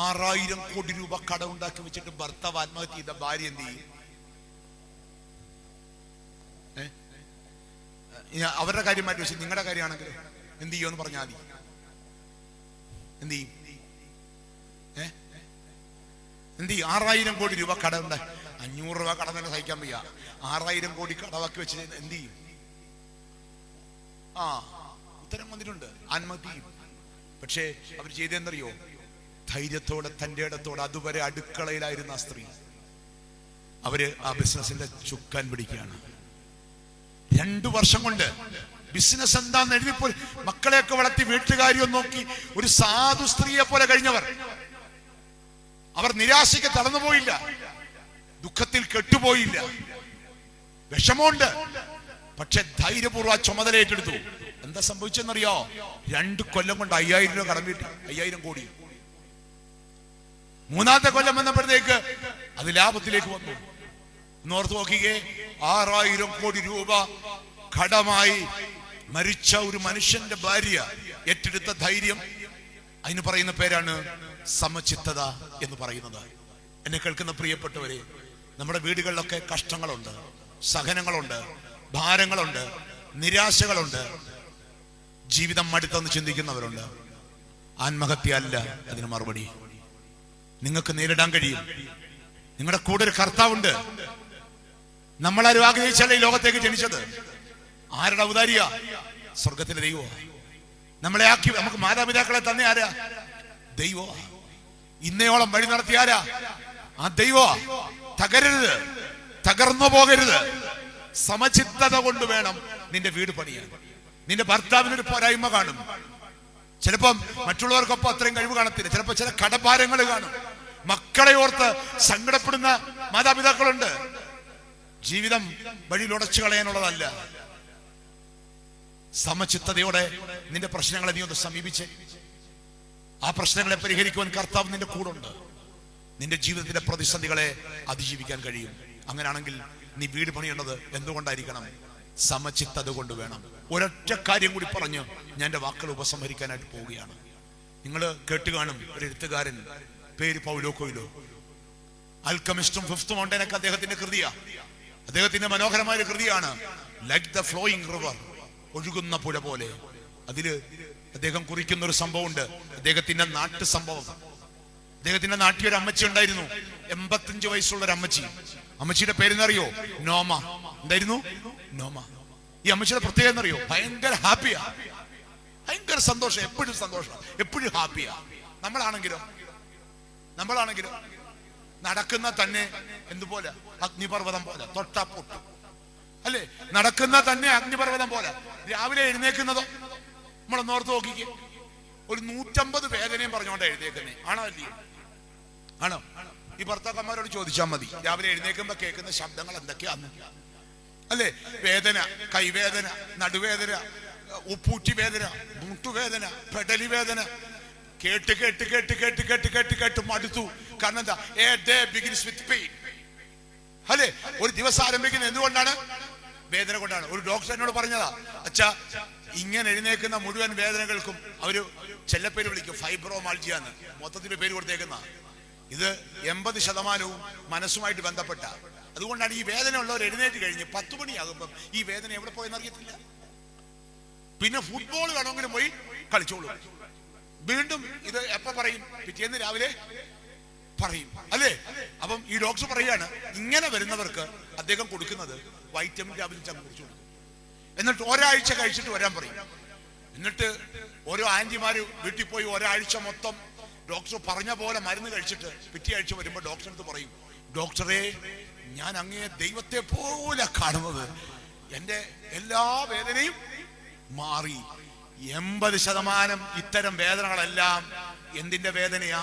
6000 കോടി രൂപ കടം ഉണ്ടാക്കി വെച്ചിട്ട് ഭർത്താവ് ആത്മഹത്യ ചെയ്ത ഭാര്യ എന്ത് ചെയ്യും? അവരുടെ കാര്യം മാറ്റി വെച്ച് നിങ്ങളുടെ കാര്യമാണെങ്കിൽ എന്ത് ചെയ്യുമെന്ന് പറഞ്ഞാൽ മതി. എന്ത് ചെയ്യും? എന്ത് ചെയ്യും? 6000 കോടി രൂപ കടമുണ്ട്. 500 രൂപ കടം തന്നെ സഹിക്കാൻ വയ്യ. 6000 കോടി കടവാക്കി വെച്ച് എന്ത് ചെയ്യും? ഉത്തരം വന്നിട്ടുണ്ട്, ആത്മഹത്യ ചെയ്യും. പക്ഷേ അവർ ചെയ്തെന്നറിയോ? ധൈര്യത്തോടെ, തന്റെ ഇടത്തോടെ, അതുവരെ അടുക്കളയിലായിരുന്ന ആ സ്ത്രീ, അവര് ആ ബിസിനസിന്റെ ചുക്കാൻ പിടിക്കുകയാണ്. 2 വർഷം കൊണ്ട് ബിസിനസ് എന്താന്ന് എഴുതിപ്പോ മക്കളെയൊക്കെ വളർത്തി വീട്ടുകാരിയും നോക്കി ഒരു സാധു സ്ത്രീയെ പോലെ കഴിഞ്ഞവർ. അവർ നിരാശയ്ക്ക് തളർന്നുപോയില്ല, ദുഃഖത്തിൽ കെട്ടുപോയില്ല, വിഷമമുണ്ട്. പക്ഷെ ധൈര്യപൂർവ്വം ആ ചുമതല ഏറ്റെടുത്തു. എന്താ സംഭവിച്ചെന്നറിയോ? 2 കൊല്ലം കൊണ്ട് 5000 രൂപ കടം വീട്ടി, 5000 കോടി. 3-ാമത്തെ കൊല്ലം വന്നപ്പോഴത്തേക്ക് അത് ലാഭത്തിലേക്ക് വന്നു. നോർത്ത് നോക്കിയേ, 6000 കോടി രൂപ കടമായി മരിച്ച ഒരു മനുഷ്യന്റെ ഭാര്യ ഏറ്റെടുത്ത ധൈര്യം, അതിന് പറയുന്ന പേരാണ് സമചിത്തത എന്ന് പറയുന്നത്. എന്നെ കേൾക്കുന്ന പ്രിയപ്പെട്ടവരെ, നമ്മുടെ വീടുകളിലൊക്കെ കഷ്ടങ്ങളുണ്ട്, സഹനങ്ങളുണ്ട്, ഭാരങ്ങളുണ്ട്, നിരാശകളുണ്ട്, ജീവിതം മടുത്തെന്ന് ചിന്തിക്കുന്നവരുണ്ട്. ആത്മഹത്യ അല്ല അതിന് മറുപടി. നിങ്ങൾക്ക് നേരിടാൻ കഴിയും. നിങ്ങളുടെ കൂടെ ഒരു കർത്താവുണ്ട്. നമ്മളാരും ആഗ്രഹിച്ചല്ല ഈ ലോകത്തേക്ക് ജനിച്ചത്. ആരുടെ ഔദാര്യ? സ്വർഗത്തിലെ ദൈവോ. നമ്മളെ ആക്കി നമുക്ക് മാതാപിതാക്കളെ തന്നെ ആരാ? ദൈവോ. ഇന്നയോളം വഴി നടത്തിയ ആരാ? ആ ദൈവോ. തകരരുത്, തകർന്നു പോകരുത്. സമചിത്തത കൊണ്ട് വേണം നിന്റെ വീട് പണിയാൻ. നിന്റെ ഭർത്താവിനൊരു പോരായ്മ കാണും, ചിലപ്പം മറ്റുള്ളവർക്കൊപ്പം അത്രയും കഴിവ് കാണത്തില്ല, ചിലപ്പോൾ ചില കടഭാരങ്ങൾ കാണും. മക്കളെ ഓർത്ത് സങ്കടപ്പെടുന്ന മാതാപിതാക്കളുണ്ട്. ജീവിതം വഴിയിൽ ഉടച്ചു കളയാനുള്ളതല്ല. സമചിത്തതയോടെ നിന്റെ പ്രശ്നങ്ങളെ നീ ഒന്ന് സമീപിച്ച് ആ പ്രശ്നങ്ങളെ പരിഹരിക്കുവാൻ കർത്താവ് നിന്റെ കൂടെ ഉണ്ട്. നിന്റെ ജീവിതത്തിലെ പ്രതിസന്ധികളെ അതിജീവിക്കാൻ കഴിയും. അങ്ങനെയാണെങ്കിൽ നീ വീട് പണിയേണ്ടത് എന്തുകൊണ്ടായിരിക്കണം? സമചിത്തത കൊണ്ട് വേണം. ഒരൊറ്റ കാര്യം കൂടി പറഞ്ഞ് ഞാൻ എൻ്റെ വാക്കുകൾ ഉപസംഹരിക്കാനായിട്ട് പോവുകയാണ്. നിങ്ങൾ കേട്ട് കാണും, ഒരു എഴുത്തുകാരൻ, പേര് പൗലോ കൊയ്ലോ. ആൽക്കമിസ്റ്റും ഫിഫ്ത് മൗണ്ടനൊക്കെ അദ്ദേഹത്തിന്റെ കൃതിയാ. അദ്ദേഹത്തിന്റെ മനോഹരമായ കൃതിയാണ് ലൈക്ക് ദ ഫ്ലോയിങ് റിവർ, ഒഴുകുന്ന പുഴ പോലെ. അതില് അദ്ദേഹം കുറിക്കുന്ന ഒരു സംഭവമുണ്ട്, അദ്ദേഹത്തിന്റെ നാട്ടു സംഭവം. അദ്ദേഹത്തിന്റെ നാട്ടിൽ ഒരു അമ്മച്ചി ഉണ്ടായിരുന്നു, 85 വയസ്സുള്ള ഒരു അമ്മച്ചി. അമ്മച്ചിയുടെ പേരെന്നറിയോ? നോമ. എന്തായിരുന്നു? നോമ. ഈ അമ്മച്ചിയുടെ പ്രത്യേകത എന്നറിയോ? ഭയങ്കര ഹാപ്പിയാ. ഭയങ്കര സന്തോഷം, എപ്പോഴും സന്തോഷം, എപ്പോഴും ഹാപ്പിയാ. നമ്മളാണെങ്കിലോ നടക്കുന്ന തന്നെ എന്തുപോലെ അഗ്നിപർവ്വതം പോലെ തൊട്ടാ പൊട്ടും, അല്ലേ? നടക്കുന്ന തന്നെ അഗ്നിപർവ്വതം പോലെ. രാവിലെ എഴുന്നേക്കുന്നതോ നമ്മളൊന്ന് ഓർത്ത് നോക്കിക്കേ, ഒരു 150 വേദനയും പറഞ്ഞോണ്ട് എഴുന്നേക്കുന്നേ. ആണോ അല്ലയോ? ആണോ? ഈ ഭർത്താക്കന്മാരോട് ചോദിച്ചാൽ മതി, രാവിലെ എഴുന്നേക്കുമ്പോ കേൾക്കുന്ന ശബ്ദങ്ങൾ എന്തൊക്കെയാന്ന്, അല്ലേ? വേദന, കൈവേദന, നടുവേദന, ഉപ്പൂറ്റി വേദന, മുട്ടുവേദന, പെടലി വേദന. കേട്ട് കേട്ട് കേട്ട് കേട്ട് കേട്ട് കേട്ട് കേട്ട് മടുത്തു. കാരണം എന്താ? A day begins with pain, അല്ലേ? ഒരു ദിവസം ആരംഭിക്കുന്നത് എന്തുകൊണ്ടാണ്? വേദന കൊണ്ടാണ്. ഒരു ഡോക്ടർ എന്നോട് പറഞ്ഞതാ, അച്ഛാ, ഇങ്ങനെ എഴുന്നേക്കുന്ന മുഴുവൻ വേദനകൾക്കും അവര് ചെല്ലപ്പേര് വിളിക്കും ഫൈബ്രോമാൾജിയ എന്ന്, മൊത്തത്തിൽ പേര് കൊടുത്തേക്കുന്ന. ഇത് 80% മനസ്സുമായിട്ട് ബന്ധപ്പെട്ട. അതുകൊണ്ടാണ് ഈ വേദന ഉള്ളവർ എഴുന്നേറ്റ് കഴിഞ്ഞ് 10 മണിയാകുമ്പം ഈ വേദന എവിടെ പോയെന്ന് അറിയത്തില്ല. പിന്നെ ഫുട്ബോൾ വേണമെങ്കിലും പോയി കളിച്ചോളൂ. വീണ്ടും ഇത് എപ്പോ പറയും? പിറ്റേന്ന് രാവിലെ പറയും, അല്ലേ? അപ്പം ഈ ഡോക്ടർ പറയാണ്, ഇങ്ങനെ വരുന്നവർക്ക് അദ്ദേഹം കൊടുക്കുന്നത് വൈറ്റമിൻ ടാബ്ലറ്റ് കുറിച്ച് കൊടുക്കും. എന്നിട്ട് ഒരാഴ്ച കഴിച്ചിട്ട് വരാൻ പറയും. എന്നിട്ട് ഓരോ ആന്റിമാര് വീട്ടിൽ പോയി ഒരാഴ്ച മൊത്തം ഡോക്ടർ പറഞ്ഞ പോലെ മരുന്ന് കഴിച്ചിട്ട് പിറ്റേ ആഴ്ച വരുമ്പോൾ ഡോക്ടർ അടുത്ത് പറയും, ഡോക്ടറെ, ഞാൻ അങ്ങേ ദൈവത്തെ പോലെ കാണുന്നത്, എന്റെ എല്ലാ വേദനയും മാറി. 80% ഇത്തരം വേദനകളെല്ലാം എന്തിന്റെ വേദനയാ?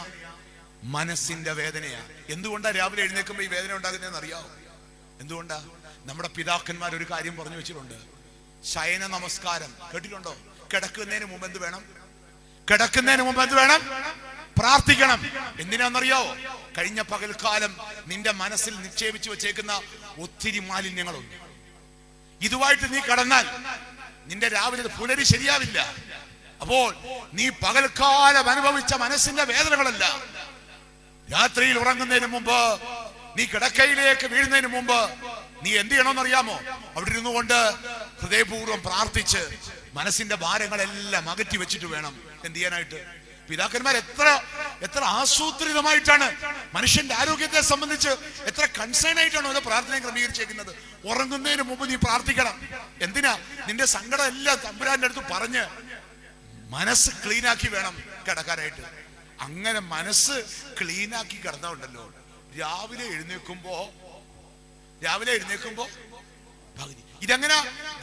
മനസ്സിന്റെ വേദനയാ. എന്തുകൊണ്ടാ രാവിലെ എഴുന്നേൽക്കുമ്പോ ഈ വേദന ഉണ്ടാകുന്നതെന്ന് അറിയാവോ? എന്തുകൊണ്ടാ? നമ്മുടെ പിതാക്കന്മാർ ഒരു കാര്യം പറഞ്ഞു വെച്ചിട്ടുണ്ട്, ശയന നമസ്കാരം. കേട്ടിട്ടുണ്ടോ? കിടക്കുന്നതിന് മുമ്പ് എന്ത് വേണം? പ്രാർത്ഥിക്കണം. എന്തിനാണെന്നറിയാവോ? കഴിഞ്ഞ പകൽക്കാലം നിന്റെ മനസ്സിൽ നിക്ഷേപിച്ചു വെച്ചേക്കുന്ന ഒത്തിരി മാലിന്യങ്ങളുണ്ട്. ഇതുമായിട്ട് നീ കടന്നാൽ നിന്റെ രാവിലെ പുലരി ശരിയാവില്ല. അപ്പോൾ നീ പകൽക്കാലം അനുഭവിച്ച മനസ്സിന്റെ വേദനകളല്ല, രാത്രിയിൽ ഉറങ്ങുന്നതിന് മുമ്പ്, നീ കിടക്കയിലേക്ക് വീഴുന്നതിന് മുമ്പ് നീ എന്ത് ചെയ്യണമെന്നറിയാമോ? അവിടെ ഇരുന്നു കൊണ്ട് ഹൃദയപൂർവ്വം പ്രാർത്ഥിച്ച് മനസ്സിന്റെ ഭാരങ്ങളെല്ലാം അകറ്റി വെച്ചിട്ട് വേണം എന്ത് ചെയ്യാനായിട്ട്. പിതാക്കന്മാർ എത്ര ആസൂത്രിതമായിട്ടാണ് മനുഷ്യന്റെ ആരോഗ്യത്തെ സംബന്ധിച്ച് എത്ര കൺസേൺ ആയിട്ടാണ് ഓരോ പ്രാർത്ഥന ക്രമീകരിച്ചേക്കുന്നത്. ഉറങ്ങുന്നതിന് മുമ്പ് നീ പ്രാർത്ഥിക്കണം. എന്തിനാ? നിന്റെ സങ്കടം എല്ലാം തമ്പുരാന്റെ അടുത്ത് പറഞ്ഞ് മനസ്സ് ക്ലീനാക്കി വേണം കിടക്കാനായിട്ട്. അങ്ങനെ മനസ്സ് ക്ലീനാക്കി കിടന്നുണ്ടല്ലോ, രാവിലെ എഴുന്നേൽക്കുമ്പോ പകുതി. ഇതെങ്ങനെ?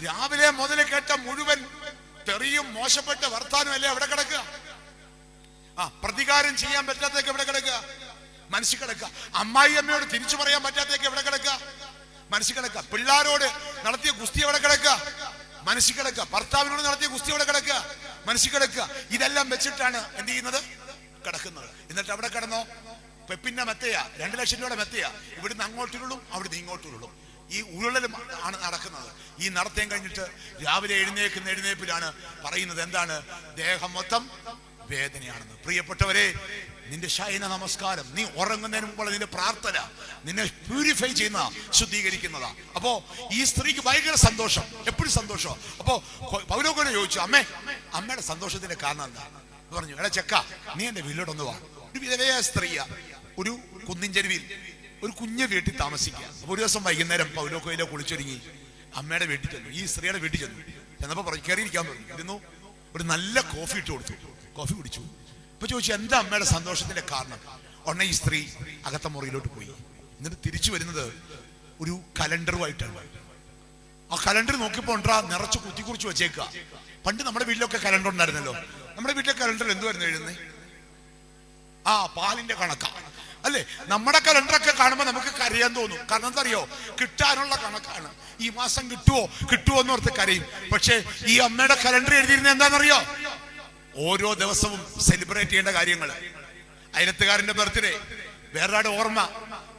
രാവിലെ മുതൽ കേട്ട മുഴുവൻ തെറിയും മോശപ്പെട്ട വർത്താനം അല്ലേ അവിടെ കിടക്കുക. പ്രതികാരം ചെയ്യാൻ പറ്റാത്തേക്ക് എവിടെ കിടക്കുക? മനസ്സിൽ കിടക്കുക. അമ്മായി അമ്മയോട് തിരിച്ചു പറയാൻ പറ്റാത്തേക്ക് എവിടെ കിടക്കുക? മനസ്സിൽ കിടക്കുക. പിള്ളാരോട് നടത്തിയ ഗുസ്തി എവിടെ കിടക്കുക? മനസ്സിൽ കിടക്കുക. ഭർത്താവിനോട് നടത്തിയ ഗുസ്തി എവിടെ കിടക്കുക? മനസ്സിൽ കിടക്കുക. ഇതെല്ലാം വെച്ചിട്ടാണ് എന്ത് ചെയ്യുന്നത്? കിടക്കുന്നത്. എന്നിട്ട് അവിടെ കിടന്നോ? പെപ്പിന്റെ മെത്തയാ, 2 ലക്ഷം രൂപയുടെ മെത്തയാ. ഇവിടുന്ന് അങ്ങോട്ടുരുളും, അവിടുന്ന് ഇങ്ങോട്ടുരുളും. ഈ ഉരുളലും ആണ് നടക്കുന്നത്. ഈ നടത്തേം കഴിഞ്ഞിട്ട് രാവിലെ എഴുന്നേൽപ്പിലാണ് പറയുന്നത് എന്താണ്? ദേഹം മൊത്തം വേദനയാണെന്ന്. പ്രിയപ്പെട്ടവരെ, നിന്റെ ശയന നമസ്കാരം, നീ ഉറങ്ങുന്നതിന് മുമ്പുള്ള നിന്റെ പ്രാർത്ഥന നിന്നെ പ്യൂരിഫൈ ചെയ്യുന്ന, ശുദ്ധീകരിക്കുന്നതാ. അപ്പോ ഈ സ്ത്രീക്ക് ഭയങ്കര സന്തോഷം, എപ്പോഴും സന്തോഷം. അപ്പോ പൗലോസിനോട് ചോദിച്ചു, അമ്മയുടെ സന്തോഷത്തിന്റെ കാരണം എന്താ? പറഞ്ഞു, എടാ ചെക്ക, നീ എന്റെ വീട്ടിലോട്ടൊന്ന് വാ. ഒരു വിധവയായ സ്ത്രീയാ, ഒരു കുന്നിൻ ചെരുവിൽ ഒരു കുഞ്ഞു വീട്ടിൽ താമസിക്കുക. അപ്പൊ ഒരു ദിവസം വൈകുന്നേരം പൗലോസിലെ കുളിച്ചൊരുങ്ങി അമ്മയുടെ വീട്ടിൽ ചെന്നു. ഈ സ്ത്രീയുടെ വീട്ടിൽ ചെന്നപ്പോ പറഞ്ഞു, കയറിയിരിക്കാൻ പറഞ്ഞു. ഇരുന്നു. ഒരു നല്ല കോഫി ഇട്ട് കൊടുത്തു. കോഫി കുടിച്ചു. ഇപ്പൊ ചോദിച്ചു, എന്താ അമ്മയുടെ സന്തോഷത്തിന്റെ കാരണം? ഉടനെ ഈ സ്ത്രീ അകത്ത മുറിയിലോട്ട് പോയി. എന്നിട്ട് തിരിച്ചു വരുന്നത് ഒരു കലണ്ടറുമായിട്ടാണ്. ആ കലണ്ടർ നോക്കിയപ്പോ ഉണ്ടാ നിറച്ച് കുത്തിക്കുറിച്ച് വെച്ചേക്കുക. പണ്ട് നമ്മുടെ വീട്ടിലൊക്കെ കലണ്ടർ ഉണ്ടായിരുന്നല്ലോ. നമ്മുടെ വീട്ടിലെ കലണ്ടറിൽ എന്തുവായിരുന്നു എഴുതുന്നത്? പാലിന്റെ കണക്കാ, അല്ലേ? നമ്മുടെ കലണ്ടറൊക്കെ കാണുമ്പോൾ നമുക്ക് കരയാൻ തോന്നും. കാരണം എന്താ അറിയോ? കിട്ടാനുള്ള കണക്കാണ്. ഈ മാസം കിട്ടുമോ എന്നോർത്ത് കരയും. പക്ഷെ ഈ അമ്മയുടെ കലണ്ടർ എഴുതിയിരുന്നത് എന്താണെന്നറിയോ? ഓരോ ദിവസവും സെലിബ്രേറ്റ് ചെയ്യേണ്ട കാര്യങ്ങൾ. അയലത്തുകാരന്റെ ബർത്ത്ഡേ, വേറൊരാടെ ഓർമ്മ,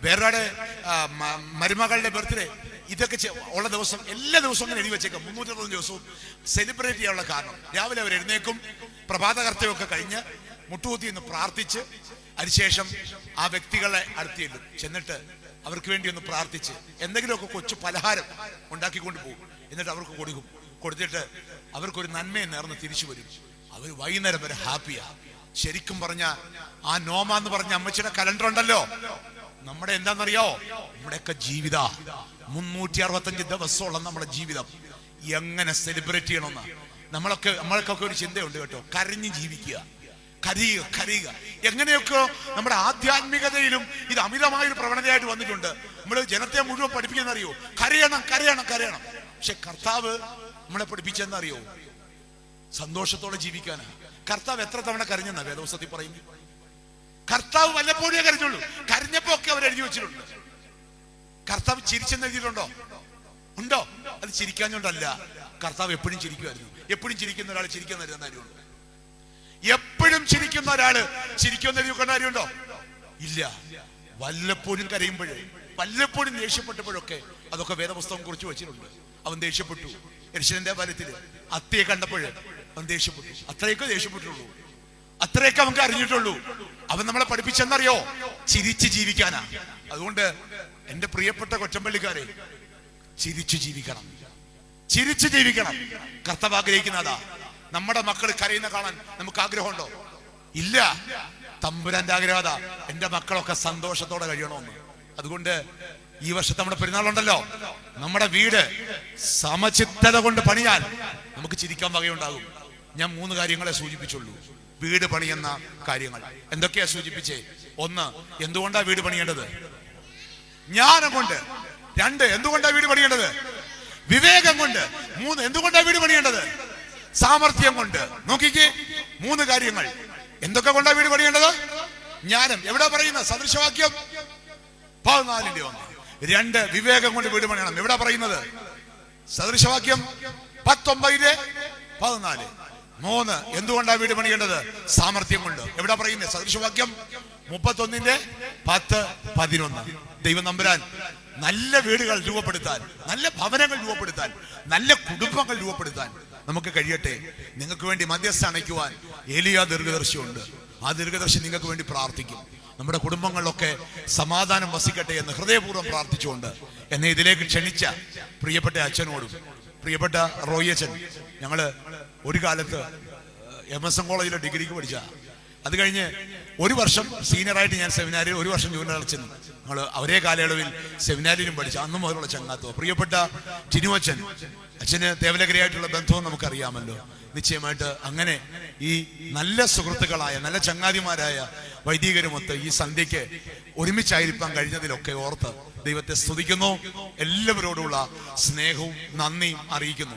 വേറൊരാടെ മരുമകളുടെ ബർത്ത്ഡേ, ഇതൊക്കെ ഉള്ള ദിവസം എല്ലാ ദിവസവും അങ്ങനെ എഴുതി വെച്ചേക്കാം. 360 ദിവസവും സെലിബ്രേറ്റ് ചെയ്യാനുള്ള കാരണം. രാവിലെ അവർ എഴുന്നേക്കും, പ്രഭാത കർത്തവ്യമൊക്കെ കഴിഞ്ഞ് മുട്ടുകുത്തി എന്ന് പ്രാർത്ഥിച്ച് അതിനുശേഷം ആ വ്യക്തികളെ അടുത്ത് ചെന്നിട്ട് അവർക്ക് വേണ്ടി ഒന്ന് പ്രാർത്ഥിച്ച് എന്തെങ്കിലുമൊക്കെ കൊച്ചു പലഹാരം ഉണ്ടാക്കിക്കൊണ്ട് പോകും. എന്നിട്ട് അവർക്ക് കൊടുത്തിട്ട് അവർക്കൊരു നന്മയെ നേർന്ന് തിരിച്ചു വരും. അവർ വൈകുന്നേരം വരെ ഹാപ്പിയാ. ശരിക്കും പറഞ്ഞ ആ നോമ എന്ന് പറഞ്ഞ അമ്മച്ചിയുടെ കലണ്ടർ ഉണ്ടല്ലോ, നമ്മുടെ എന്താണെന്നറിയോ? നമ്മുടെയൊക്കെ ജീവിത 365 ദിവസമുള്ള നമ്മുടെ ജീവിതം എങ്ങനെ സെലിബ്രേറ്റ് ചെയ്യണമെന്ന്. നമ്മൾക്കൊക്കെ ഒരു ചിന്തയുണ്ട് കേട്ടോ, കരഞ്ഞ് ജീവിക്കുക, കരയുക. എങ്ങനെയൊക്കെ നമ്മുടെ ആധ്യാത്മികതയിലും ഇത് അമിതമായൊരു പ്രവണതയായിട്ട് വന്നിട്ടുണ്ട്. നമ്മൾ ജനത്തെ മുഴുവൻ പഠിപ്പിക്കുന്നറിയോ, കരയണം. പക്ഷെ കർത്താവ് നമ്മളെ പഠിപ്പിച്ചെന്നറിയോ, സന്തോഷത്തോടെ ജീവിക്കാനാ. കർത്താവ് എത്ര തവണ കരഞ്ഞെന്നാ വേദപുസ്തകത്തിൽ പറയുന്നു? കർത്താവ് വല്ലപ്പോഴേ കരഞ്ഞുള്ളൂ. കരഞ്ഞപ്പോ ഒക്കെ അവർ എഴുതി വെച്ചിട്ടുണ്ട്. കർത്താവ് ചിരിച്ചെന്ന് എഴുതിയിട്ടുണ്ടോ? ഉണ്ടോ? അത് ചിരിക്കാഞ്ഞോണ്ടല്ല, കർത്താവ് എപ്പോഴും ചിരിക്കുമായിരുന്നു. എപ്പോഴും ചിരിക്കുന്ന ഒരാൾ ചിരിക്കാൻ തരുന്ന കാര്യമുണ്ടോ? എപ്പോഴും ചിരിക്കുന്ന ഒരാള് ചിരിക്കുമെന്ന് എഴുതി വെക്കേണ്ട കാര്യമുണ്ടോ? ഇല്ല. വല്ലപ്പോഴും കരയുമ്പോഴേ, വല്ലപ്പോഴും ദേഷ്യപ്പെട്ടപ്പോഴൊക്കെ അതൊക്കെ വേദപുസ്തകം കുറിച്ച് വെച്ചിട്ടുണ്ട്. അവൻ ദേഷ്യപ്പെട്ടു യെരൂശലേമിന്റെ വനത്തില്, അത്തിയെ കണ്ടപ്പോഴേ അവൻ ദേഷ്യപ്പെട്ടു. അത്രയൊക്കെ ദേഷ്യപ്പെട്ടുള്ളൂ, അത്രയൊക്കെ അവർക്ക് അറിഞ്ഞിട്ടുള്ളൂ. അവൻ നമ്മളെ പഠിപ്പിച്ചെന്നറിയോ, ചിരിച്ച് ജീവിക്കാനാ. അതുകൊണ്ട് എന്റെ പ്രിയപ്പെട്ട കൊച്ചമ്പള്ളിക്കാരെ, ചിരിച്ചു ജീവിക്കണം. കർത്താവ് ആഗ്രഹിക്കുന്നതാ. നമ്മുടെ മക്കൾ കരയുന്ന കാണാൻ നമുക്ക് ആഗ്രഹമുണ്ടോ? ഇല്ല. തമ്പുരാന്റെ ആഗ്രഹതാ, എന്റെ മക്കളൊക്കെ സന്തോഷത്തോടെ കഴിയണമെന്ന്. അതുകൊണ്ട് ഈ വർഷത്തെ നമ്മുടെ പെരുന്നാളുണ്ടല്ലോ, നമ്മുടെ വീട് സമചിത്തത കൊണ്ട് പണിയാൻ നമുക്ക് ചിരിക്കാൻ വകയുണ്ടാകും. ഞാൻ 3 കാര്യങ്ങളെ സൂചിപ്പിച്ചുള്ളൂ. വീട് പണിയുന്ന കാര്യങ്ങൾ എന്തൊക്കെയാ സൂചിപ്പിച്ചേ? 1, എന്തുകൊണ്ടാ വീട് പണിയേണ്ടത്? ജ്ഞാനം കൊണ്ട്. 2, എന്തുകൊണ്ടാ വീട് പണിയേണ്ടത്? വിവേകം കൊണ്ട്. 3, എന്തുകൊണ്ടാ വീട് പണിയേണ്ടത്? സാമർത്ഥ്യം കൊണ്ട്. നോക്കിക്കേ, 3 കാര്യങ്ങൾ. എന്തൊക്കെ കൊണ്ടാ വീട് പണിയേണ്ടത്? ജ്ഞാനം. എവിടെ പറയുന്ന സദൃശവാക്യം 14 1. 2, വിവേകം കൊണ്ട് വീട് പണിയണം. എവിടെ പറയുന്നത്? സദൃശവാക്യം 19 14. 3, എന്തുകൊണ്ടാ വീട് പണിയേണ്ടത്? സാമർത്ഥ്യം കൊണ്ട്. എവിടെ പറയുന്നത്? സദൃശവാക്യം 31 10 11. ദൈവം നമ്പുരാൻ നല്ല വീടുകൾ രൂപപ്പെടുത്താൻ, നല്ല ഭവനങ്ങൾ രൂപപ്പെടുത്താൻ, നല്ല കുടുംബങ്ങൾ രൂപപ്പെടുത്താൻ നമുക്ക് കഴിയട്ടെ. നിങ്ങൾക്ക് വേണ്ടി മധ്യസ്ഥ അണയ്ക്കുവാൻ ഏലിയ ദീർഘദർശിയുണ്ട്. ആ ദീർഘദർശി നിങ്ങൾക്ക് വേണ്ടി പ്രാർത്ഥിക്കും. നമ്മുടെ കുടുംബങ്ങളിലൊക്കെ സമാധാനം വസിക്കട്ടെ എന്ന് ഹൃദയപൂർവ്വം പ്രാർത്ഥിച്ചുകൊണ്ട് എന്നെ ഇതിലേക്ക് ക്ഷണിച്ച പ്രിയപ്പെട്ട അച്ഛനോടും പ്രിയപ്പെട്ട റോയച്ചൻ, ഞങ്ങള് ഒരു കാലത്ത് MSN കോളേജിലെ ഡിഗ്രിക്ക് പഠിച്ച, അത് കഴിഞ്ഞ് 1 വർഷം സീനിയറായിട്ട് ഞാൻ സെമിനാരിൽ, 1 വർഷം ജൂനിയർ അച്ഛനും ഞങ്ങൾ ഒരേ കാലയളവിൽ സെമിനാരിലും പഠിച്ച, അന്ന് മുതലുള്ള ചങ്ങാത്തോ. പ്രിയപ്പെട്ട ടിനു അച്ഛന് തേവലഗിരിയായിട്ടുള്ള ബന്ധവും നമുക്കറിയാമല്ലോ. നിശ്ചയമായിട്ട് അങ്ങനെ ഈ നല്ല സുഹൃത്തുക്കളായ, നല്ല ചങ്ങാതിമാരായ വൈദികരുമൊത്ത് ഈ സന്ധ്യയ്ക്ക് ഒരുമിച്ചായിരിക്കാൻ കഴിഞ്ഞതിലൊക്കെ ഓർത്ത് ദൈവത്തെ സ്തുതിക്കുന്നു. എല്ലാവരോടുള്ള സ്നേഹവും നന്ദിയും അറിയിക്കുന്നു.